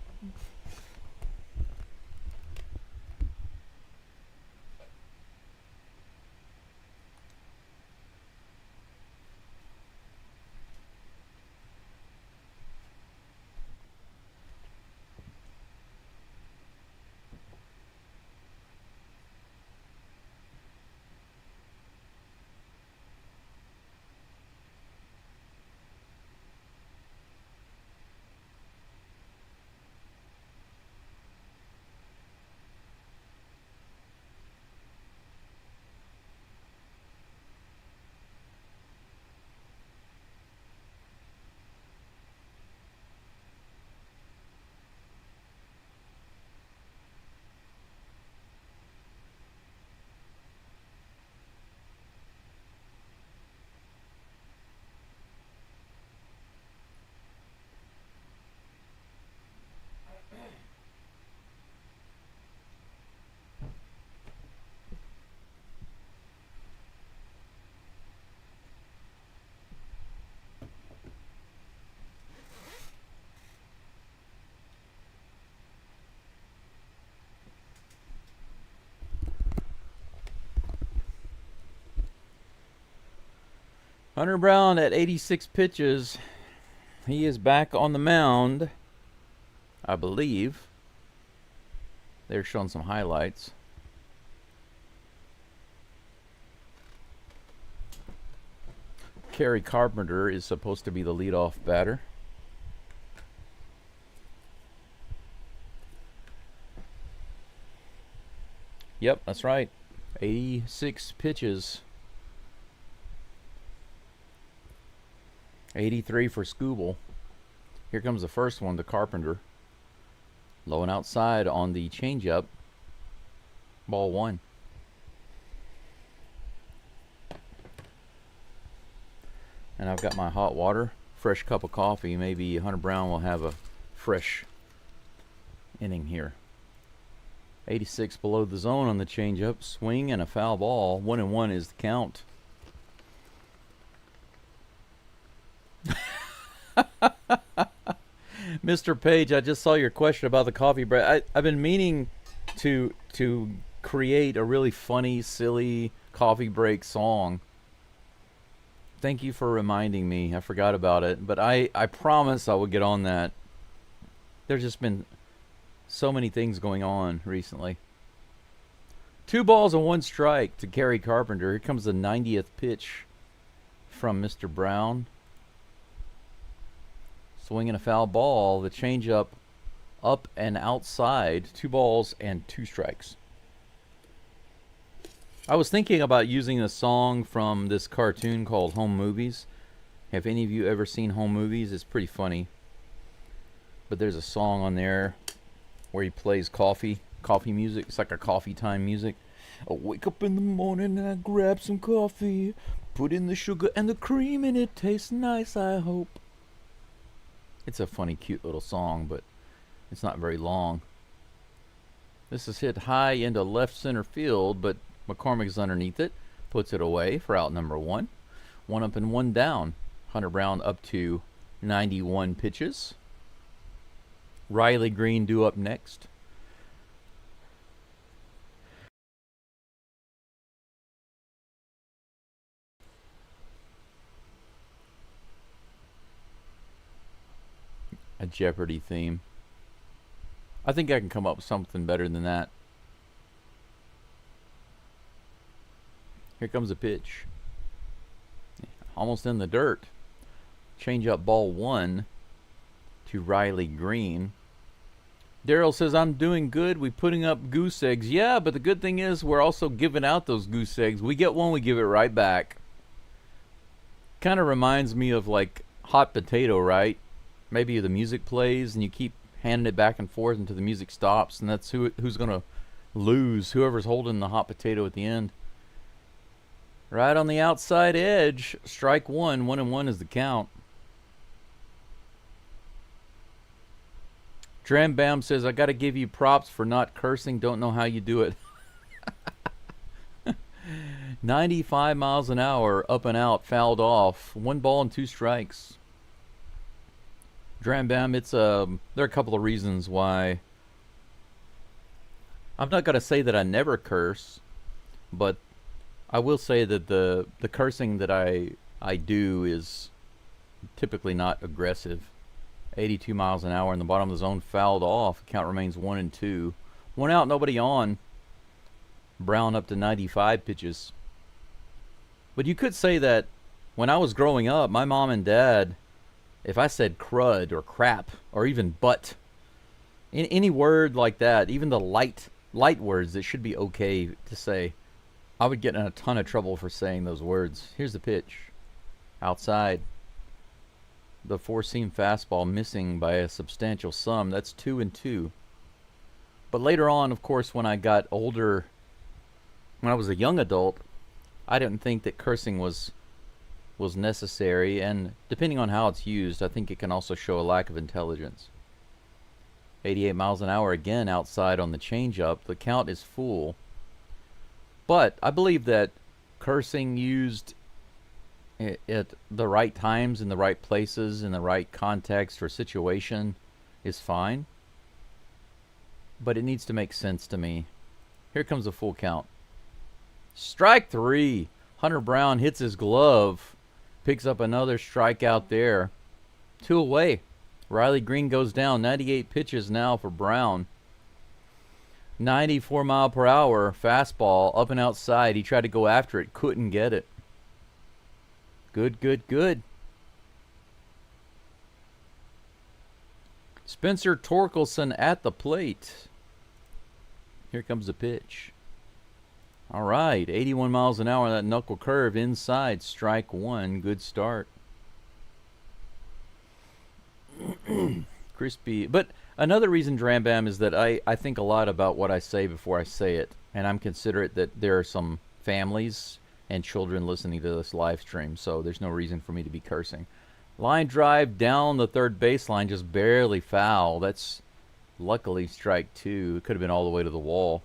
Hunter Brown at 86 pitches. He is back on the mound, I believe. They're showing some highlights. Kerry Carpenter is supposed to be the leadoff batter. Yep, that's right. 86 pitches. 83 for Scooble. Here comes the first one to Carpenter. Low and outside on the changeup. Ball one. And I've got my hot water. Fresh cup of coffee. Maybe Hunter Brown will have a fresh inning here. 86 below the zone on the changeup. Swing and a foul ball. 1-1 is the count. Mr. Page, I just saw your question about the coffee break. I've been meaning to create a really funny, silly coffee break song. Thank you for reminding me. I forgot about it, but I promise I will get on that. There's just been so many things going on recently. 2 balls and 1 strike to Kerry Carpenter. Here comes the 90th pitch from Mr. Brown. Swinging a foul ball. The changeup up and outside. 2 balls and 2 strikes. I was thinking about using a song from this cartoon called Home Movies. Have any of you ever seen Home Movies? It's pretty funny. But there's a song on there where he plays coffee music. It's like a coffee time music. I wake up in the morning and I grab some coffee. Put in the sugar and the cream and it tastes nice, I hope. It's a funny, cute little song, but it's not very long. This is hit high into left center field, but McCormick's underneath it. Puts it away for out number 1. 1 up and 1 down. Hunter Brown up to 91 pitches. Riley Green due up next. A Jeopardy theme. I think I can come up with something better than that. Here comes a pitch. Almost in the dirt. Change up ball 1 to Riley Green. Daryl says, I'm doing good. We're putting up goose eggs. Yeah, but the good thing is we're also giving out those goose eggs. We get one, we give it right back. Kind of reminds me of like hot potato, right? Maybe the music plays and you keep handing it back and forth until the music stops, and that's who's going to lose, whoever's holding the hot potato at the end. Right on the outside edge, strike 1. 1-1 is the count. Dram Bam says, I got to give you props for not cursing. Don't know how you do it. 95 miles an hour, up and out, fouled off. 1 ball and 2 strikes. Dram Bam, there are a couple of reasons why. I'm not going to say that I never curse, but I will say that the cursing that I do is typically not aggressive. 82 miles an hour in the bottom of the zone, fouled off. Count remains 1-2. 1 out, nobody on. Brown up to 95 pitches. But you could say that when I was growing up, my mom and dad, if I said crud or crap or even butt, any word like that, even the light words that should be okay to say, I would get in a ton of trouble for saying those words. Here's the pitch. Outside. The 4-seam fastball missing by a substantial sum. That's 2-2. But later on, of course, when I got older, when I was a young adult, I didn't think that cursing was necessary, and depending on how it's used, I think it can also show a lack of intelligence. 88 miles an hour again outside on the changeup. The count is full. But I believe that cursing used at the right times, in the right places, in the right context or situation is fine. But it needs to make sense to me. Here comes a full count. Strike 3. Hunter Brown hits his glove. Picks up another strikeout there. 2 away. Riley Green goes down. 98 pitches now for Brown. 94 mile per hour fastball up and outside. He tried to go after it. Couldn't get it. Good. Spencer Torkelson at the plate. Here comes the pitch. All right, 81 miles an hour on that knuckle curve inside. Strike 1. Good start. Crispy. But another reason, Dram Bam, is that I think a lot about what I say before I say it. And I'm considerate that there are some families and children listening to this live stream, so there's no reason for me to be cursing. Line drive down the third baseline, just barely foul. That's luckily strike 2. It could have been all the way to the wall.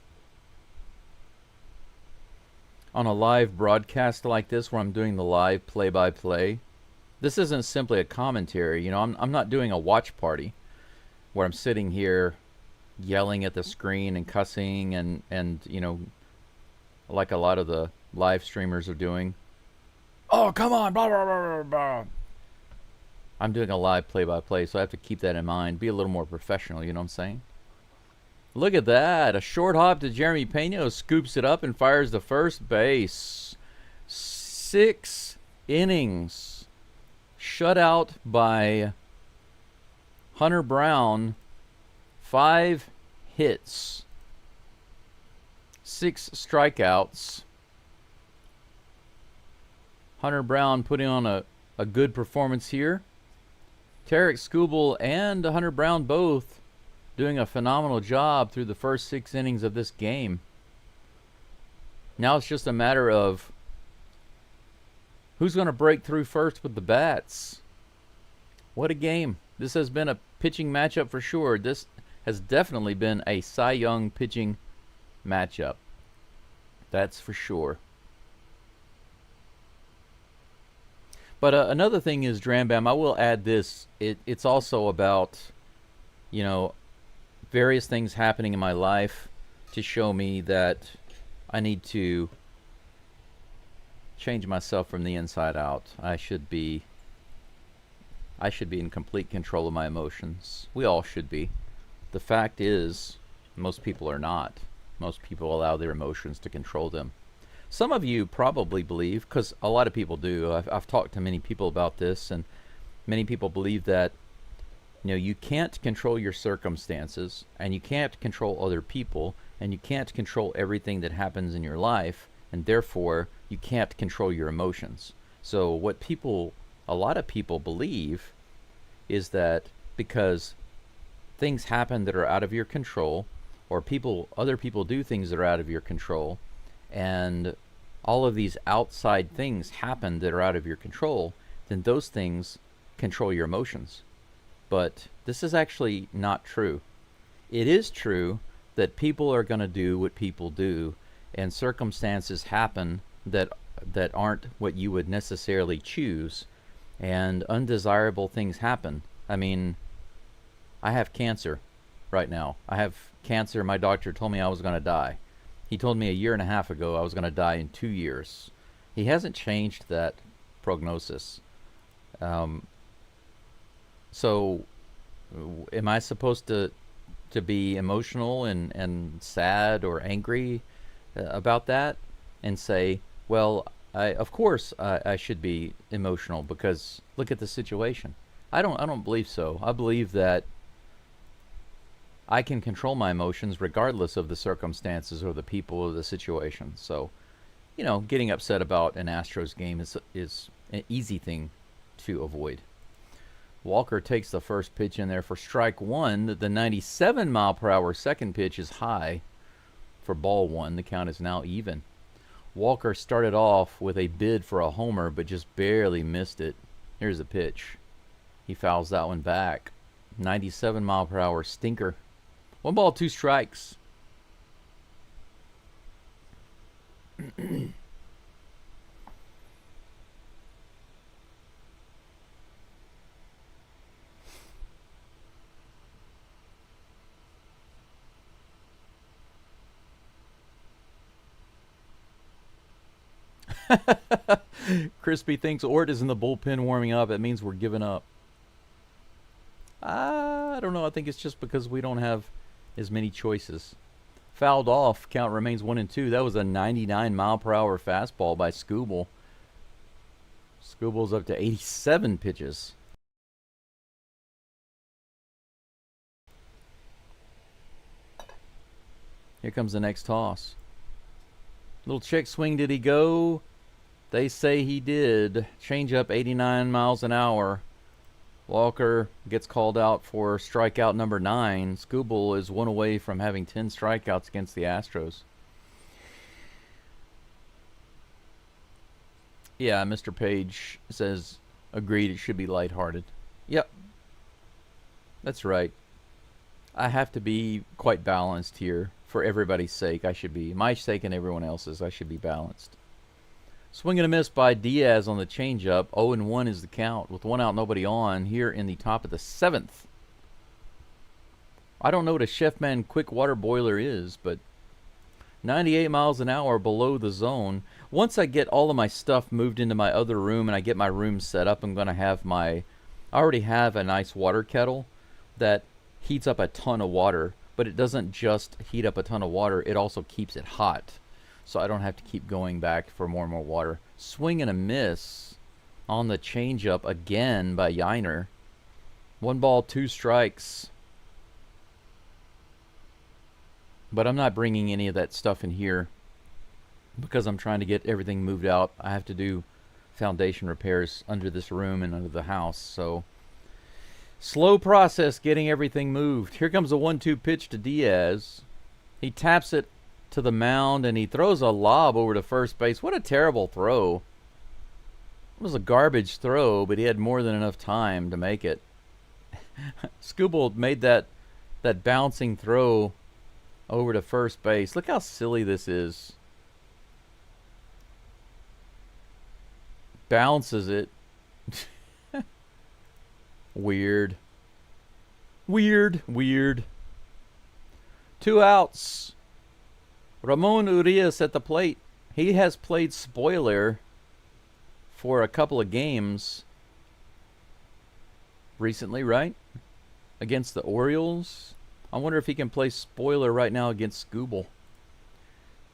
On a live broadcast like this, where I'm doing the live play-by-play, this isn't simply a commentary. You know, I'm not doing a watch party where I'm sitting here yelling at the screen and cussing and you know, like a lot of the live streamers are doing. Oh, come on, blah, blah, blah, blah, blah. I'm doing a live play-by-play, so I have to keep that in mind. Be a little more professional, you know what I'm saying? Look at that. A short hop to Jeremy Pena, scoops it up and fires to first base. 6 innings. Shut out by Hunter Brown. 5 hits. 6 strikeouts. Hunter Brown putting on a good performance here. Tarek Skubal and Hunter Brown both doing a phenomenal job through the first 6 innings of this game. Now it's just a matter of who's going to break through first with the bats. What a game. This has been a pitching matchup for sure. This has definitely been a Cy Young pitching matchup. That's for sure. But another thing is, Dram Bam, I will add this. It's also about, you know, various things happening in my life to show me that I need to change myself from the inside out. I should be in complete control of my emotions. We all should be. The fact is, most people are not. Most people allow their emotions to control them. Some of you probably believe, because a lot of people do, I've talked to many people about this, and many people believe that, you know, you can't control your circumstances, and you can't control other people, and you can't control everything that happens in your life, and therefore you can't control your emotions. So what a lot of people believe is that because things happen that are out of your control, or other people do things that are out of your control, and all of these outside things happen that are out of your control, then those things control your emotions. But this is actually not true. it is true that people are going to do what people do, and circumstances happen that aren't what you would necessarily choose, and undesirable things happen. I mean, I have cancer right now. I have cancer. My doctor told me I was going to die. He told me a year and a half ago I was going to die in 2 years. He hasn't changed that prognosis. So, am I supposed to be emotional and sad or angry about that, and say, well, of course I should be emotional because look at the situation? I don't believe so. I believe that I can control my emotions regardless of the circumstances or the people or the situation. So, getting upset about an Astros game is an easy thing to avoid. Walker takes the first pitch in there for strike one. The 97 mile per hour second pitch is high for ball one. The count is now even. Walker started off with a bid for a homer, but just barely missed it. Here's the pitch. He fouls that one back. 97 mile per hour stinker. 1 ball, 2 strikes. Crispy thinks Ort is in the bullpen warming up. It means we're giving up. I don't know. I think it's just because we don't have as many choices. Fouled off. Count remains 1-2. That was a 99 mile per hour fastball by Skubal. Skubal's up to 87 pitches. Here comes the next toss. Little check swing. Did he go? They say he did. Change up 89 miles an hour. Walker gets called out for strikeout number 9. Skubal is 1 away from having 10 strikeouts against the Astros. Yeah, Mr. Page says, agreed, it should be lighthearted. Yep. That's right. I have to be quite balanced here. For everybody's sake, I should be. My sake and everyone else's, I should be balanced. Swing and a miss by Diaz on the changeup. 0-1 is the count with 1 out, nobody on here in the top of the 7th. I don't know what a Chefman quick water boiler is, but 98 miles an hour below the zone. Once I get all of my stuff moved into my other room and I get my room set up, I'm going to have I already have a nice water kettle that heats up a ton of water, but it doesn't just heat up a ton of water, it also keeps it hot. So I don't have to keep going back for more and more water. Swing and a miss on the changeup again by Yiner. 1 ball, 2 strikes. But I'm not bringing any of that stuff in here because I'm trying to get everything moved out. I have to do foundation repairs under this room and under the house. So slow process getting everything moved. Here comes a 1-2 pitch to Diaz. He taps it to the mound and he throws a lob over to first base. What a terrible throw. It was a garbage throw, but he had more than enough time to make it. Skubal made that bouncing throw over to first base. Look how silly this is. Bounces it. Weird. 2 outs. Ramon Urias at the plate. He has played spoiler for a couple of games recently, right? Against the Orioles. I wonder if he can play spoiler right now against Skubal.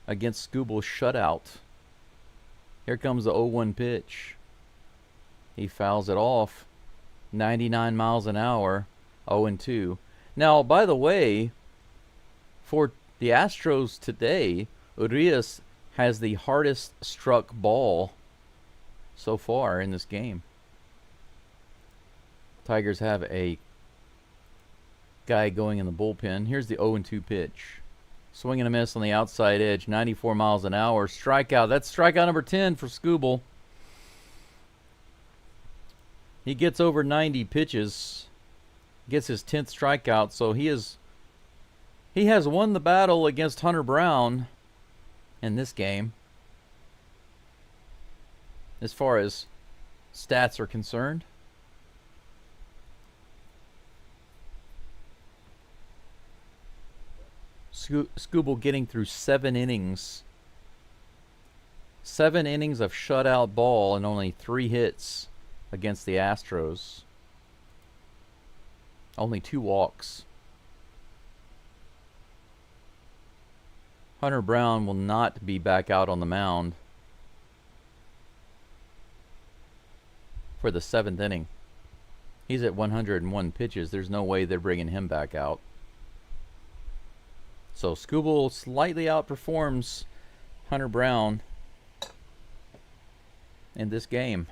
Against Skubal's shutout. Here comes the 0-1 pitch. He fouls it off. 99 miles an hour. 0-2. Now, by the way, for the Astros today, Urias has the hardest struck ball so far in this game. Tigers have a guy going in the bullpen. Here's the 0-2 pitch. Swing and a miss on the outside edge. 94 miles an hour. Strikeout. That's strikeout number 10 for Skubal. He gets over 90 pitches. Gets his 10th strikeout, so he is He has won the battle against Hunter Brown in this game, as far as stats are concerned. Skubal getting through 7 innings. 7 innings of shutout ball and only 3 hits against the Astros. Only 2 walks. Hunter Brown will not be back out on the mound for the 7th inning. He's at 101 pitches. There's no way they're bringing him back out. So Skubal slightly outperforms Hunter Brown in this game.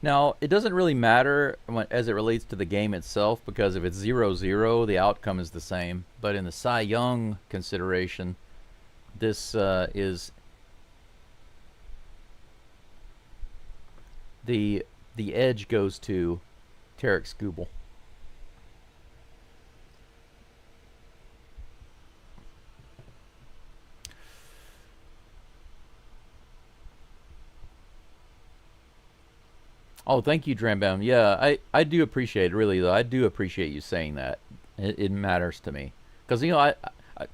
Now, it doesn't really matter as it relates to the game itself, because if it's 0-0, the outcome is the same. But in the Cy Young consideration, this is the edge goes to Tarik Skubal. Oh, thank you, Drambaum. Yeah, I do appreciate it, really, though. I do appreciate you saying that. It matters to me. Because, you know,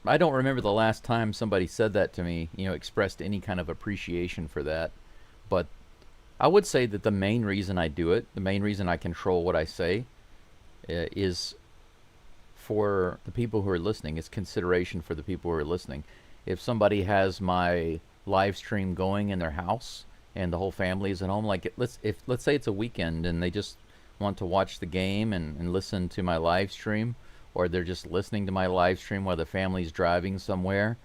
I don't remember the last time somebody said that to me, you know, expressed any kind of appreciation for that. But I would say that the main reason I do it, the main reason I control what I say, is for the people who are listening. It's consideration for the people who are listening. If somebody has my live stream going in their house, and the whole family is at home, like let's say it's a weekend and they just want to watch the game and listen to my live stream, or they're just listening to my live stream while the family's driving somewhere,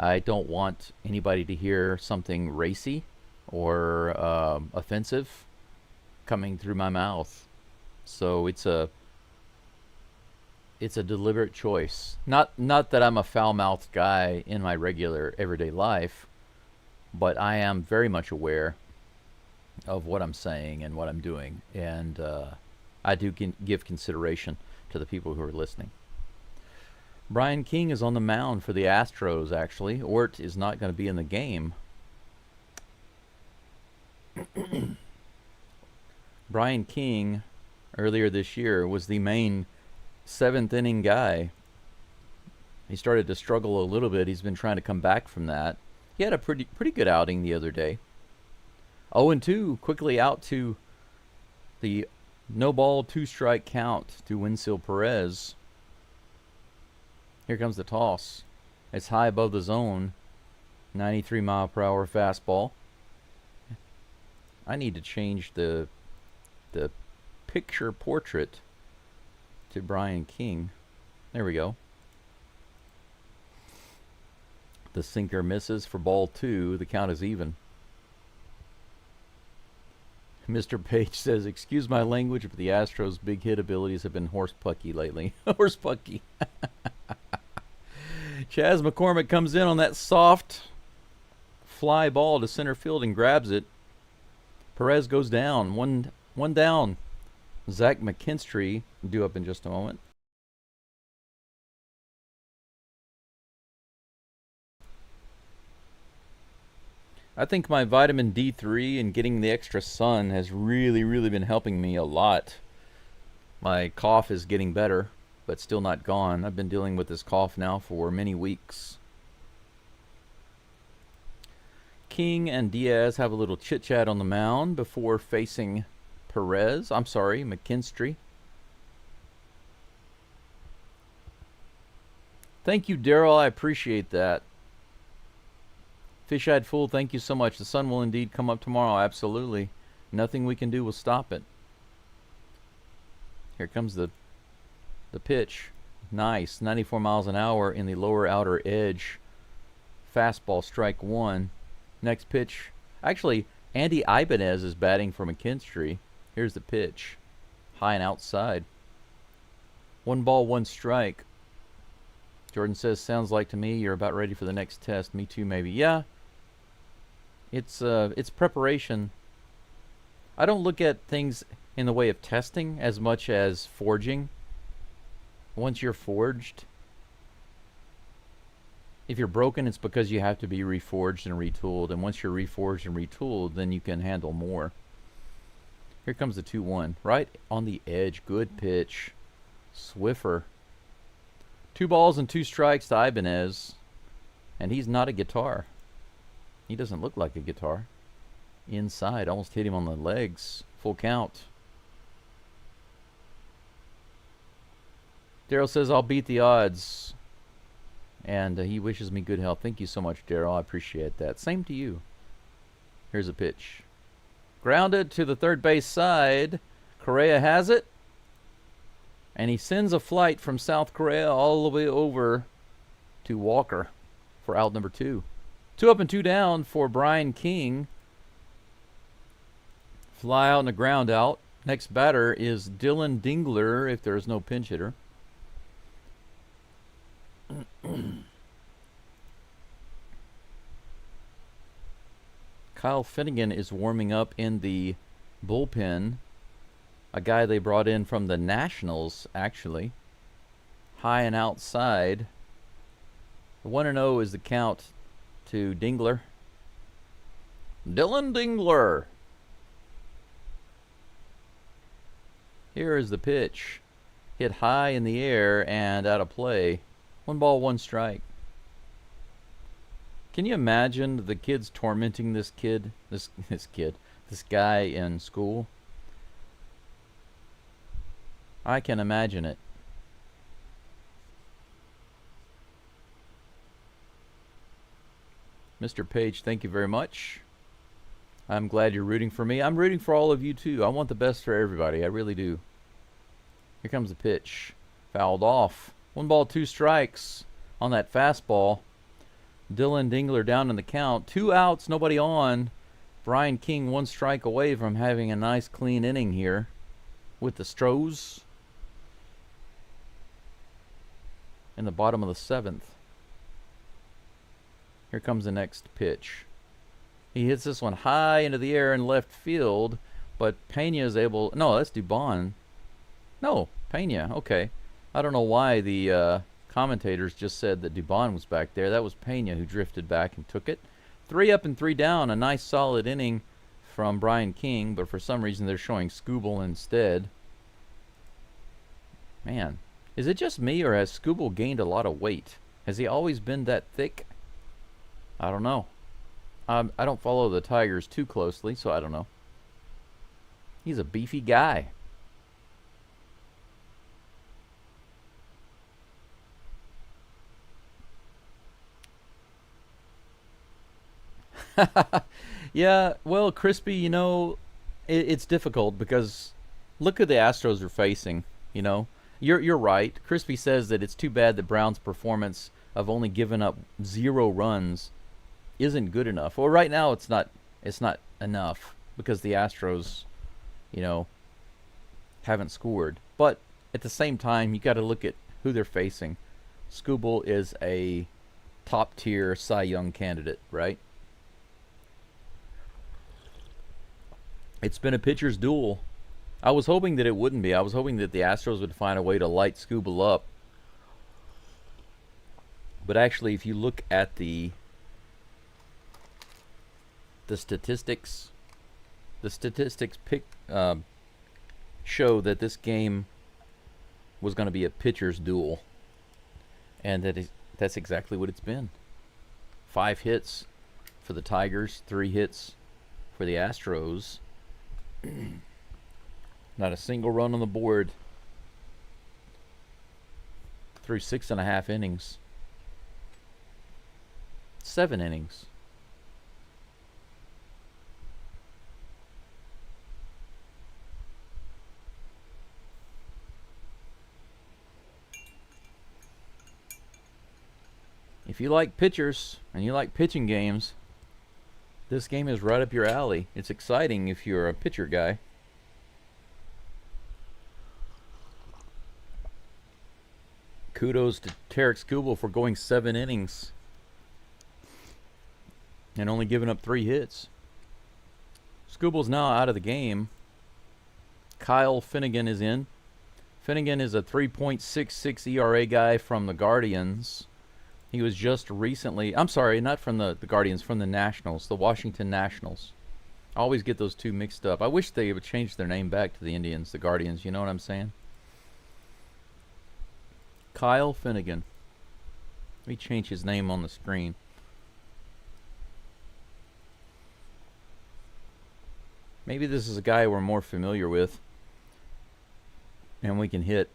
I don't want anybody to hear something racy or offensive coming through my mouth. So it's a deliberate choice. Not that I'm a foul-mouthed guy in my regular everyday life, but I am very much aware of what I'm saying and what I'm doing, and I do give consideration to the people who are listening. Brian King is on the mound for the Astros, actually. Ort is not going to be in the game. Brian King, earlier this year, was the main 7th inning guy. He started to struggle a little bit. He's been trying to come back from that. He had a pretty good outing the other day. 0-2, quickly out to the no ball, 2-strike count to Wenceel Perez. Here comes the toss. It's high above the zone. 93-mile-per-hour fastball. I need to change the picture portrait to Brian King. There we go. The sinker misses for ball 2. The count is even. Mr. Page says, excuse my language, but the Astros' big hit abilities have been horse-pucky lately. Horse-pucky. Chaz McCormick comes in on that soft fly ball to center field and grabs it. Perez goes down. One down. Zach McKinstry due up in just a moment. I think my vitamin D3 and getting the extra sun has really been helping me a lot. My cough is getting better, but still not gone. I've been dealing with this cough now for many weeks. King and Diaz have a little chit-chat on the mound before facing Perez. I'm sorry, McKinstry. Thank you, Daryl. I appreciate that. Fish-eyed fool, thank you so much. The sun will indeed come up tomorrow. Absolutely. Nothing we can do will stop it. Here comes the pitch. Nice. 94 miles an hour in the lower outer edge. Fastball, strike 1. Next pitch. Actually, Andy Ibanez is batting for McKinstry. Here's the pitch. High and outside. 1 ball, 1 strike. Jordan says, sounds like to me you're about ready for the next test. Me too, maybe. Yeah. It's preparation. I don't look at things in the way of testing as much as forging. Once you're forged, If you're broken, it's because you have to be reforged and retooled. And once you're reforged and retooled, then you can handle more. Here comes the 2-1. Right on the edge. Good pitch. Swiffer. 2 balls and 2 strikes to Ibanez. And he's not a guitar. He doesn't look like a guitar. Inside. Almost hit him on the legs. Full count. Daryl says, I'll beat the odds. And he wishes me good health. Thank you so much, Daryl. I appreciate that. Same to you. Here's a pitch. Grounded to the third base side. Correa has it. And he sends a flight from South Korea all the way over to Walker for out number 2. 2 up and 2 down for Brian King. Fly out and a ground out. Next batter is Dylan Dingler if there is no pinch hitter. Kyle Finnegan is warming up in the bullpen. A guy they brought in from the Nationals, actually. High and outside. 1-0 is the count to Dingler. Dylan Dingler. Here is the pitch. Hit high in the air and out of play. 1 ball, 1 strike. Can you imagine the kids tormenting this guy in school? I can imagine it. Mr. Page, thank you very much. I'm glad you're rooting for me. I'm rooting for all of you too. I want the best for everybody. I really do. Here comes the pitch. Fouled off. 1 ball, 2 strikes on that fastball. Dylan Dingler down in the count. 2 outs, nobody on. Brian King 1 strike away from having a nice clean inning here with the Astros. In the bottom of the 7th. Here comes the next pitch. He hits this one high into the air in left field, but Pena is able... No, that's Dubon. No, Pena. Okay. I don't know why the commentators just said that Dubon was back there. That was Pena who drifted back and took it. 3 up and 3 down. A nice solid inning from Brian King, but for some reason they're showing Skubal instead. Man, is it just me or has Skubal gained a lot of weight? Has he always been that thick? I don't know. I don't follow the Tigers too closely, so I don't know. He's a beefy guy. Yeah, well, Crispy, you know, it's difficult because look who the Astros are facing, you know. You're right. Crispy says that it's too bad that Brown's performance of only giving up 0 runs isn't good enough. Well, right now it's not enough because the Astros, you know, haven't scored. But at the same time, you got to look at who they're facing. Skubal is a top-tier Cy Young candidate, right? It's been a pitcher's duel. I was hoping that it wouldn't be. I was hoping that the Astros would find a way to light Skubal up. But actually, if you look at the statistics, show that this game was going to be a pitcher's duel. And that's exactly what it's been. 5 hits for the Tigers, 3 hits for the Astros. Not a single run on the board through 6.5 innings. 7 innings. If you like pitchers and you like pitching games, this game is right up your alley. It's exciting if you're a pitcher guy. Kudos to Tarek Skubal for going 7 innings and only giving up 3 hits. Skubal's now out of the game. Kyle Finnegan is in. Finnegan is a 3.66 ERA guy from the Guardians. He was just recently, I'm sorry, not from the Guardians, from the Nationals, the Washington Nationals. I always get those two mixed up. I wish they would change their name back to the Indians, the Guardians, you know what I'm saying? Kyle Finnegan. Let me change his name on the screen. Maybe this is a guy we're more familiar with. And we can hit.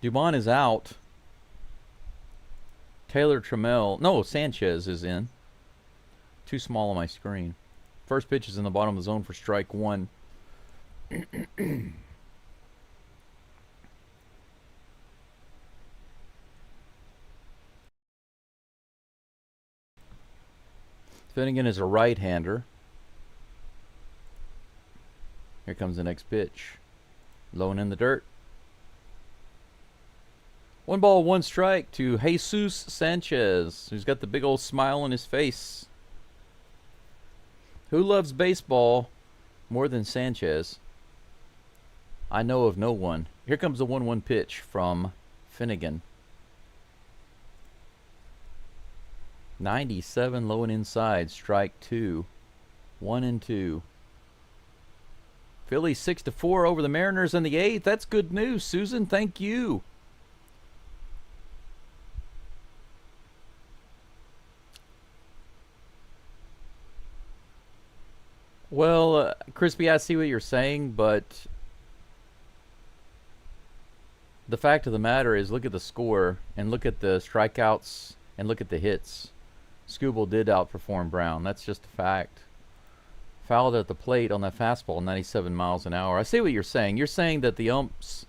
Dubon is out. Taylor Trammell. No, Sanchez is in. Too small on my screen. First pitch is in the bottom of the zone for strike one. Finnegan is a right-hander. Here comes the next pitch. Low and in the dirt. 1 ball, 1 strike to Jesus Sanchez, who's got the big old smile on his face. Who loves baseball more than Sanchez? I know of no one. Here comes the 1-1 pitch from Finnegan. 97 low and inside, strike 2. 1-2. Phillies 6-4 over the Mariners in the 8th. That's good news, Susan. Thank you. Well, Crispy, I see what you're saying, but the fact of the matter is, look at the score and look at the strikeouts and look at the hits. Skubal did outperform Brown. That's just a fact. Fouled at the plate on that fastball, 97 miles an hour. I see what you're saying. You're saying that the umps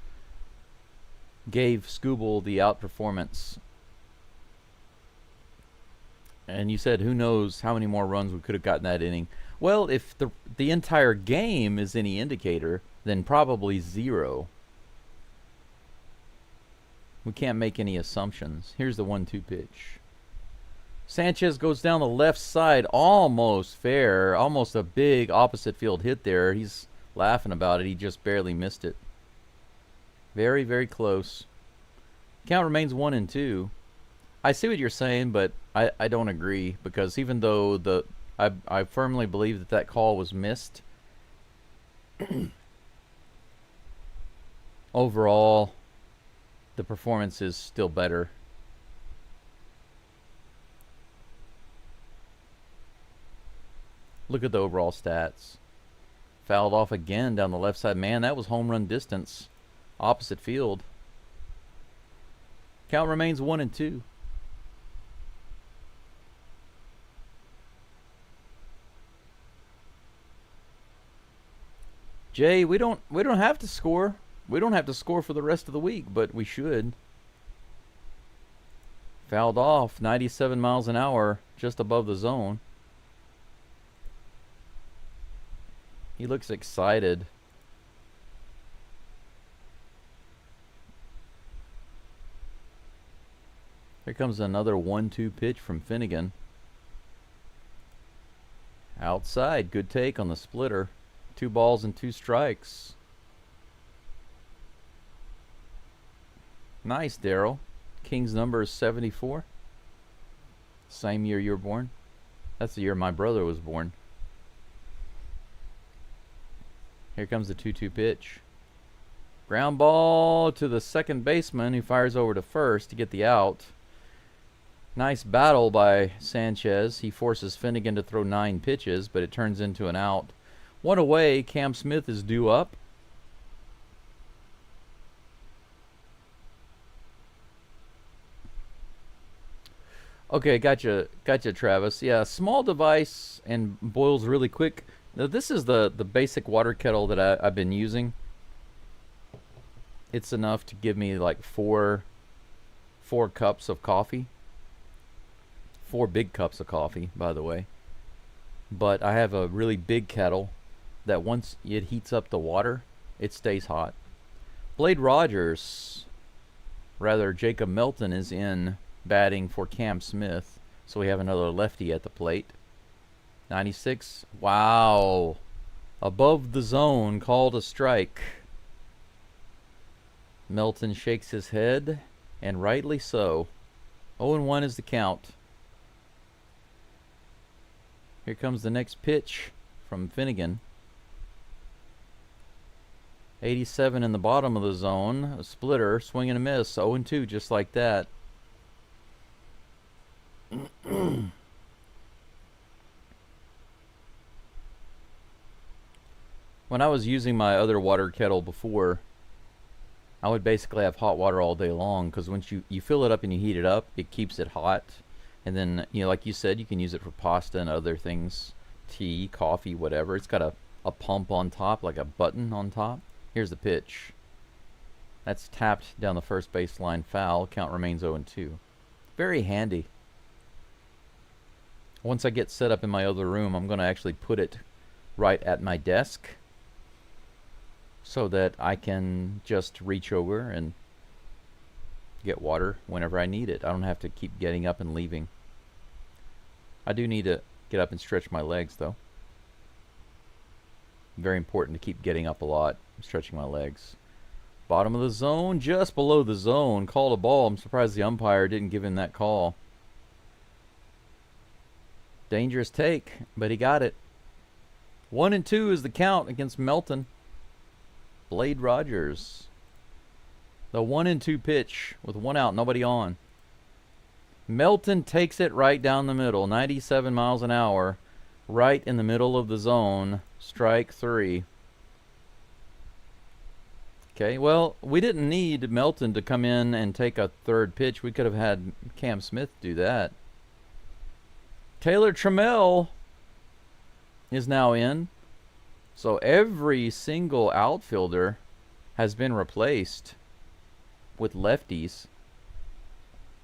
gave Skubal the outperformance. And you said, who knows how many more runs we could have gotten that inning. Well, if the entire game is any indicator, then probably 0. We can't make any assumptions. Here's the 1-2 pitch. Sanchez goes down the left side, almost fair, almost a big opposite field hit there. He's laughing about it. He just barely missed it. Very, very close. Count remains 1-2. I see what you're saying, but I don't agree, because even though I firmly believe that call was missed, overall the performance is still better. Look at the overall stats. Fouled off again down the left side. Man, that was home run distance. Opposite field. Count remains 1-2. Jay, we don't have to score. We don't have to score for the rest of the week, but we should. Fouled off, 97 miles an hour, just above the zone. He looks excited. Here comes another 1-2 pitch from Finnegan. Outside, good take on the splitter. 2 balls and 2 strikes. Nice, Daryl. King's number is 74. Same year you were born. That's the year my brother was born. Here comes the 2-2 pitch. Ground ball to the second baseman, who fires over to first to get the out. Nice battle by Sanchez. He forces Finnegan to throw 9 pitches, but it turns into an out. 1 away. Cam Smith is due up. Okay, gotcha, Travis. Yeah, small device and boils really quick. Now, this is the basic water kettle that I've been using. It's enough to give me like 4 cups of coffee. 4 big cups of coffee, by the way. But I have a really big kettle that once it heats up the water, it stays hot. Blade Rogers, rather Jacob Melton, is in batting for Cam Smith. So we have another lefty at the plate. 96. Wow. Above the zone, called a strike. Melton shakes his head, and rightly so. 0-1 is the count. Here comes the next pitch from Finnegan. 87 in the bottom of the zone. A splitter, swing and a miss. 0-2, just like that. When I was using my other water kettle before, I would basically have hot water all day long, because once you fill it up and you heat it up, it keeps it hot. And then, you know, like you said, you can use it for pasta and other things. Tea, coffee, whatever. It's got a pump on top, like a button on top. Here's the pitch. That's tapped down the first baseline foul. Count remains 0-2. Very handy. Once I get set up in my other room, I'm going to actually put it right at my desk so that I can just reach over and get water whenever I need it. I don't have to keep getting up and leaving. I do need to get up and stretch my legs, though. Very important to keep getting up a lot, stretching my legs. Bottom of the zone, just below the zone. Called a ball. I'm surprised the umpire didn't give him that call. Dangerous take, but he got it. 1-2 is the count against Melton. Blade Rogers. The 1-2 pitch with one out, nobody on. Melton takes it right down the middle. 97 miles an hour. Right in the middle of the zone. Strike 3. Okay, well, we didn't need Melton to come in and take a third pitch. We could have had Cam Smith do that. Taylor Trammell is now in. So every single outfielder has been replaced with lefties.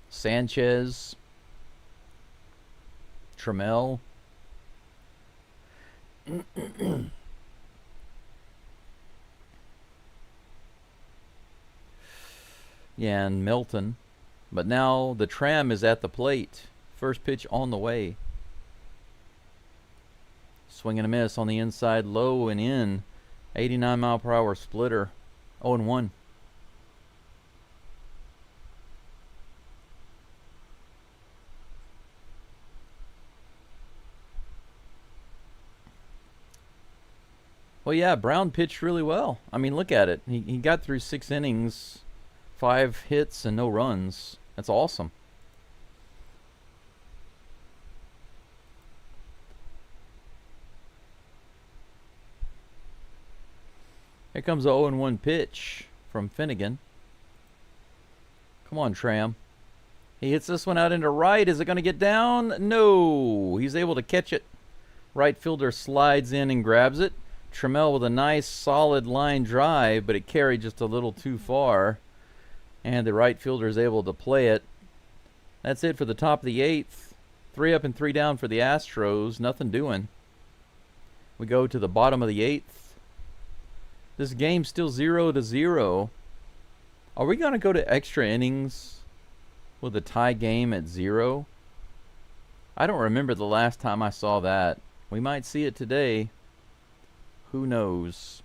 Sanchez, Trammell. Yeah, and Melton. But now the Tram is at the plate. First pitch on the way. Swing and a miss on the inside, low and in. 89 mile per hour splitter. 0-1. Well, yeah, Brown pitched really well. I mean, look at it. He got through 6 innings, 5 hits, and no runs. That's awesome. Here comes the 0-1 pitch from Finnegan. Come on, Tram. He hits this one out into right. Is it going to get down? No. He's able to catch it. Right fielder slides in and grabs it. Trammell with a nice solid line drive, but it carried just a little too far. And the right fielder is able to play it. That's it for the top of the 8th. 3 up and 3 down for the Astros. Nothing doing. We go to the bottom of the 8th. This game's still 0-0. Are we going to go to extra innings with a tie game at 0? I don't remember the last time I saw that. We might see it today. Who knows?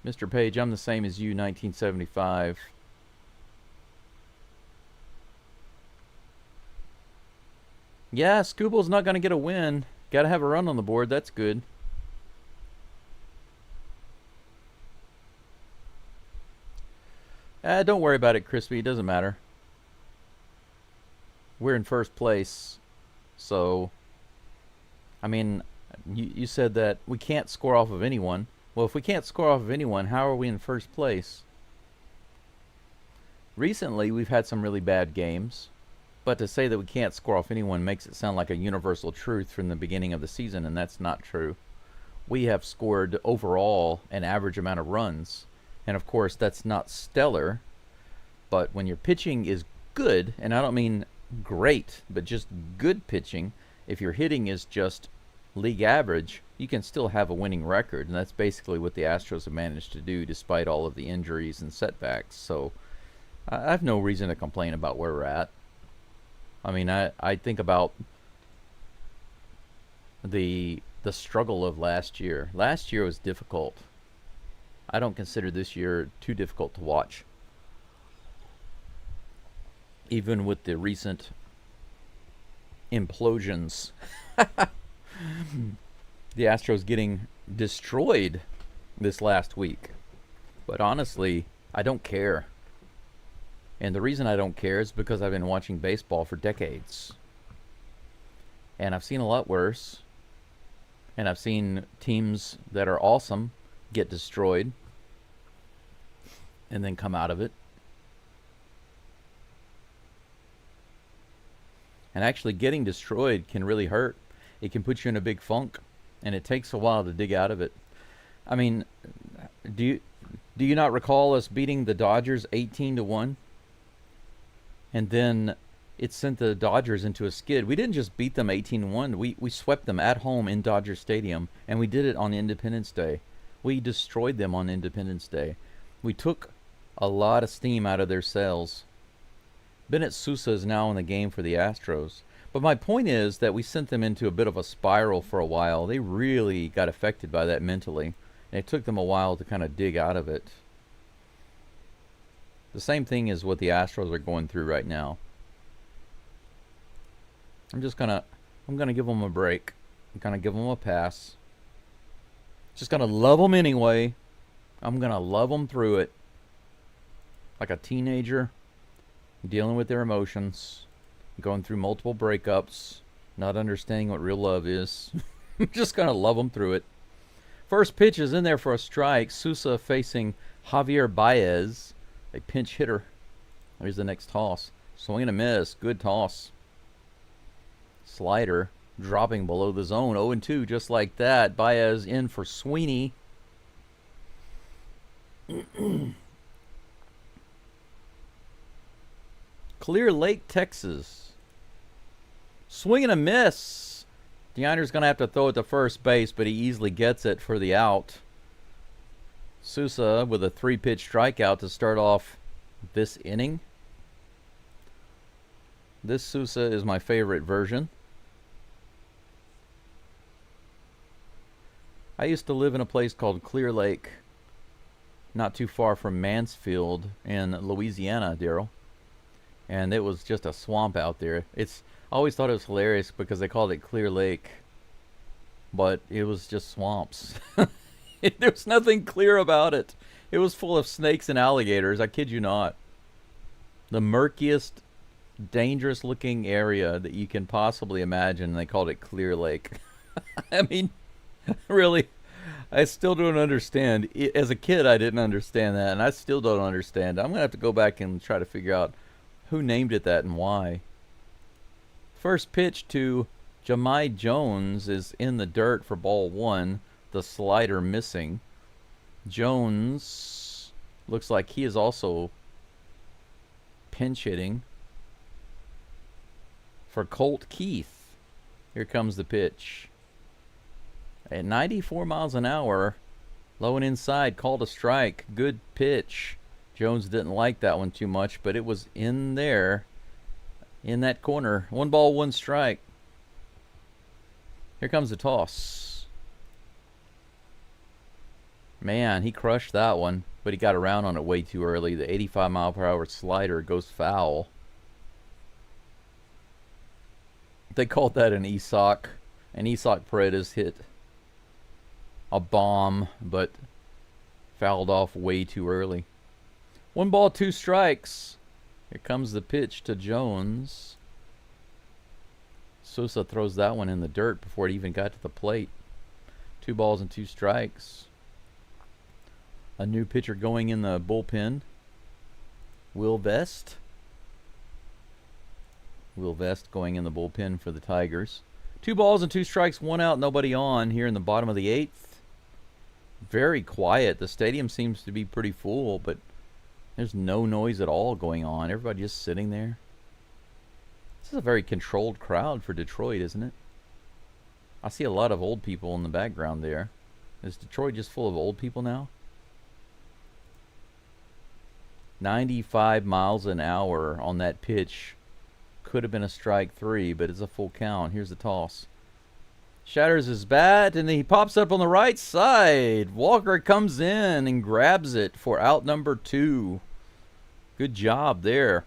Mr. Page, I'm the same as you, 1975. Yeah, Scooble's not going to get a win. Got to have a run on the board. That's good. Don't worry about it, Crispy. It doesn't matter. We're in first place. So, I mean, you said that we can't score off of anyone. Well, if we can't score off of anyone, how are we in first place? Recently, we've had some really bad games. But to say that we can't score off anyone makes it sound like a universal truth from the beginning of the season, and that's not true. We have scored overall an average amount of runs. And of course, that's not stellar. But when your pitching is good, and I don't mean great, but just good pitching, if your hitting is just league average, you can still have a winning record. And that's basically what the Astros have managed to do despite all of the injuries and setbacks. So I have no reason to complain about where we're at. I mean, I think about the struggle of last year. Last year was difficult. I don't consider this year too difficult to watch. even with the recent implosions. The Astros getting destroyed this last week. But honestly, I don't care. And the reason I don't care is because I've been watching baseball for decades. And I've seen a lot worse. And I've seen teams that are awesome get destroyed and then come out of it. And actually getting destroyed can really hurt. It can put you in a big funk, and it takes a while to dig out of it. I mean, do you not recall us beating the Dodgers 18-1? And then it sent the Dodgers into a skid. We didn't just beat them 18-1. We swept them at home in Dodger Stadium, and we did it on Independence Day. We destroyed them on Independence Day. We took a lot of steam out of their sails. Bennett Sousa is now in the game for the Astros. But my point is that we sent them into a bit of a spiral for a while. They really got affected by that mentally. And it took them a while to kind of dig out of it. The same thing is what the Astros are going through right now. I'm gonna give them a break. I'm gonna give them a pass. Just gonna love them anyway. I'm gonna love them through it. Like a teenager, dealing with their emotions, going through multiple breakups, not understanding what real love is. I'm just gonna love them through it. First pitch is in there for a strike. Sousa facing Javier Baez, a pinch hitter. Here's the next toss. Swing and a miss. Good toss. Slider dropping below the zone. 0-2 just like that. Baez in for Sweeney. Clear Lake, Texas. Swing and a miss. DeAndre's going to have to throw it to first base, but he easily gets it for the out. Sousa with a 3-pitch strikeout to start off this inning. This Sousa is my favorite version. I used to live in a place called Clear Lake, not too far from Mansfield in Louisiana, Daryl. And it was just a swamp out there. I always thought it was hilarious because they called it Clear Lake, but it was just swamps. There was nothing clear about it. It was full of snakes and alligators. I kid you not. The murkiest, dangerous looking area that you can possibly imagine. They called it Clear Lake. I mean, really, I still don't understand. As a kid, I didn't understand that, and I still don't understand. I'm going to have to go back and try to figure out who named it that and why. First pitch to Jahmai Jones is in the dirt for ball 1. The slider missing. Jones looks like he is also pinch hitting for Colt Keith. Here comes the pitch. At 94 miles an hour, low and inside, called a strike. Good pitch. Jones didn't like that one too much, but it was in there, in that corner. 1 ball, 1 strike. Here comes the toss. Man, he crushed that one, but he got around on it way too early. The 85-mile-per-hour slider goes foul. They called that an Isak. And Isak Paredes hit a bomb, but fouled off way too early. 1 ball, 2 strikes. Here comes the pitch to Jones. Sousa throws that one in the dirt before it even got to the plate. 2 balls and 2 strikes. A new pitcher going in the bullpen. Will Vest. Will Vest going in the bullpen for the Tigers. 2 balls and 2 strikes, 1 out, nobody on here in the bottom of the 8th. Very quiet. The stadium seems to be pretty full, but there's no noise at all going on. Everybody just sitting there. This is a very controlled crowd for Detroit, isn't it? I see a lot of old people in the background there. Is Detroit just full of old people now? 95 miles an hour on that pitch. Could have been a strike 3, but it's a full count. Here's the toss. Shatters his bat, and he pops up on the right side. Walker comes in and grabs it for out number 2. Good job there.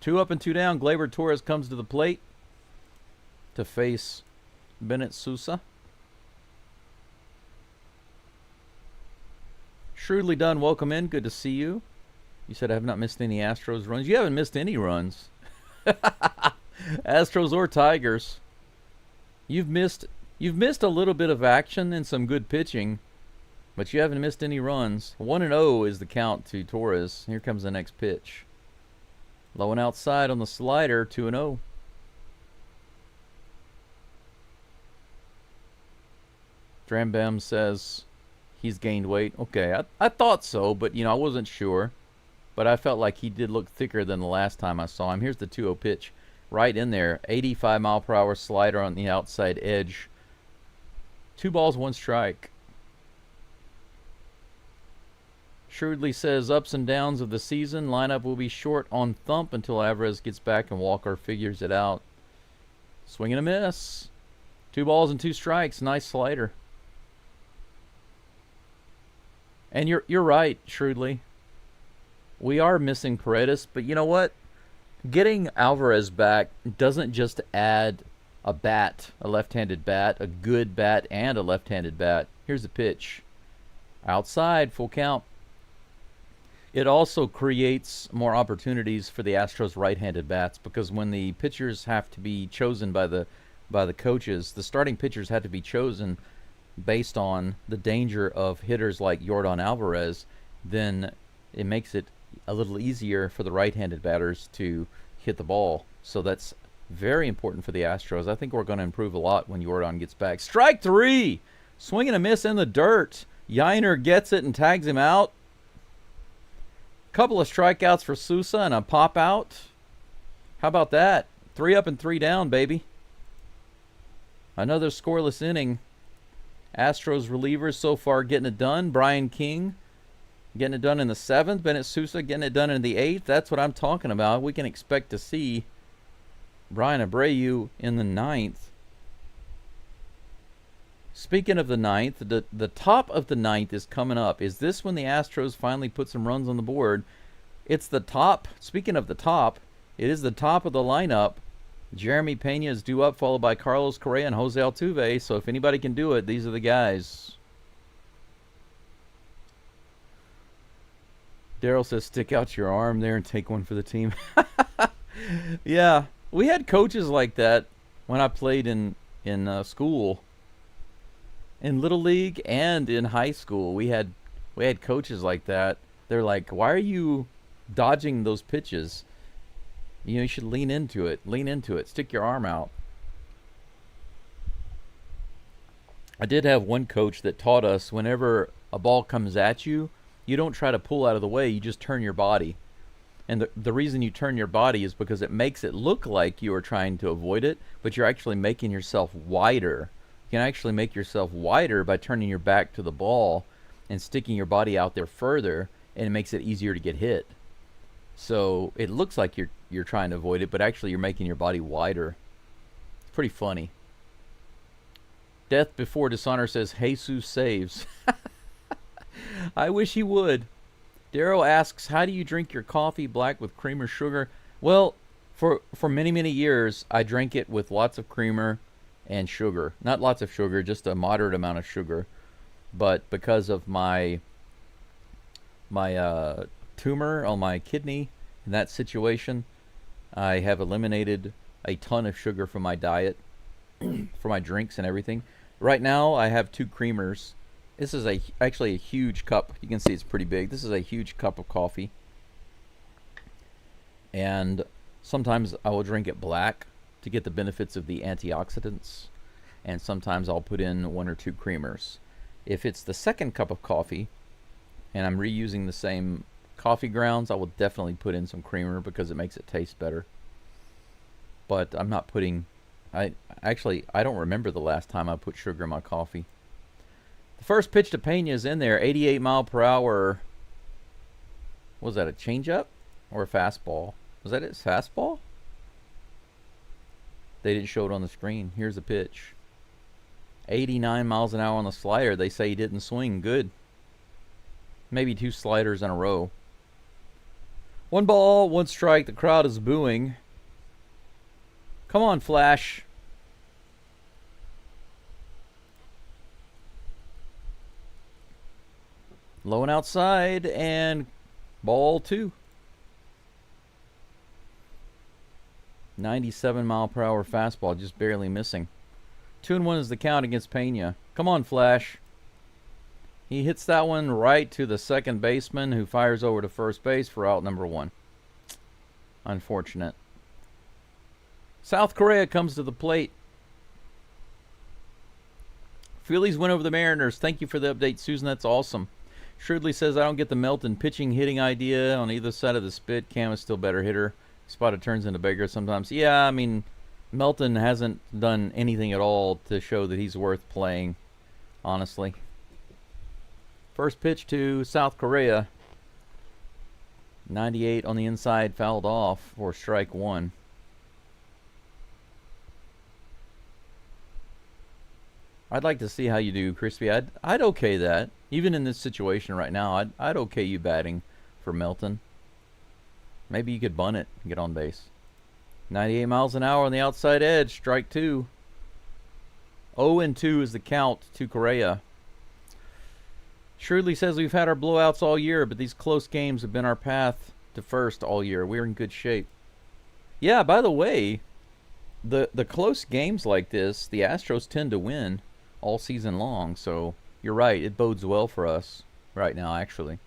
2 up and 2 down. Gleyber Torres comes to the plate to face Bennett Sousa. Shrewdly done. Welcome in. Good to see you. You said I have not missed any Astros runs. You haven't missed any runs. Astros or Tigers. You've missed a little bit of action and some good pitching, but you haven't missed any runs. 1-0 is the count to Torres. Here comes the next pitch. Low and outside on the slider, 2-0. Drambam says he's gained weight. Okay, I thought so, but I wasn't sure. But I felt like he did look thicker than the last time I saw him. Here's the 2-0 pitch. Right in there. 85-mile-per-hour slider on the outside edge. 2 balls, 1 strike. Shrewdly says ups and downs of the season. Lineup will be short on Thump until Alvarez gets back and Walker figures it out. Swing and a miss. 2 balls and 2 strikes. Nice slider. And you're right, Shrewdly. We are missing Paredes, but you know what? Getting Alvarez back doesn't just add a bat, a left-handed bat, a good bat, and a left-handed bat. Here's the pitch. Outside, full count. It also creates more opportunities for the Astros right-handed bats, because when the pitchers have to be chosen by the coaches, the starting pitchers have to be chosen based on the danger of hitters like Yordan Alvarez, then it makes it a little easier for the right-handed batters to hit the ball. So that's very important for the Astros. I think we're going to improve a lot when Yordan gets back. Strike 3! Swing and a miss in the dirt. Yainer gets it and tags him out. Couple of strikeouts for Sousa and a pop out. How about that? 3 up and 3 down, baby. Another scoreless inning. Astros relievers so far getting it done. Brian King getting it done in the 7th. Bennett Sousa getting it done in the 8th. That's what I'm talking about. We can expect to see Brian Abreu in the 9th. Speaking of the 9th, the top of the 9th is coming up. Is this when the Astros finally put some runs on the board? It's the top. Speaking of the top, it is the top of the lineup. Jeremy Pena is due up, followed by Carlos Correa and Jose Altuve. So if anybody can do it, these are the guys. Daryl says, stick out your arm there and take one for the team. Yeah, we had coaches like that when I played in school. In Little League and in high school, we had coaches like that. They're like, why are you dodging those pitches? You should lean into it. Lean into it. Stick your arm out. I did have one coach that taught us whenever a ball comes at you, you don't try to pull out of the way. You just turn your body. And the reason you turn your body is because it makes it look like you are trying to avoid it, but you're actually making yourself wider. You can actually make yourself wider by turning your back to the ball and sticking your body out there further, and it makes it easier to get hit. So it looks like you're trying to avoid it, but actually you're making your body wider. It's pretty funny. Death Before Dishonor says, Jesus saves. I wish he would. Daryl asks, how do you drink your coffee, black with cream or sugar? Well, for many, many years, I drank it with lots of creamer and sugar. Not lots of sugar, just a moderate amount of sugar. But because of my tumor on my kidney, in that situation, I have eliminated a ton of sugar from my diet, for my drinks and everything. Right now, I have 2 creamers. This is actually a huge cup. You can see it's pretty big. This is a huge cup of coffee. And sometimes I will drink it black to get the benefits of the antioxidants. And sometimes I'll put in 1 or 2 creamers. If it's the second cup of coffee, and I'm reusing the same coffee grounds, I will definitely put in some creamer because it makes it taste better. But I'm not putting... I don't remember the last time I put sugar in my coffee. The first pitch to Pena is in there. 88 mile per hour. Was that a changeup or a fastball? Was that his fastball? They didn't show it on the screen. Here's the pitch. 89 miles an hour on the slider. They say he didn't swing. Good. Maybe 2 sliders in a row. 1 ball, 1 strike. The crowd is booing. Come on, Flash. Low and outside, and ball 2. 97-mile-per-hour fastball, just barely missing. 2-1 is the count against Pena. Come on, Flash. He hits that one right to the second baseman, who fires over to first base for out number 1. Unfortunate. South Korea comes to the plate. Phillies win over the Mariners. Thank you for the update, Susan. That's awesome. Shrewdly says, I don't get the Melton pitching hitting idea on either side of the spit. Cam is still better hitter. Spotted turns into bigger sometimes. Yeah, I mean, Melton hasn't done anything at all to show that he's worth playing, honestly. First pitch to South Korea. 98 on the inside, fouled off for strike 1. I'd like to see how you do, Crispy. I'd okay that. Even in this situation right now, I'd okay you batting for Melton. Maybe you could bunt it and get on base. 98 miles an hour on the outside edge, strike 2. 0-2 is the count to Correa. Shrewdly says we've had our blowouts all year, but these close games have been our path to first all year. We're in good shape. Yeah, by the way, the close games like this, the Astros tend to win all season long, so you're right, it bodes well for us right now, actually.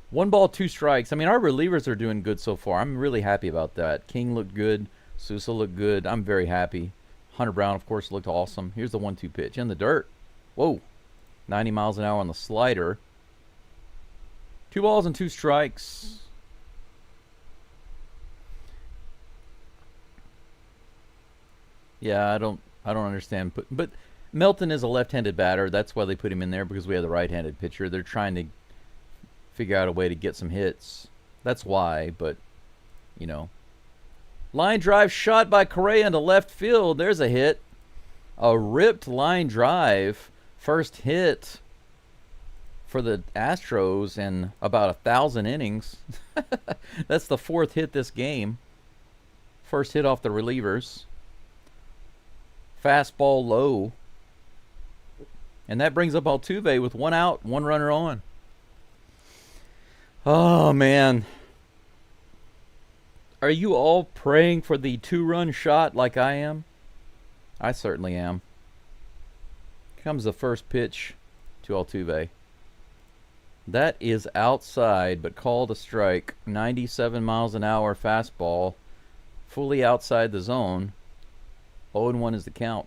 1 ball, 2 strikes. I mean, our relievers are doing good so far. I'm really happy about that. King looked good. Sousa looked good. I'm very happy. Hunter Brown, of course, looked awesome. Here's the 1-2 pitch in the dirt. Whoa. 90 miles an hour on the slider. 2 balls and 2 strikes. Yeah, I don't understand. But Melton is a left-handed batter. That's why they put him in there, because we have the right-handed pitcher. They're trying to figure out a way to get some hits. That's why, but, you know. Line drive shot by Correa into left field. There's a hit. A ripped line drive. First hit for the Astros in about 1,000 innings. That's the 4th hit this game. First hit off the relievers. Fastball low. And that brings up Altuve with 1 out, 1 runner on. Oh, man. Are you all praying for the 2-run shot like I am? I certainly am. Here comes the first pitch to Altuve. That is outside, but called a strike. 97 miles an hour fastball. Fully outside the zone. 0-1 is the count.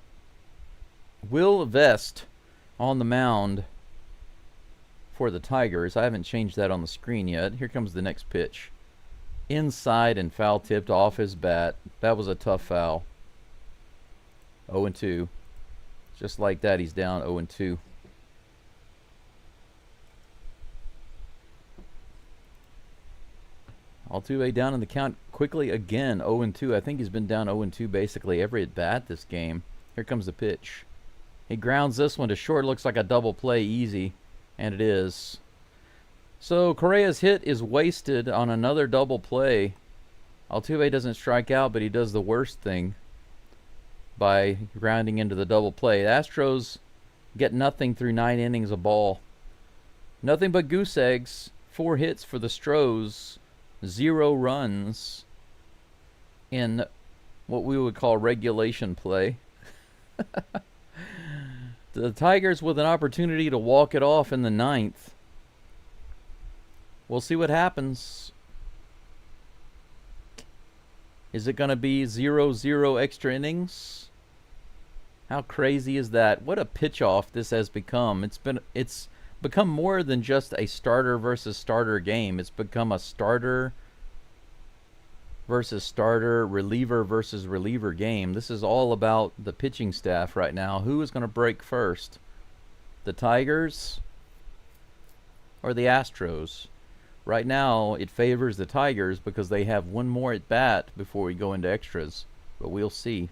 Will Vest on the mound for the Tigers. I haven't changed that on the screen yet. Here comes the next pitch. Inside and foul tipped off his bat. That was a tough foul. 0-2. Just like that, he's down 0-2. Altuve down in the count quickly again. 0-2. I think he's been down 0-2 basically every at bat this game. Here comes the pitch. He grounds this one to short. Looks like a double play easy. And it is. So Correa's hit is wasted on another double play. Altuve doesn't strike out, but he does the worst thing by grounding into the double play. The Astros get nothing through 9 innings of ball. Nothing but goose eggs. 4 hits for the Stros. 0 runs in what we would call regulation play. The Tigers with an opportunity to walk it off in the 9th. We'll see what happens. Is it going to be 0-0 extra innings? How crazy is that? What a pitch-off this has become. It's become more than just a starter versus starter game. It's become a starter versus starter, reliever versus reliever game. This is all about the pitching staff right now. Who is going to break first? The Tigers or the Astros? Right now, it favors the Tigers because they have 1 more at bat before we go into extras. But we'll see.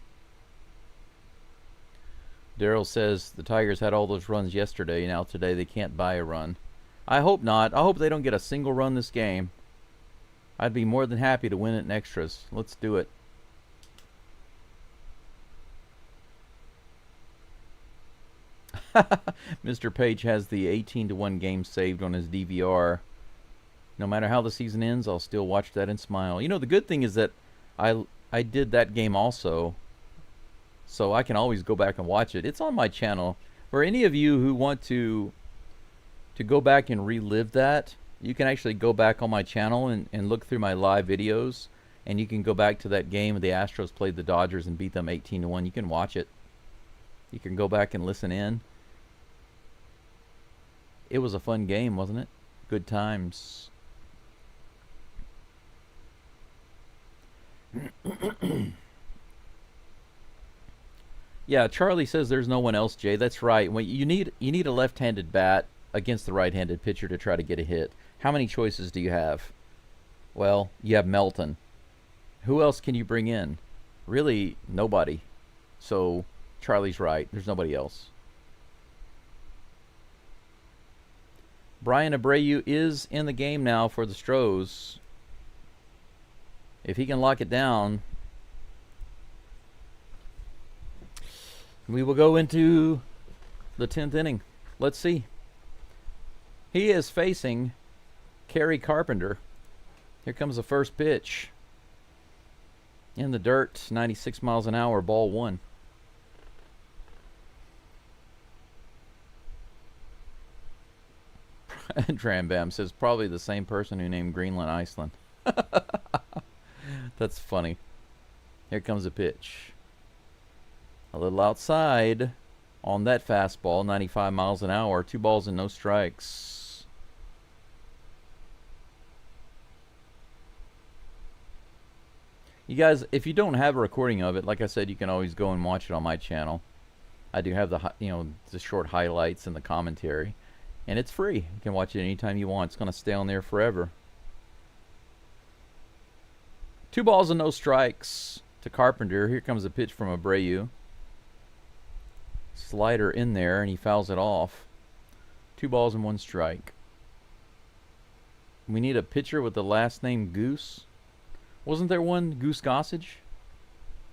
Daryl says the Tigers had all those runs yesterday. Now today they can't buy a run. I hope not. I hope they don't get a single run this game. I'd be more than happy to win it in extras. Let's do it. Mr. Page has the 18-1 game saved on his DVR. No matter how the season ends, I'll still watch that and smile. You know, the good thing is that I did that game also, so I can always go back and watch it. It's on my channel. For any of you who want to go back and relive that, you can actually go back on my channel and look through my live videos, and you can go back to that game where the Astros played the Dodgers and beat them 18-1. You can watch it. You can go back and listen in. It was a fun game, wasn't it? Good times. Yeah, Charlie says there's no one else, Jay. That's right. When you need a left-handed bat against the right-handed pitcher to try to get a hit. How many choices do you have? Well, you have Melton. Who else can you bring in? Really, nobody. So Charlie's right. There's nobody else. Brian Abreu is in the game now for the Astros. If he can lock it down, we will go into the 10th inning. Let's see. He is facing Kerry Carpenter. Here comes the first pitch. In the dirt, 96 miles an hour, ball one. Trambam says probably the same person who named Greenland Iceland. That's funny. Here comes a pitch. A little outside on that fastball, 95 miles an hour. 2 balls and no strikes. You guys, if you don't have a recording of it, like I said, you can always go and watch it on my channel. I do have the short highlights and the commentary. And it's free. You can watch it anytime you want. It's going to stay on there forever. 2 balls and no strikes to Carpenter. Here comes a pitch from Abreu. Slider in there, and he fouls it off. 2 balls and 1 strike. We need a pitcher with the last name Goose. Wasn't there one Goose Gossage?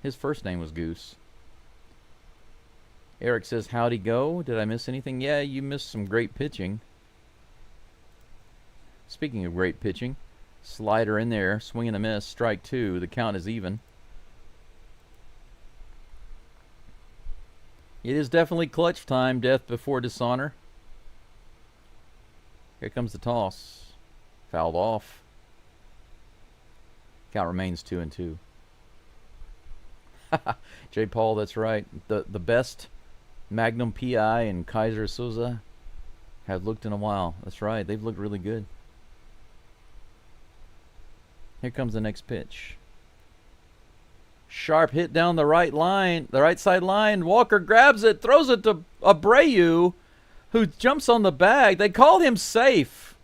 His first name was Goose. Eric says, how'd he go? Did I miss anything? Yeah, you missed some great pitching. Speaking of great pitching, slider in there, swing and a miss, strike 2. The count is even. It is definitely clutch time, death before dishonor. Here comes the toss. Fouled off. Count remains 2-2. J. Paul, that's right. The best Magnum PI and Kaiser Souza have looked in a while. That's right. They've looked really good. Here comes the next pitch. Sharp hit down the right line, the right side line. Walker grabs it, throws it to Abreu, who jumps on the bag. They call him safe.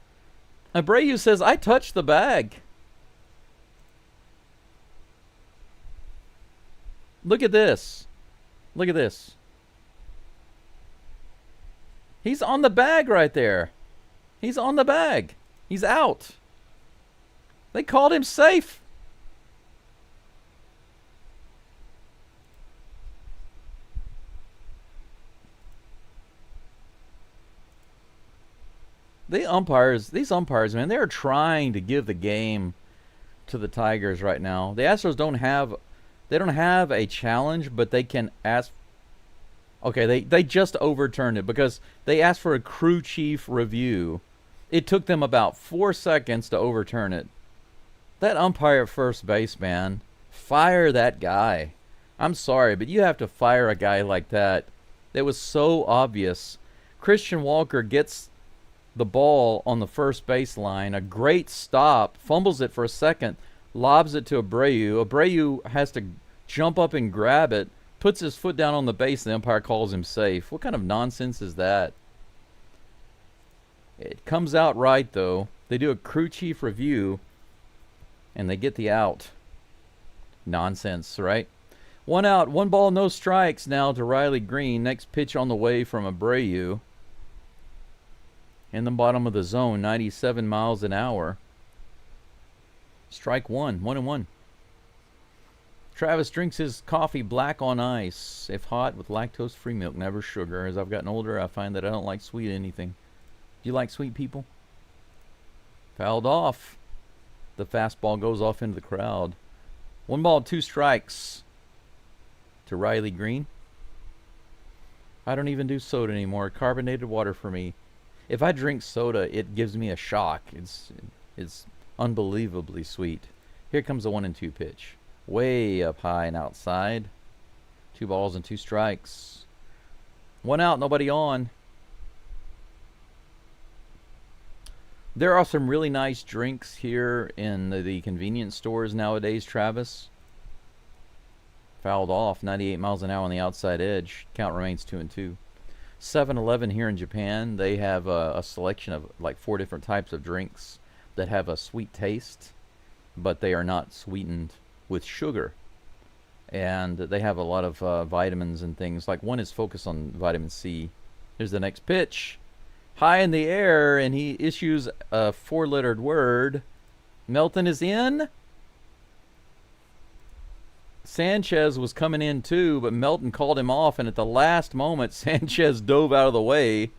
Abreu says, I touched the bag. Look at this. Look at this. He's on the bag right there. He's on the bag. He's out. They called him safe. These umpires, man, they're trying to give the game to the Tigers right now. The Astros don't have a challenge, but they can ask. Okay, they just overturned it because they asked for a crew chief review. It took them about 4 seconds to overturn it. That umpire at first base, man, fire that guy. I'm sorry, but you have to fire a guy like that. It was so obvious. Christian Walker gets the ball on the first baseline, a great stop, fumbles it for a second, lobs it to Abreu. Abreu has to jump up and grab it, puts his foot down on the base, and the umpire calls him safe. What kind of nonsense is that? It comes out right, though. They do a crew chief review, and they get the out. Nonsense, right? 1 out, 1 ball, no strikes now to Riley Green. Next pitch on the way from Abreu. In the bottom of the zone, 97 miles an hour. Strike one. 1-1. Travis drinks his coffee black on ice, if hot, with lactose-free milk, never sugar. As I've gotten older, I find that I don't like sweet anything. Do you like sweet people? Fouled off. The fastball goes off into the crowd. 1 ball, 2 strikes to Riley Green. I don't even do soda anymore. Carbonated water for me. If I drink soda, it gives me a shock. It's unbelievably sweet. Here comes the 1-2 pitch. Way up high and outside. 2 balls and 2 strikes. 1 out, nobody on. There are some really nice drinks here in the convenience stores nowadays, Travis. Fouled off, 98 miles an hour on the outside edge. Count remains 2-2. 7-Eleven here in Japan, they have a selection of like 4 different types of drinks that have a sweet taste, but they are not sweetened with sugar. And they have a lot of vitamins and things. Like one is focused on vitamin C. Here's the next pitch. High in the air, and he issues a 4-lettered word. Melton is in. Sanchez was coming in too, but Melton called him off, and at the last moment, Sanchez dove out of the way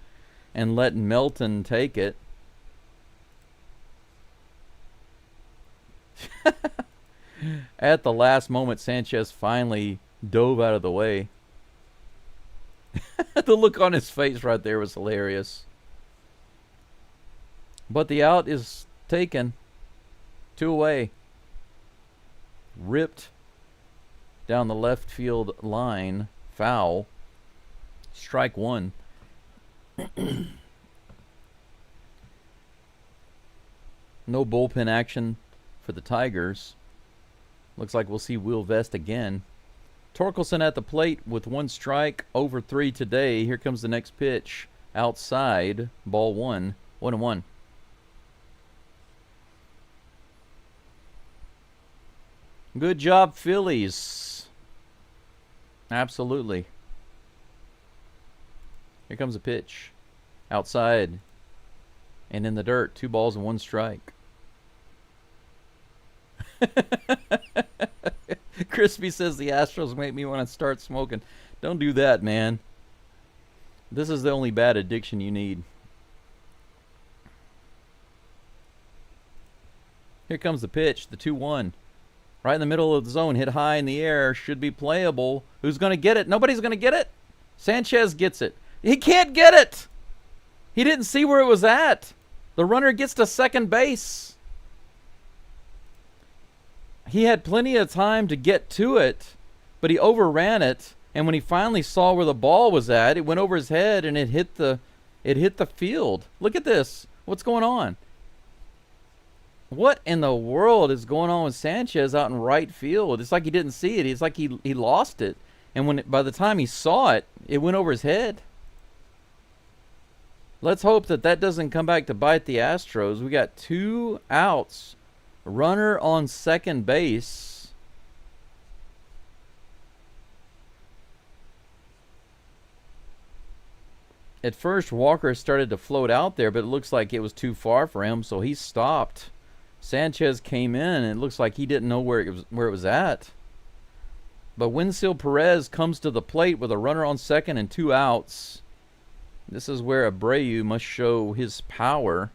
and let Melton take it. At the last moment, Sanchez finally dove out of the way. The look on his face right there was hilarious. But the out is taken. 2 away. Ripped down the left field line. Foul. Strike 1. No bullpen action for the Tigers. Looks like we'll see Will Vest again. Torkelson at the plate with 1 strike. Over 3 today. Here comes the next pitch. Outside. Ball 1. 1-1. Good job, Phillies. Absolutely. Here comes a pitch. Outside. And in the dirt. 2 balls and 1 strike. Crispy says the Astros make me want to start smoking. Don't do that, man. This is the only bad addiction you need. Here comes the pitch. The 2-1. Right in the middle of the zone, hit high in the air, should be playable. Who's going to get it? Nobody's going to get it. Sanchez gets it. He can't get it. He didn't see where it was at. The runner gets to second base. He had plenty of time to get to it, but he overran it. And when he finally saw where the ball was at, it went over his head and it hit the field. Look at this. What's going on? What in the world is going on with Sanchez out in right field? It's like he didn't see it. It's like he lost it. And by the time he saw it, it went over his head. Let's hope that doesn't come back to bite the Astros. We got 2 outs. Runner on second base. At first, Walker started to float out there, but it looks like it was too far for him, so he stopped. Sanchez came in, and it looks like he didn't know where it was at. But Winsil Perez comes to the plate with a runner on second and 2 outs. This is where Abreu must show his power,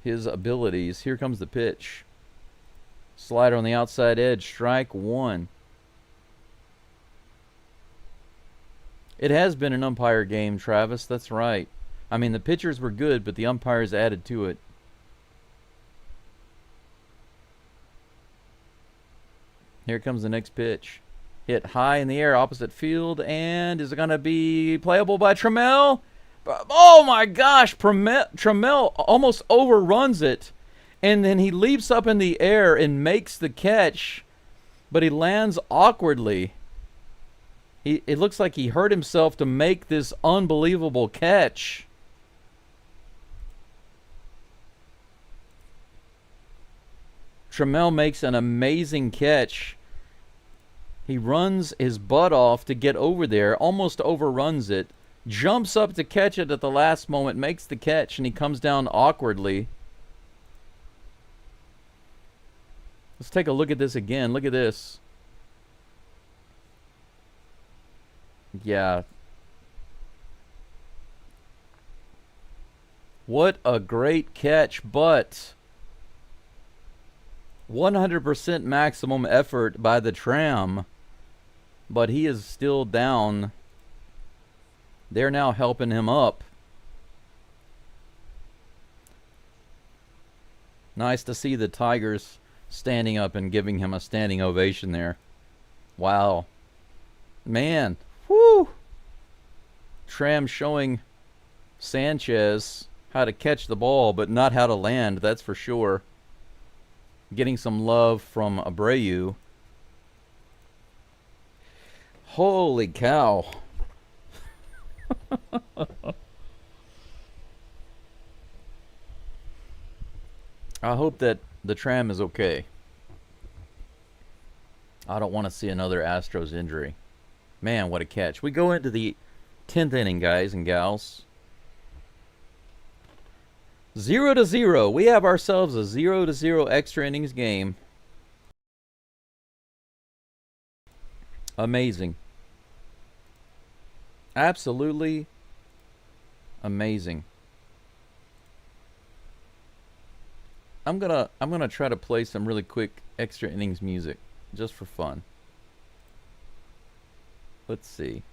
his abilities. Here comes the pitch. Slider on the outside edge. Strike 1. It has been an umpire game, Travis. That's right. I mean, the pitchers were good, but the umpires added to it. Here comes the next pitch. Hit high in the air, opposite field, and is it going to be playable by Trammell? Oh my gosh, Trammell almost overruns it, and then he leaps up in the air and makes the catch, but he lands awkwardly. It looks like he hurt himself to make this unbelievable catch. Trammell makes an amazing catch. He runs his butt off to get over there, almost overruns it, jumps up to catch it at the last moment, makes the catch, and he comes down awkwardly. Let's take a look at this again. Look at this. Yeah. What a great catch, but 100% maximum effort by the tram, but he is still down. They're now helping him up. Nice to see the Tigers standing up and giving him a standing ovation there. Wow. Man. Whoo! Tram showing Sanchez how to catch the ball, but not how to land, that's for sure. Getting some love from Abreu. Holy cow. I hope that the tram is okay. I don't want to see another Astros injury. Man, what a catch. We go into the 10th inning, guys and gals. 0-0. We have ourselves a 0-0 extra innings game. Amazing. Absolutely amazing. I'm gonna try to play some really quick extra innings music just for fun. Let's see.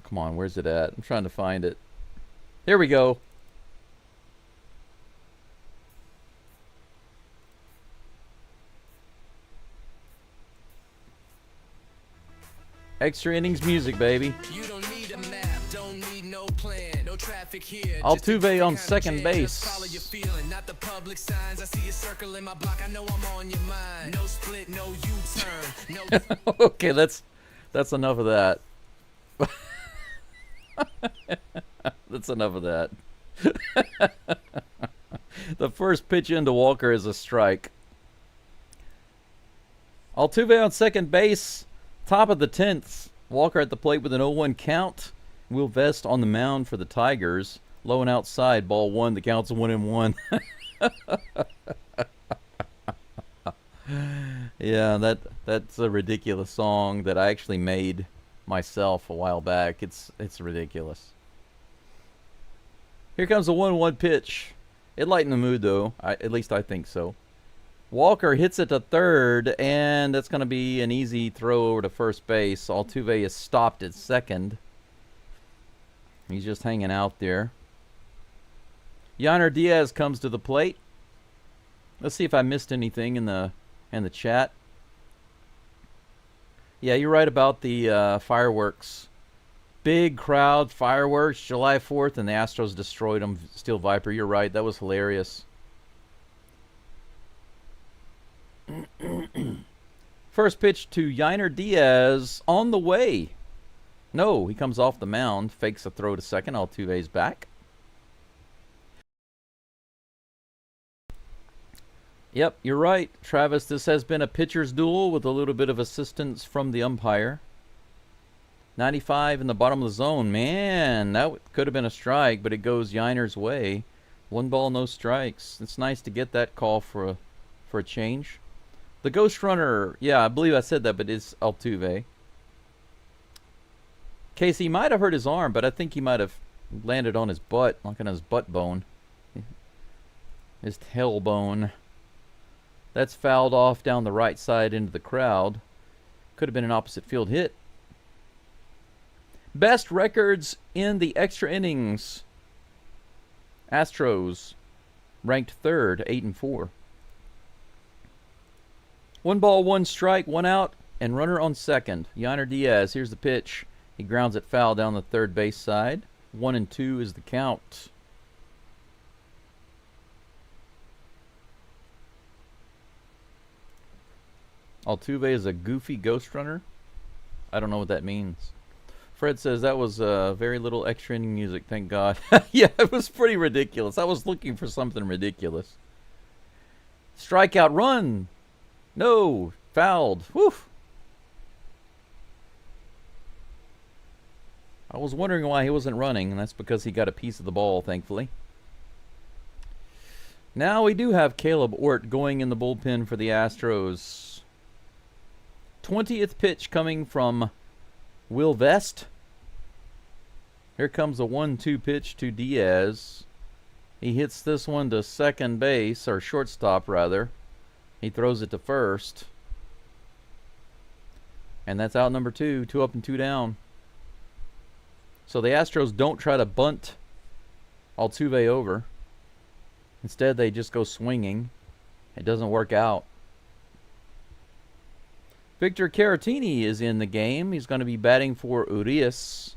Come on, where's it at? I'm trying to find it. Here we go. Extra innings music, baby. You don't need a map, don't need no plan, no traffic here. Altuve on second base. Follow your feeling, not the public signs. I see a circle in my block, I know I'm on your mind. No split, no U-turn, no. Okay, that's enough of that. That's enough of that. The first pitch into Walker is a strike. Altuve on second base. Top of the 10th. Walker at the plate with an 0-1 count. Will Vest on the mound for the Tigers. Low and outside. Ball one. The count's 1-1. Yeah, that's a ridiculous song that I actually made myself a while back. It's ridiculous. Here comes the 1-1 pitch. It lightened the mood, though. At least I think so. Walker hits it to third, and that's going to be an easy throw over to first base. Altuve is stopped at second. He's just hanging out there. Yainer Diaz comes to the plate. Let's see if I missed anything in the chat. Yeah, you're right about the fireworks. Big crowd, fireworks, July 4th, and the Astros destroyed them. Steel Viper, you're right. That was hilarious. First pitch to Yainer Diaz on the way. No, he comes off the mound, fakes a throw to second. Altuve's back. Yep, you're right, Travis. This has been a pitcher's duel with a little bit of assistance from the umpire. 95 in the bottom of the zone. Man, that could have been a strike, but it goes Yainer's way. 1 ball, no strikes. It's nice to get that call for a change. The ghost runner, yeah, I believe I said that, but it's Altuve. Casey might have hurt his arm, but I think he might have landed on his butt, like on his butt bone. His tailbone. That's fouled off down the right side into the crowd. Could have been an opposite field hit. Best records in the extra innings. Astros ranked 3rd, 8-4. 1 ball, 1 strike, 1 out, and runner on second. Yainer Diaz, here's the pitch. He grounds it foul down the third base side. 1-2 is the count. Altuve is a goofy ghost runner. I don't know what that means. Fred says that was very little extra inning music, thank God. Yeah, it was pretty ridiculous. I was looking for something ridiculous. Strikeout run. No, fouled. Whew. I was wondering why he wasn't running, and that's because he got a piece of the ball, thankfully. Now we do have Caleb Ort going in the bullpen for the Astros. 20th pitch coming from Will Vest. Here comes a 1-2 pitch to Diaz. He hits this one to second base, or shortstop rather. He throws it to first. And that's out number 2. 2 up and 2 down. So the Astros don't try to bunt Altuve over. Instead, they just go swinging. It doesn't work out. Victor Caratini is in the game. He's going to be batting for Urias.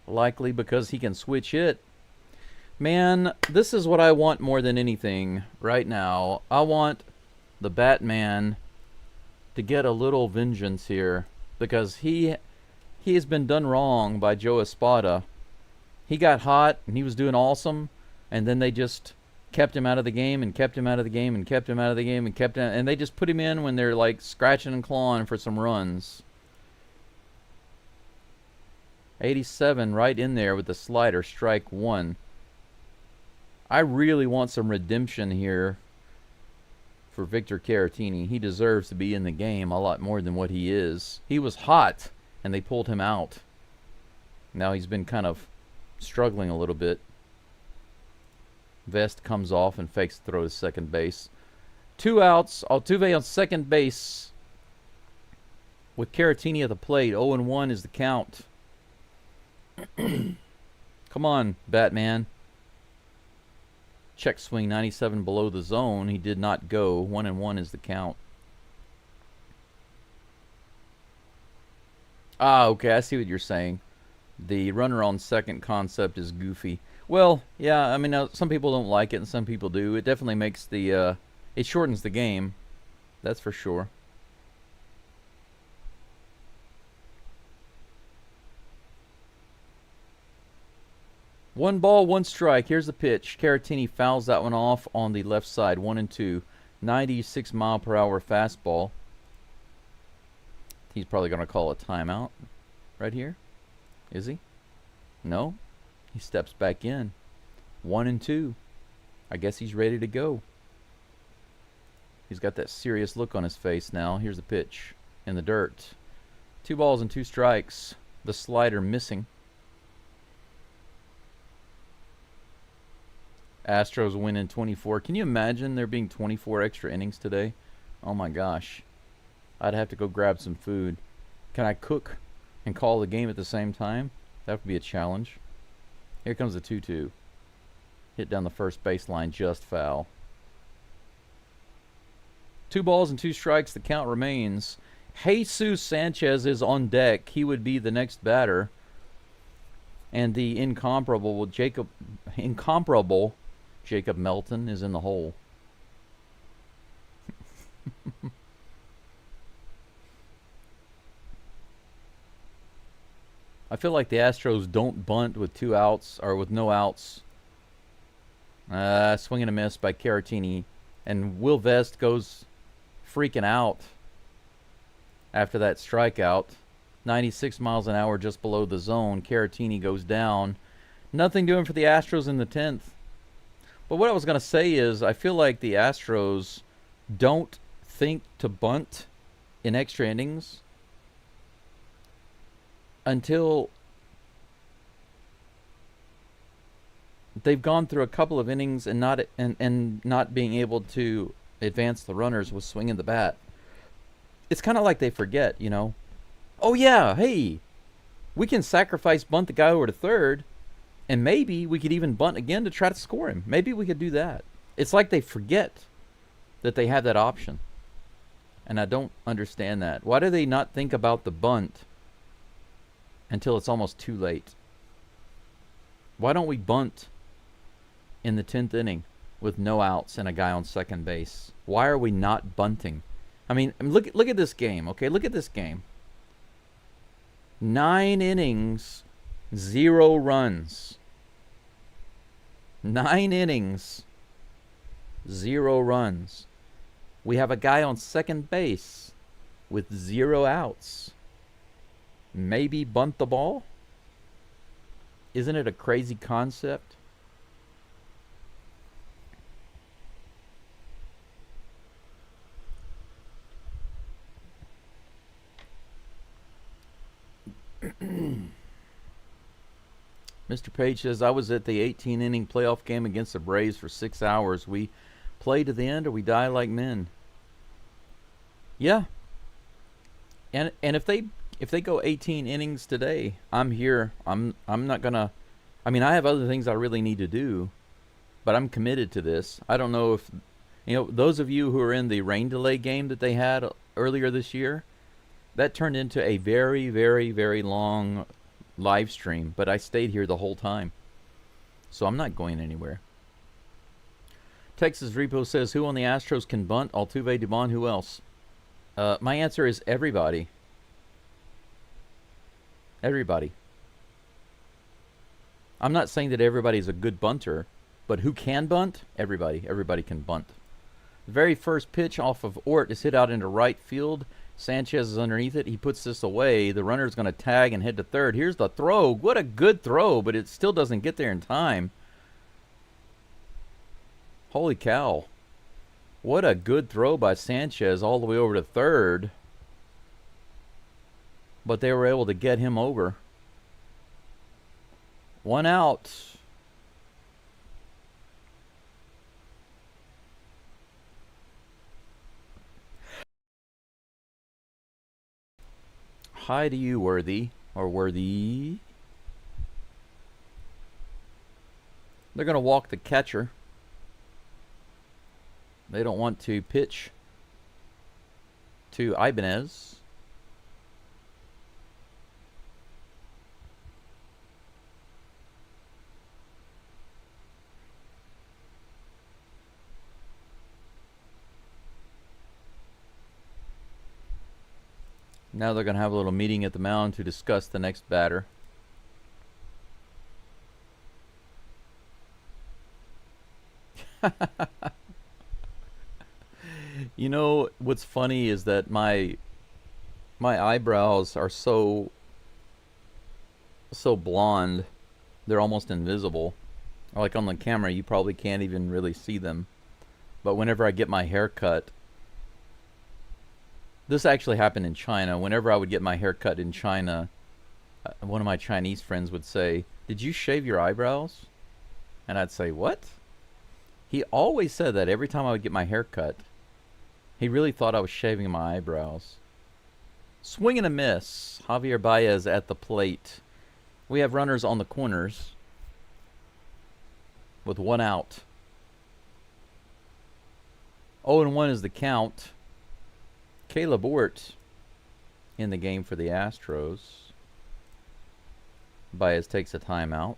Likely because he can switch hit. Man, this is what I want more than anything right now. I want the Batman to get a little vengeance here. Because he has been done wrong by Joe Espada. He got hot and he was doing awesome, and then they just kept him out of the game and kept him out of the game and kept him out of the game and kept him, and they just put him in when they're like scratching and clawing for some runs. 87 right in there with the slider, strike 1. I really want some redemption here for Victor Caratini. He deserves to be in the game a lot more than what he is. He was hot and they pulled him out. Now he's been kind of struggling a little bit. Vest comes off and fakes the throw to second base. 2 outs. Altuve on second base with Caratini at the plate. 0-1 is the count. Come on, Batman. Check swing 97 below the zone. He did not go. 1-1 is the count. Ah, okay, I see what you're saying. The runner on second concept is goofy. Well, yeah, I mean, some people don't like it and some people do. It definitely makes the, it shortens the game. That's for sure. One ball, one strike. Here's the pitch. Caratini fouls that one off on the left side. 1-2. 96 mile per hour fastball. He's probably going to call a timeout right here. Is he? No. He steps back in. 1-2. I guess he's ready to go. He's got that serious look on his face now. Here's the pitch in the dirt. 2 balls and 2 strikes. The slider missing. Astros win in 24. Can you imagine there being 24 extra innings today? Oh my gosh. I'd have to go grab some food. Can I cook and call the game at the same time? That would be a challenge. Here comes the 2-2. Hit down the first baseline, just foul. 2 balls and 2 strikes. The count remains. Jesus Sanchez is on deck. He would be the next batter. And the incomparable Jacob Melton is in the hole. I feel like the Astros don't bunt with 2 outs or with no outs. Swing and a miss by Caratini. And Will Vest goes freaking out after that strikeout. 96 miles an hour just below the zone. Caratini goes down. Nothing doing for the Astros in the 10th. But what I was going to say is I feel like the Astros don't think to bunt in extra innings until they've gone through a couple of innings and not being able to advance the runners with swinging the bat. It's kind of like they forget, you know. Oh yeah, hey, we can sacrifice bunt the guy over to third, and maybe we could even bunt again to try to score him. Maybe we could do that. It's like they forget that they have that option. And I don't understand that. Why do they not think about the bunt until it's almost too late? Why don't we bunt in the 10th inning with no outs and a guy on second base? Why are we not bunting? I mean, look at this game, okay? Look at this game. 9 innings, 0 runs. 9 innings, 0 runs. We have a guy on second base with 0 outs. Maybe bunt the ball? Isn't it a crazy concept? Mr. Page says, I was at the 18-inning playoff game against the Braves for 6 hours. We play to the end or we die like men. Yeah. And if they go 18 innings today, I'm here. I'm not going to, I mean, I have other things I really need to do, but I'm committed to this. I don't know if, those of you who are in the rain delay game that they had earlier this year, that turned into a very, very, very long live stream, but I stayed here the whole time. So I'm not going anywhere. Texas Repo says, who on the Astros can bunt? Altuve, Dubon, who else? My answer is everybody. Everybody. I'm not saying that everybody's a good bunter, but who can bunt? Everybody. Everybody can bunt. The very first pitch off of Ort is hit out into right field. Sanchez is underneath it. He puts this away. The runner's going to tag and head to third. Here's the throw. What a good throw, but it still doesn't get there in time. Holy cow. What a good throw by Sanchez all the way over to third. But they were able to get him over. 1 out. Hi to you, Worthy. Or Worthy. They're going to walk the catcher. They don't want to pitch to Ibanez. Now they're going to have a little meeting at the mound to discuss the next batter. You know, what's funny is that my eyebrows are so blonde, they're almost invisible. Like on the camera, you probably can't even really see them. But whenever I get my hair cut, this actually happened in China. Whenever I would get my hair cut in China, one of my Chinese friends would say, "Did you shave your eyebrows?" And I'd say, "What?" He always said that every time I would get my hair cut. He really thought I was shaving my eyebrows. Swing and a miss. Javier Baez at the plate. We have runners on the corners with 1 out. 0-1 is the count. Caleb Ort in the game for the Astros. Baez takes a timeout.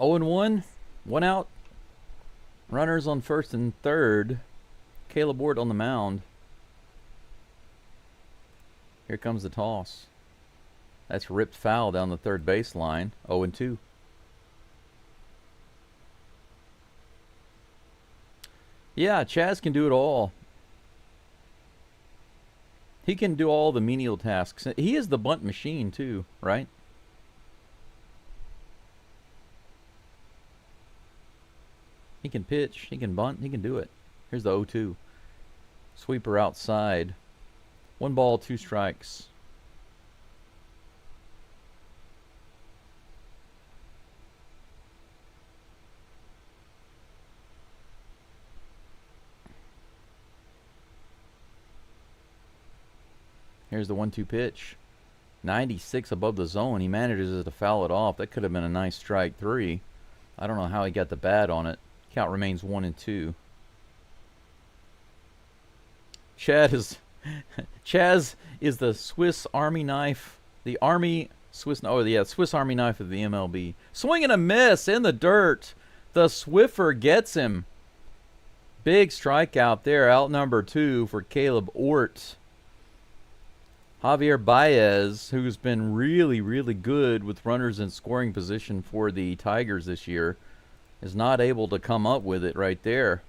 Oh and 1, 1 out. Runners on first and third. Caleb Ort on the mound. Here comes the toss. That's ripped foul down the third baseline. 0 and 2. Yeah, Chaz can do it all. He can do all the menial tasks. He is the bunt machine too, right? He can pitch, he can bunt, he can do it. Here's the 0-2. Sweeper outside. 1 ball, 2 strikes. Here's the 1-2 pitch. 96 above the zone. He manages to foul it off. That could have been a nice strike 3. I don't know how he got the bat on it. Count remains 1 and 2. Chaz is the Swiss Army knife. The Swiss Army knife of the MLB. Swing and a miss in the dirt. The Swiffer gets him. Big strikeout there. Out number 2 for Caleb Ort. Javier Baez, who's been really, really good with runners in scoring position for the Tigers this year, is not able to come up with it right there.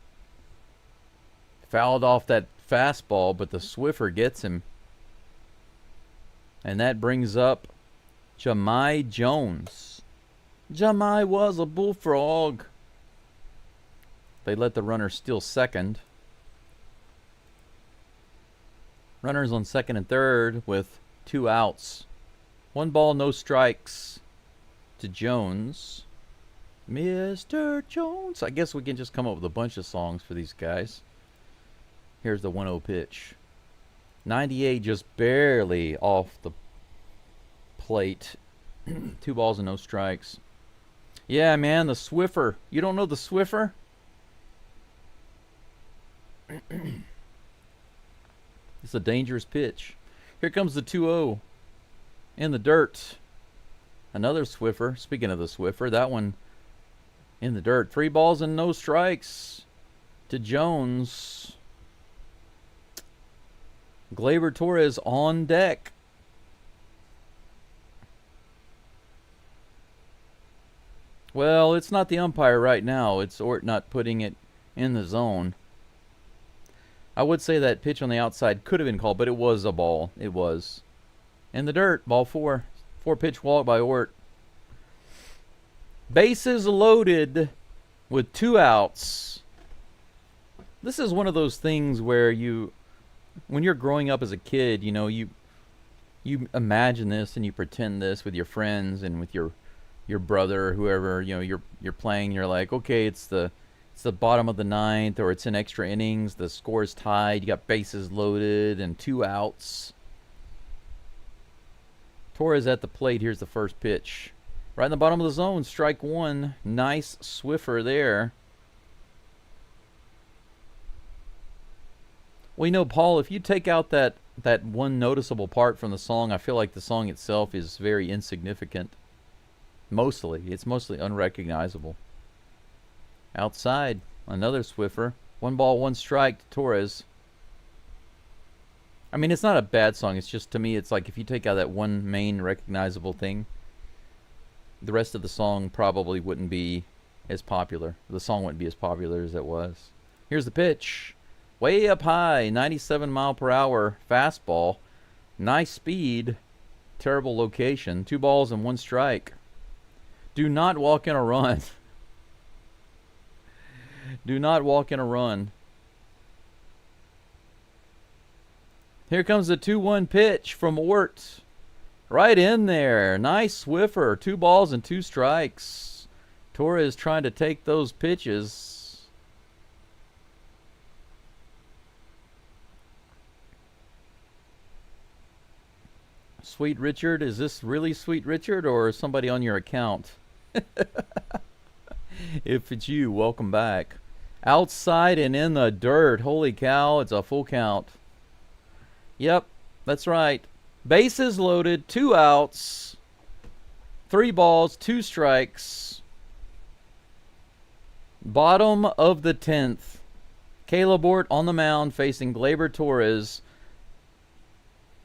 Fouled off that fastball, but the Swiffer gets him. And that brings up Jahmai Jones. Jahmai was a bullfrog. They let the runner steal second. Runners on second and third with 2 outs. 1 ball, no strikes to Jones. Mr. Jones. I guess we can just come up with a bunch of songs for these guys. Here's the 1-0 pitch. 98 just barely off the plate. 2 balls and no strikes. Yeah, man, the Swiffer. You don't know the Swiffer? It's a dangerous pitch. Here comes the 2-0 in the dirt. Another Swiffer. Speaking of the Swiffer, that one in the dirt. 3 balls and no strikes to Jones. Gleyber Torres on deck. Well, it's not the umpire right now. It's Ort not putting it in the zone. I would say that pitch on the outside could have been called, but it was a ball. It was. In the dirt, ball 4. 4-pitch walk by Ort. Bases loaded with 2 outs. This is one of those things where when you're growing up as a kid, you imagine this and you pretend this with your friends and with your brother or whoever, you're playing. You're like, okay, it's the bottom of the 9th, or it's in extra innings. The score is tied. You got bases loaded and 2 outs. Torres at the plate. Here's the first pitch. Right in the bottom of the zone. Strike 1. Nice Swiffer there. Well, Paul, if you take out that one noticeable part from the song, I feel like the song itself is very insignificant. It's mostly unrecognizable. Outside, another Swiffer. 1 ball, 1 strike to Torres. I mean, it's not a bad song. It's just, to me, it's like if you take out that one main recognizable thing, the rest of the song probably wouldn't be as popular. The song wouldn't be as popular as it was. Here's the pitch. Way up high, 97 mile per hour fastball. Nice speed. Terrible location. 2 balls and 1 strike. Do not walk in a run. Do not walk in a run. Here comes the 2-1 pitch from Ort. Right in there. Nice Swiffer. 2 balls and 2 strikes. Torres trying to take those pitches. Sweet Richard. Is this really Sweet Richard or somebody on your account? If it's you, welcome back. Outside and in the dirt. Holy cow, it's a full count. Yep, that's right. Bases loaded, 2 outs, 3 balls, 2 strikes. Bottom of the 10th. Caleb Ort on the mound facing Gleyber Torres.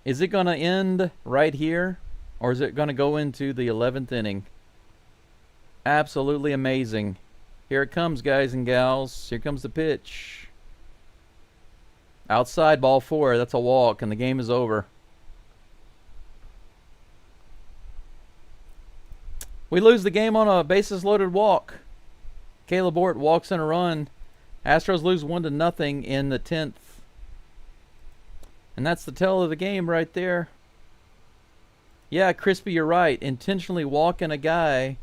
Is it going to end right here, or is it going to go into the 11th inning? Absolutely amazing. Here it comes, guys and gals. Here comes the pitch. Outside, ball 4. That's a walk, and the game is over. We lose the game on a bases-loaded walk. Caleb Ort walks in a run. Astros lose 1-0 in the 10th. And that's the tell of the game right there. Yeah, Crispy, you're right. Intentionally walking a guy.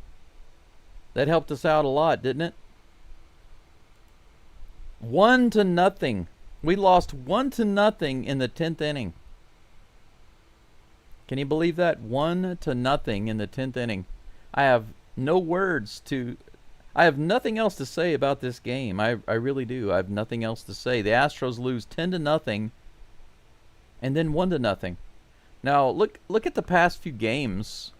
That helped us out a lot, didn't it? 1-0. We lost 1-0 in the 10th inning. Can you believe that? 1-0 in the 10th inning. I have no words to... I have nothing else to say about this game. I really do. I have nothing else to say. The Astros lose 10-0 and then 1-0. Now, look at the past few games.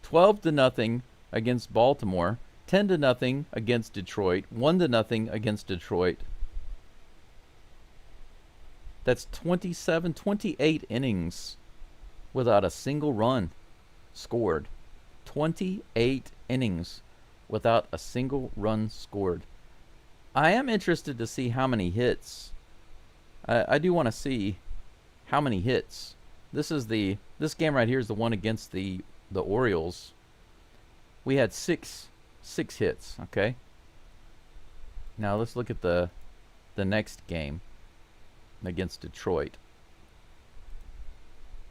12-0 against Baltimore. 10-0 against Detroit, 1-0 against Detroit. That's 27, 28 innings without a single run scored. 28 innings without a single run scored. I am interested to see how many hits. I do want to see how many hits. This game right here is the one against the Orioles. We had six hits, okay? Now let's look at the next game against Detroit.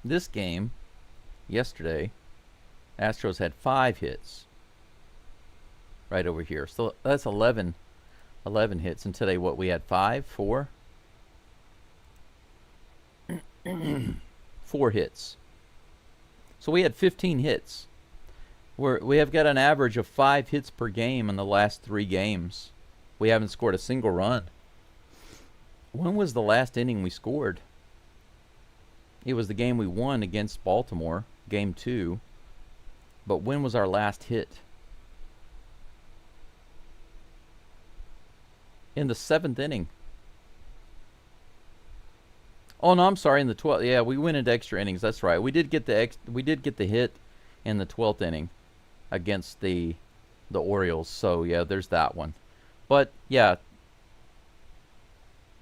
This game, yesterday, Astros had 5 hits. Right over here. So that's 11 hits. And today, what, we had 5? 4? 4 hits. So we had 15 hits. We have got an average of 5 hits per game in the last 3 games. We haven't scored a single run. When was the last inning we scored? It was the game we won against Baltimore, game 2. But when was our last hit? In the 7th inning. Oh no, I'm sorry, in the 12th. Yeah, we went into extra innings. That's right. We did get the hit in the 12th inning against the Orioles. So yeah, there's that one. But yeah,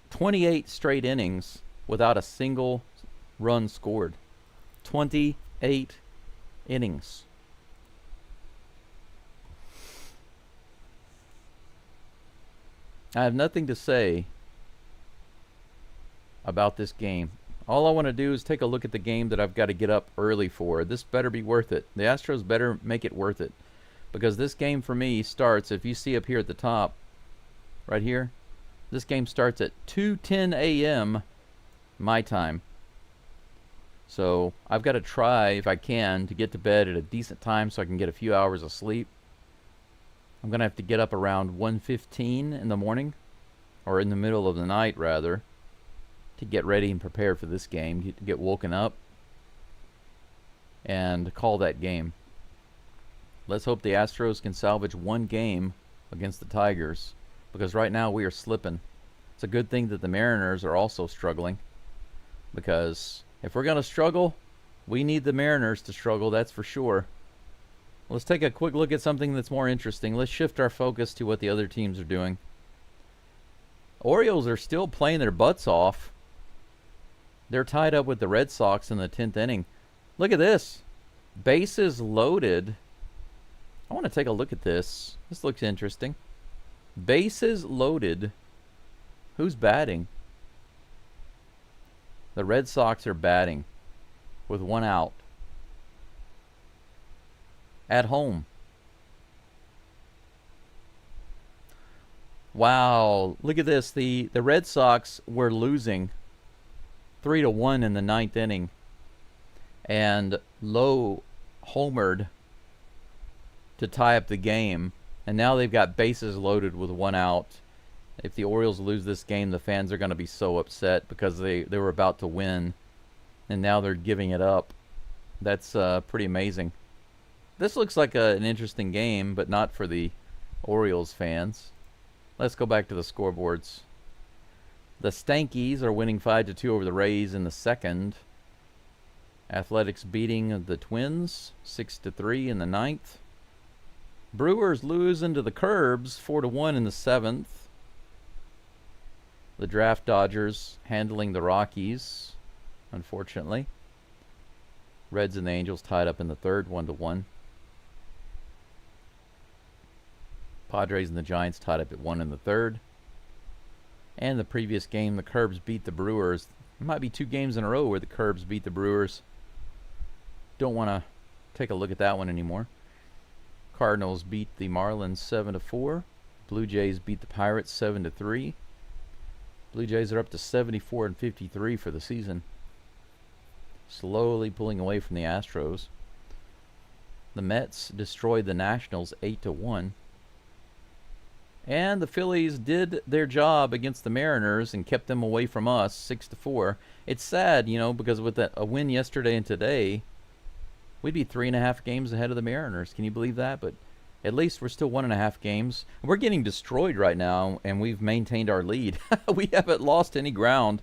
28 straight innings without a single run scored. 28 innings. I have nothing to say about this game. All I want to do is take a look at the game that I've got to get up early for. This better be worth it. The Astros better make it worth it. Because this game for me starts, if you see up here at the top, right here, this game starts at 2:10 a.m. my time. So I've got to try, if I can, to get to bed at a decent time so I can get a few hours of sleep. I'm going to have to get up around 1:15 in the morning, or in the middle of the night, rather, to get ready and prepare for this game, to get woken up and call that game. Let's hope the Astros can salvage one game against the Tigers, because right now we are slipping. It's a good thing that the Mariners are also struggling, because if we're going to struggle, we need the Mariners to struggle, that's for sure. Let's take a quick look at something that's more interesting. Let's shift our focus to what the other teams are doing. Orioles are still playing their butts off. They're tied up with the Red Sox in the 10th inning. Look at this. Bases loaded. I want to take a look at this. This looks interesting. Bases loaded. Who's batting? The Red Sox are batting with 1 out. At home. Wow, look at this. The Red Sox were losing 3-1 in the 9th inning. And Lowe homered to tie up the game. And now they've got bases loaded with 1 out. If the Orioles lose this game, the fans are going to be so upset because they were about to win. And now they're giving it up. That's pretty amazing. This looks like an interesting game, but not for the Orioles fans. Let's go back to the scoreboards. The Stankies are winning 5-2 over the Rays in the 2nd. Athletics beating the Twins 6-3 in the 9th. Brewers losing to the Curbs 4-1 in the 7th. The Draft Dodgers handling the Rockies, unfortunately. Reds and the Angels tied up in the 3rd 1-1. Padres and the Giants tied up at 1 in the 3rd. And the previous game, the Cubs beat the Brewers. It might be 2 games in a row where the Cubs beat the Brewers. Don't want to take a look at that one anymore. Cardinals beat the Marlins 7-4. Blue Jays beat the Pirates 7-3. Blue Jays are up to 74-53 for the season. Slowly pulling away from the Astros. The Mets destroyed the Nationals 8-1. And the Phillies did their job against the Mariners and kept them away from us 6-4. It's sad, because with a win yesterday and today, we'd be 3.5 games ahead of the Mariners. Can you believe that? But At least we're still 1.5 games. We're getting destroyed right now, and we've maintained our lead. We haven't lost any ground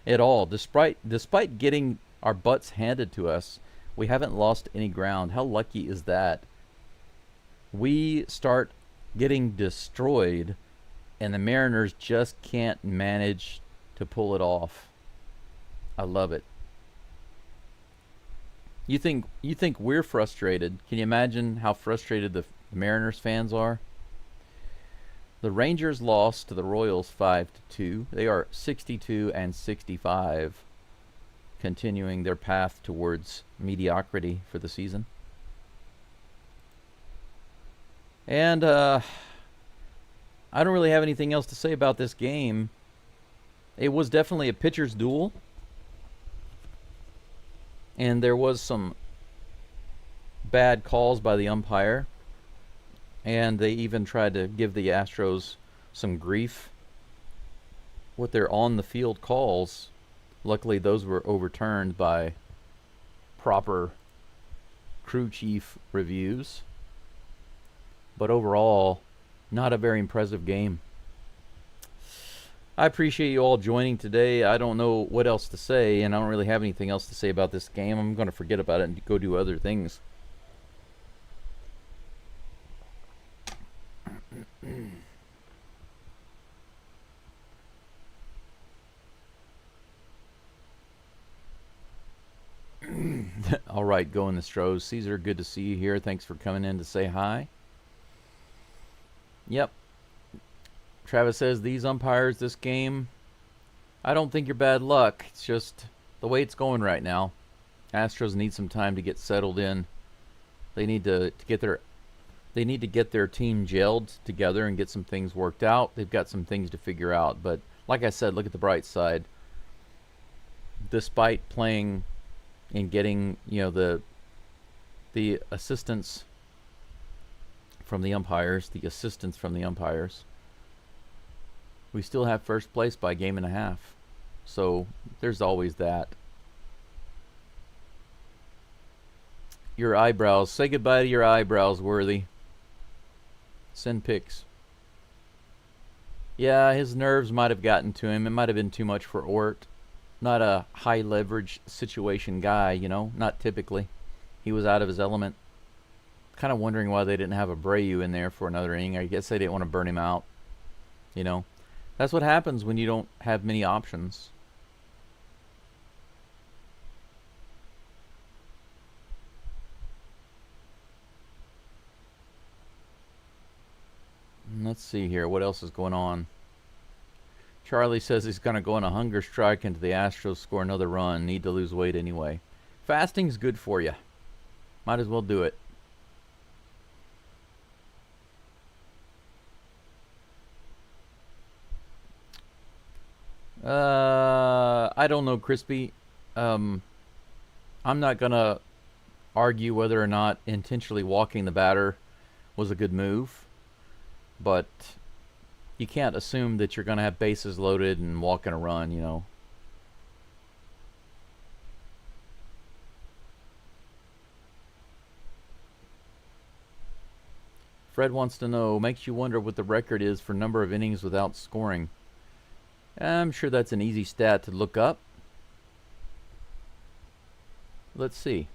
at all. Despite getting our butts handed to us, we haven't lost any ground. How lucky is that? We start getting destroyed, and the Mariners just can't manage to pull it off. I love it. You think we're frustrated? Can you imagine how frustrated the Mariners fans are? The Rangers lost to the Royals 5-2. They are 62 and 65, continuing their path towards mediocrity for the season. And I don't really have anything else to say about this game. It was definitely a pitcher's duel. And there was some bad calls by the umpire. And they even tried to give the Astros some grief with their on-the-field calls. Luckily, those were overturned by proper crew chief reviews. But overall, not a very impressive game. I appreciate you all joining today. I don't know what else to say, and I don't really have anything else to say about this game. I'm going to forget about it and go do other things. All right, go in the Astros. Caesar, good to see you here. Thanks for coming in to say hi. Yep. Travis says, these umpires, this game, I don't think you're bad luck. It's just the way it's going right now. Astros need some time to get settled in. They need to get their team gelled together and get some things worked out. They've got some things to figure out. But like I said, look at the bright side. Despite playing and getting, the assistance from the umpires, we still have first place by a game and a half. So there's always that. Your eyebrows. Say goodbye to your eyebrows, Worthy. Send pics. Yeah, his nerves might have gotten to him. It might have been too much for Ort. Not a high leverage situation guy, not typically. He was out of his element. Kind of wondering why they didn't have Abreu in there for another inning. I guess they didn't want to burn him out. That's what happens when you don't have many options. Let's see here. What else is going on? Charlie says he's going to go on a hunger strike until the Astros score another run. Need to lose weight anyway. Fasting's good for you. Might as well do it. I don't know, Crispy. I'm not going to argue whether or not intentionally walking the batter was a good move. But you can't assume that you're going to have bases loaded and walking a run, Fred wants to know, makes you wonder what the record is for number of innings without scoring. I'm sure that's an easy stat to look up. Let's see.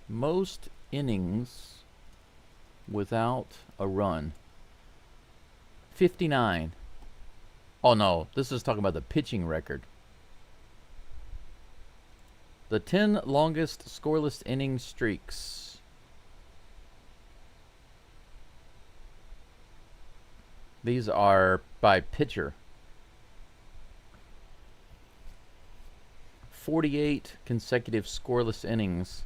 Most innings without a run. 59. Oh no, this is talking about the pitching record. The 10 longest scoreless inning streaks. These are by pitcher. 48 consecutive scoreless innings.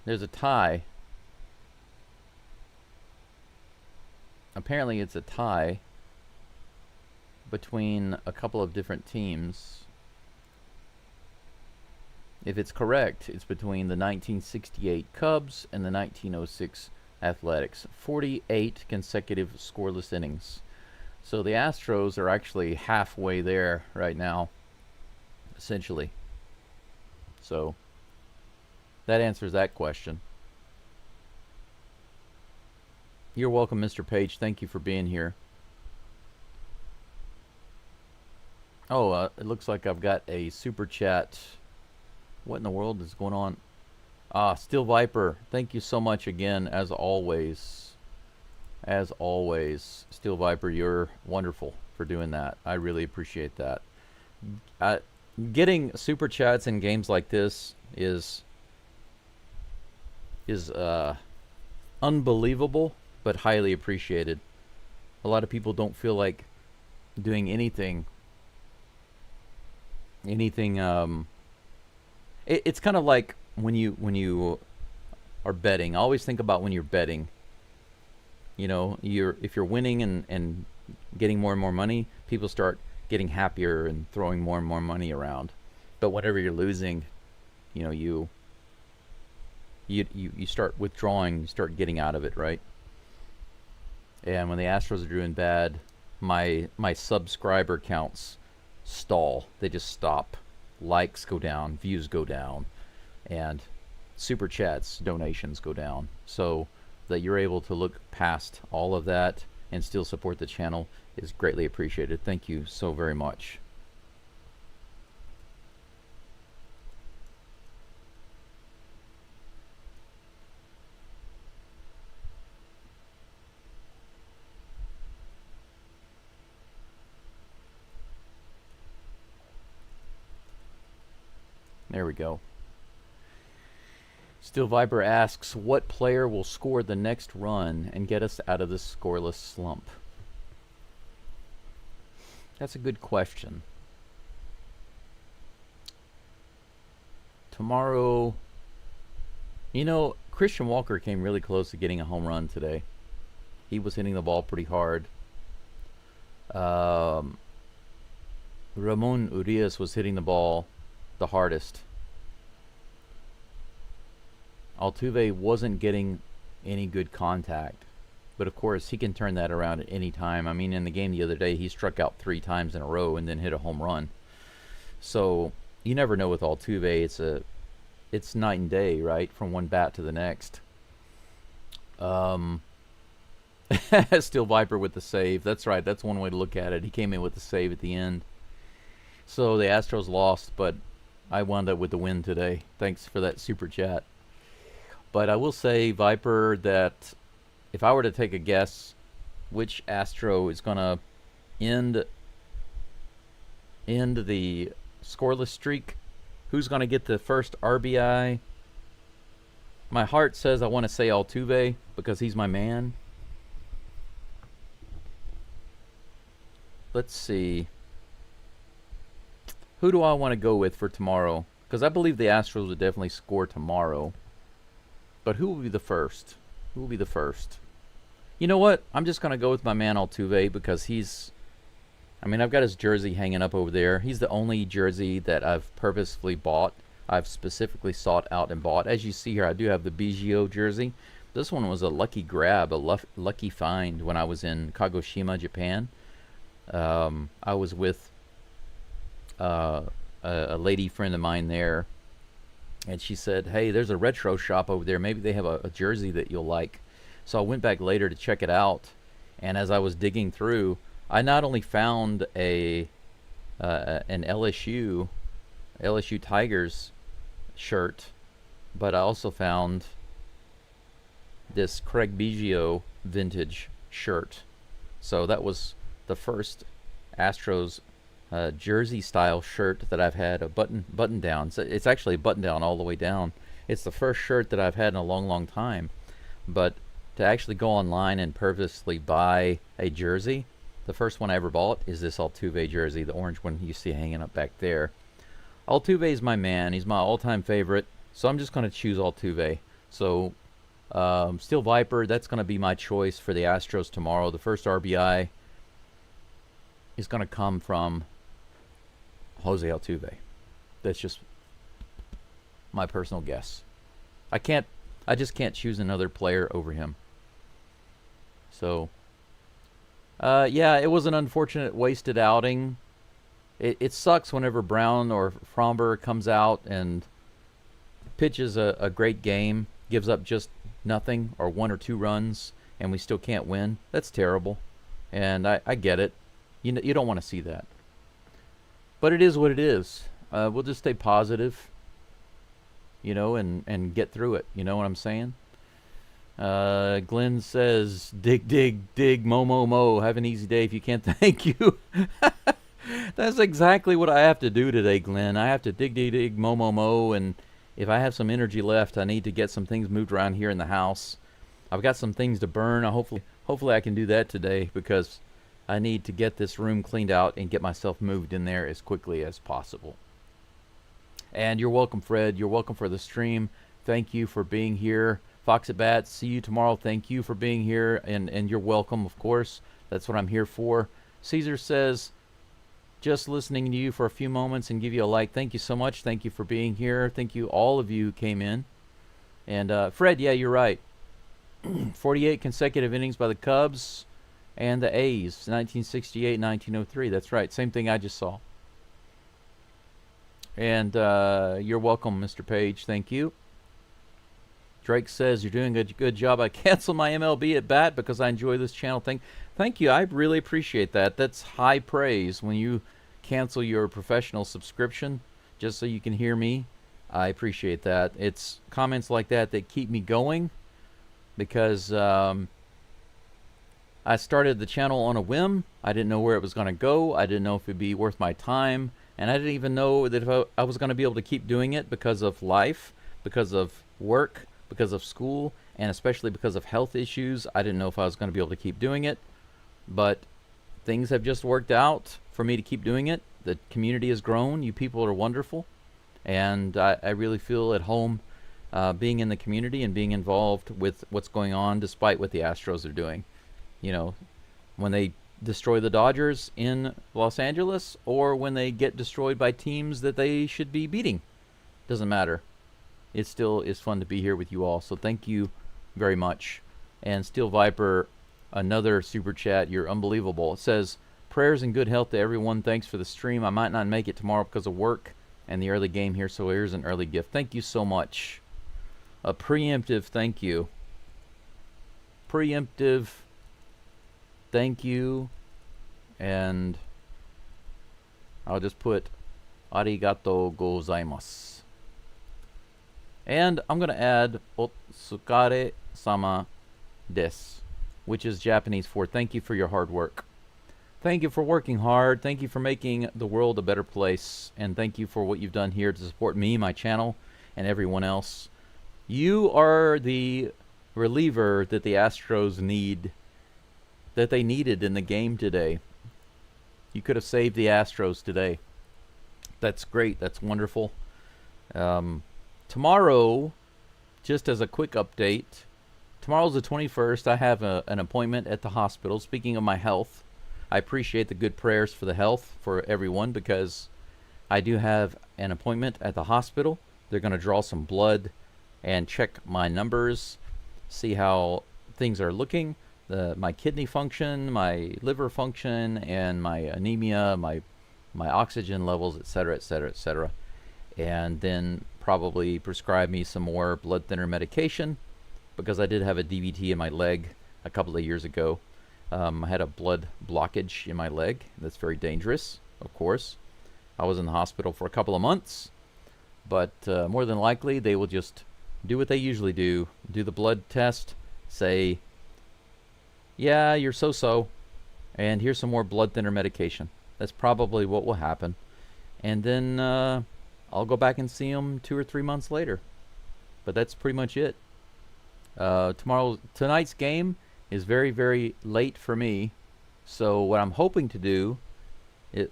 There's a tie. Apparently it's a tie between a couple of different teams. If it's correct, it's between the 1968 Cubs and the 1906 Athletics. 48 consecutive scoreless innings. So the Astros are actually halfway there right now, essentially. So that answers that question. You're welcome, Mr. Page. Thank you for being here. Oh, it looks like I've got a super chat. What in the world is going on? Steel Viper, thank you so much again, as always. As always, Steel Viper, you're wonderful for doing that. I really appreciate that. Getting super chats in games like this is unbelievable, but highly appreciated. A lot of people don't feel like doing anything. It's kind of like when you are betting. I always think about when you're betting. You know, if you're winning and getting more and more money, people start getting happier and throwing more and more money around. But whenever you're losing, you know, you start withdrawing, you start getting out of it, right? And when the Astros are doing bad, my subscriber counts stall. They just stop. Likes go down, views go down, and super chats, donations go down. So that you're able to look past all of that and still support the channel is greatly appreciated. Thank you so very much. There we go. Steel Viper asks, what player will score the next run and get us out of this scoreless slump? That's a good question. Tomorrow, you know, Christian Walker came really close to getting a home run today. He was hitting the ball pretty hard. Ramon Urias was hitting the ball the hardest. Altuve wasn't getting any good contact, but of course he can turn that around at any time. I mean, in the game the other day, he struck out 3 times in a row and then hit a home run. So you never know with Altuve. It's night and day, right, from one bat to the next. Steel Viper with the save. That's right. That's one way to look at it. He came in with the save at the end. So the Astros lost, but I wound up with the win today. Thanks for that super chat. But I will say, Viper, that if I were to take a guess which Astro is going to end the scoreless streak, who's going to get the first RBI, my heart says I want to say Altuve because he's my man. Let's see. Who do I want to go with for tomorrow? Because I believe the Astros would definitely score tomorrow. But who will be the first? Who will be the first? You know what? I'm just going to go with my man Altuve because I mean, I've got his jersey hanging up over there. He's the only jersey that I've purposefully bought. I've specifically sought out and bought. As you see here, I do have the Geaux jersey. This one was a lucky grab, a lucky find when I was in Kagoshima, Japan. I was with a lady friend of mine there, and she said, hey, there's a retro shop over there. Maybe they have a jersey that you'll like. So I went back later to check it out, and as I was digging through, I not only found an LSU Tigers shirt, but I also found this Craig Biggio vintage shirt. So that was the first Astros jersey style shirt that I've had, a button down. So it's actually a button down all the way down. It's the first shirt that I've had in a long time. But to actually go online and purposely buy a jersey, the first one I ever bought is this Altuve jersey, the orange one you see hanging up back there. Altuve is my man. He's my all-time favorite. So I'm just going to choose Altuve. So Steel Viper, that's going to be my choice for the Astros tomorrow. The first RBI is going to come from Jose Altuve. That's just my personal guess. I just can't choose another player over him. So, yeah, it was an unfortunate wasted outing. It sucks whenever Brown or Fromber comes out and pitches a great game, gives up just nothing or 1 or 2 runs, and we still can't win. That's terrible. And I get it. You don't want to see that. But it is what it is. We'll just stay positive, and get through it. You know what I'm saying? Glenn says, dig, dig, dig, mo, mo, mo. Have an easy day if you can't. Thank you. That's exactly what I have to do today, Glenn. I have to dig, dig, dig, mo, mo, mo. And if I have some energy left, I need to get some things moved around here in the house. I've got some things to burn. Hopefully I can do that today, because I need to get this room cleaned out and get myself moved in there as quickly as possible. And you're welcome, Fred. You're welcome for the stream. Thank you for being here. Fox at Bat, see you tomorrow. Thank you for being here, and you're welcome, of course. That's what I'm here for. Caesar says, just listening to you for a few moments and give you a like. Thank you so much. Thank you for being here. Thank you, all of you who came in. And Fred, yeah, you're right. 48 consecutive innings by the Cubs and the A's, 1968, 1903. That's right. Same thing I just saw. And you're welcome, Mr. Page. Thank you. Drake says, you're doing a good job. I canceled my MLB at bat because I enjoy this channel. Thank you. I really appreciate that. That's high praise when you cancel your professional subscription just so you can hear me. I appreciate that. It's comments like that that keep me going, because I started the channel on a whim. I didn't know where it was going to go. I didn't know if it'd be worth my time. And I didn't even know that if I was going to be able to keep doing it because of life, because of work, because of school, and especially because of health issues. I didn't know if I was going to be able to keep doing it. But things have just worked out for me to keep doing it. The community has grown. You people are wonderful. And I really feel at home being in the community and being involved with what's going on, despite what the Astros are doing. When they destroy the Dodgers in Los Angeles, or when they get destroyed by teams that they should be beating. Doesn't matter. It still is fun to be here with you all. So thank you very much. And Steel Viper, another super chat. You're unbelievable. It says, prayers and good health to everyone. Thanks for the stream. I might not make it tomorrow because of work and the early game here, so here's an early gift. Thank you so much. A preemptive thank you. Preemptive thank you. And I'll just put arigato gozaimasu. And I'm going to add otsukare sama desu, which is Japanese for thank you for your hard work. Thank you for working hard. Thank you for making the world a better place. And thank you for what you've done here to support me, my channel, and everyone else. You are the reliever that the Astros need, that they needed in the game today. You could have saved the Astros today. That's great. That's wonderful. Tomorrow, just as a quick update, tomorrow's the 21st. I have an appointment at the hospital. Speaking of my health, I appreciate the good prayers for the health for everyone, because I do have an appointment at the hospital. They're going to draw some blood and check my numbers, see how things are looking, my kidney function, my liver function, and my anemia, my oxygen levels, etc., etc., etc. And then probably prescribe me some more blood thinner medication, because I did have a DVT in my leg a couple of years ago. I had a blood blockage in my leg. That's very dangerous, of course. I was in the hospital for a couple of months, but more than likely they will just do what they usually do the blood test, say, yeah, you're so-so, and here's some more blood thinner medication. That's probably what will happen. And then I'll go back and see them 2 or 3 months later. But that's pretty much it. Tonight's game is very, very late for me. So what I'm hoping to do,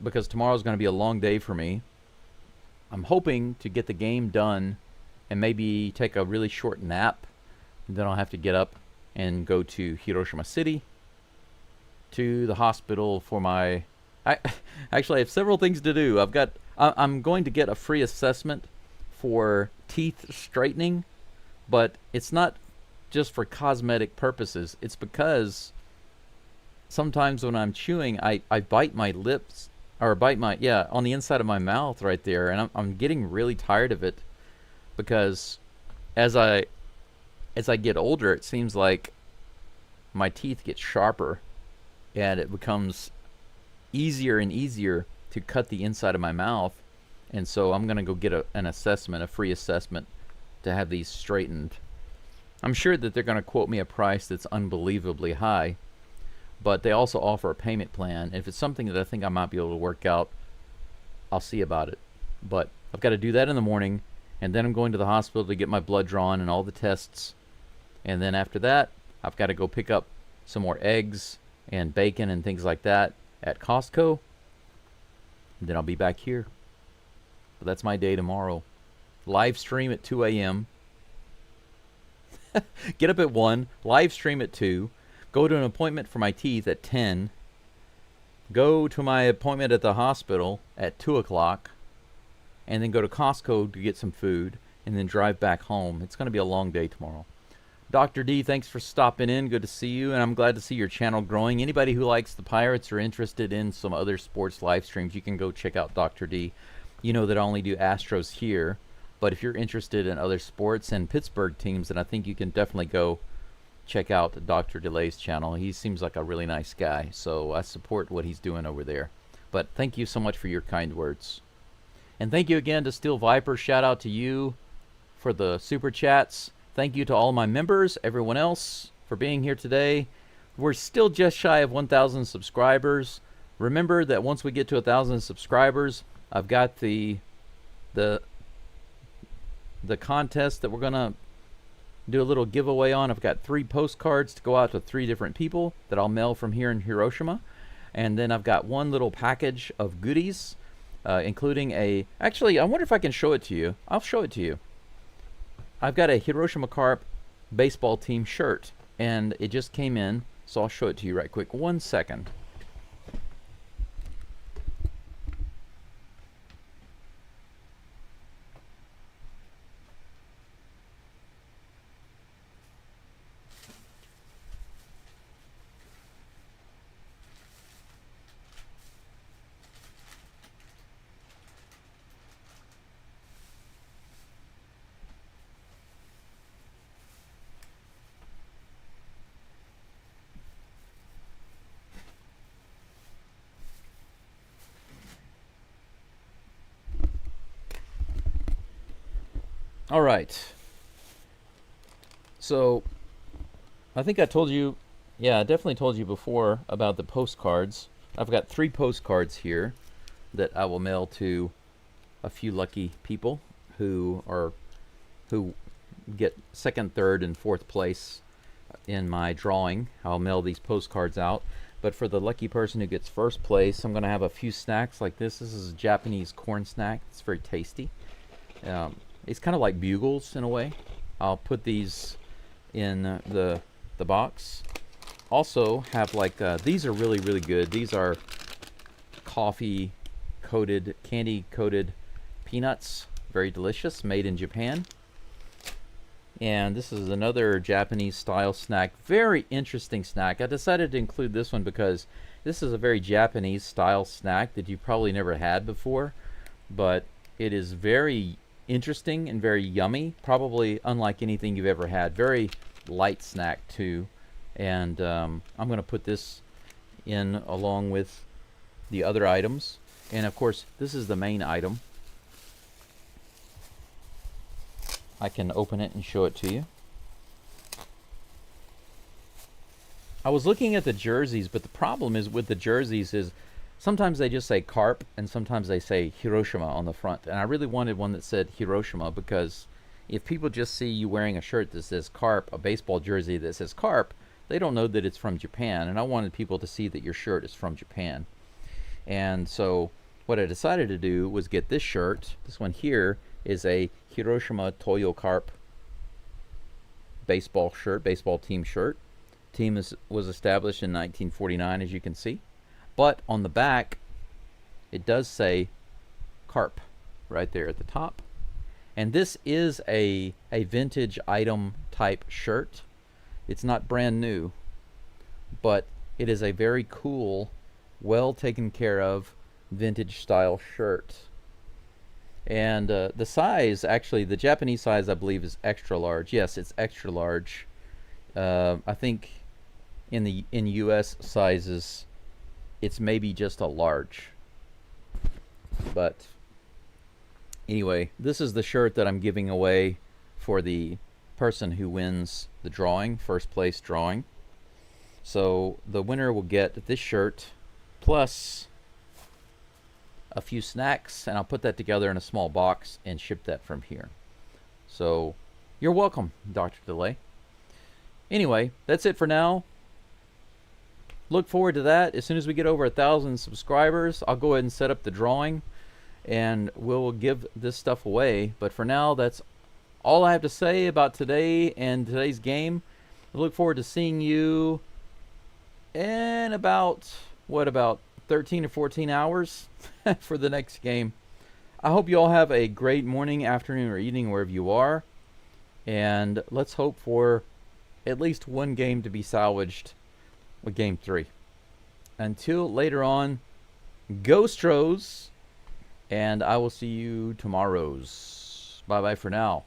because tomorrow's going to be a long day for me, I'm hoping to get the game done and maybe take a really short nap. And then I'll have to get up and go to Hiroshima City, to the hospital for my... Actually, I have several things to do. I'm going to get a free assessment for teeth straightening, but it's not just for cosmetic purposes. It's because sometimes when I'm chewing, I bite my lips, or on the inside of my mouth right there, and I'm getting really tired of it, because as I get older, it seems like my teeth get sharper, and it becomes easier and easier to cut the inside of my mouth. And so I'm going to go get an assessment, a free assessment, to have these straightened. I'm sure that they're going to quote me a price that's unbelievably high, but they also offer a payment plan. And if it's something that I think I might be able to work out, I'll see about it. But I've got to do that in the morning, and then I'm going to the hospital to get my blood drawn and all the tests. And then after that, I've got to go pick up some more eggs and bacon and things like that at Costco. And then I'll be back here. But that's my day tomorrow. Live stream at 2 a.m. Get up at 1, live stream at 2, go to an appointment for my teeth at 10, go to my appointment at the hospital at 2 o'clock, and then go to Costco to get some food, and then drive back home. It's going to be a long day tomorrow. Dr. D, thanks for stopping in. Good to see you, and I'm glad to see your channel growing. Anybody who likes the Pirates or interested in some other sports live streams, you can go check out Dr. D. You know that I only do Astros here, but if you're interested in other sports and Pittsburgh teams, then I think you can definitely go check out Dr. DeLay's channel. He seems like a really nice guy, so I support what he's doing over there. But thank you so much for your kind words. And thank you again to Steel Viper. Shout out to you for the super chats. Thank you to all my members, everyone else, for being here today. We're still just shy of 1,000 subscribers. Remember that once we get to 1,000 subscribers, I've got the contest that we're going to do a little giveaway on. I've got 3 postcards to go out to 3 different people that I'll mail from here in Hiroshima. And then I've got 1 little package of goodies, including a... Actually, I wonder if I can show it to you. I'll show it to you. I've got a Hiroshima Carp baseball team shirt, and it just came in, so I'll show it to you right quick. 1 second. All right. So, I think I told you, yeah, I definitely told you before about the postcards. I've got 3 postcards here that I will mail to a few lucky people who get 2nd, 3rd, and 4th place in my drawing. I'll mail these postcards out. But for the lucky person who gets 1st place, I'm going to have a few snacks like this. This is a Japanese corn snack. It's very tasty. It's kind of like bugles in a way. I'll put these in the box. Also have like, these are really, really good. These are coffee coated, candy coated peanuts. Very delicious, made in Japan. And this is another Japanese style snack. Very interesting snack. I decided to include this one because this is a very Japanese style snack that you probably never had before. But it is very interesting and very yummy, probably unlike anything you've ever had. Very light snack too, and I'm going to put this in along with the other items. And of course, this is the main item. I can open it and show it to you. I was looking at the jerseys, but the problem is with the jerseys is sometimes they just say Carp, and sometimes they say Hiroshima on the front. And I really wanted one that said Hiroshima, because if people just see you wearing a shirt that says Carp, a baseball jersey that says Carp, they don't know that it's from Japan. And I wanted people to see that your shirt is from Japan. And so what I decided to do was get this shirt. This one here is a Hiroshima Toyo Carp baseball shirt, baseball team shirt. Team was established in 1949, as you can see. But on the back, it does say Carp right there at the top. And this is a vintage item type shirt. It's not brand new, but it is a very cool, well taken care of vintage style shirt. And the size, actually, the Japanese size, I believe, is extra large. Yes, it's extra large. I think in US sizes, it's maybe just a large. But anyway, this is the shirt that I'm giving away for the person who wins the drawing, first place drawing. So the winner will get this shirt plus a few snacks, and I'll put that together in a small box and ship that from here. So you're welcome, Dr. Delay. Anyway, that's it for now. Look forward to that. As soon as we get over 1,000 subscribers, I'll go ahead and set up the drawing and we'll give this stuff away. But for now, that's all I have to say about today and today's game. I look forward to seeing you in about 13 or 14 hours for the next game. I hope you all have a great morning, afternoon, or evening wherever you are. And let's hope for at least one game to be salvaged with Game 3. Until later on, go Astros, and I will see you tomorrow's. Bye-bye for now.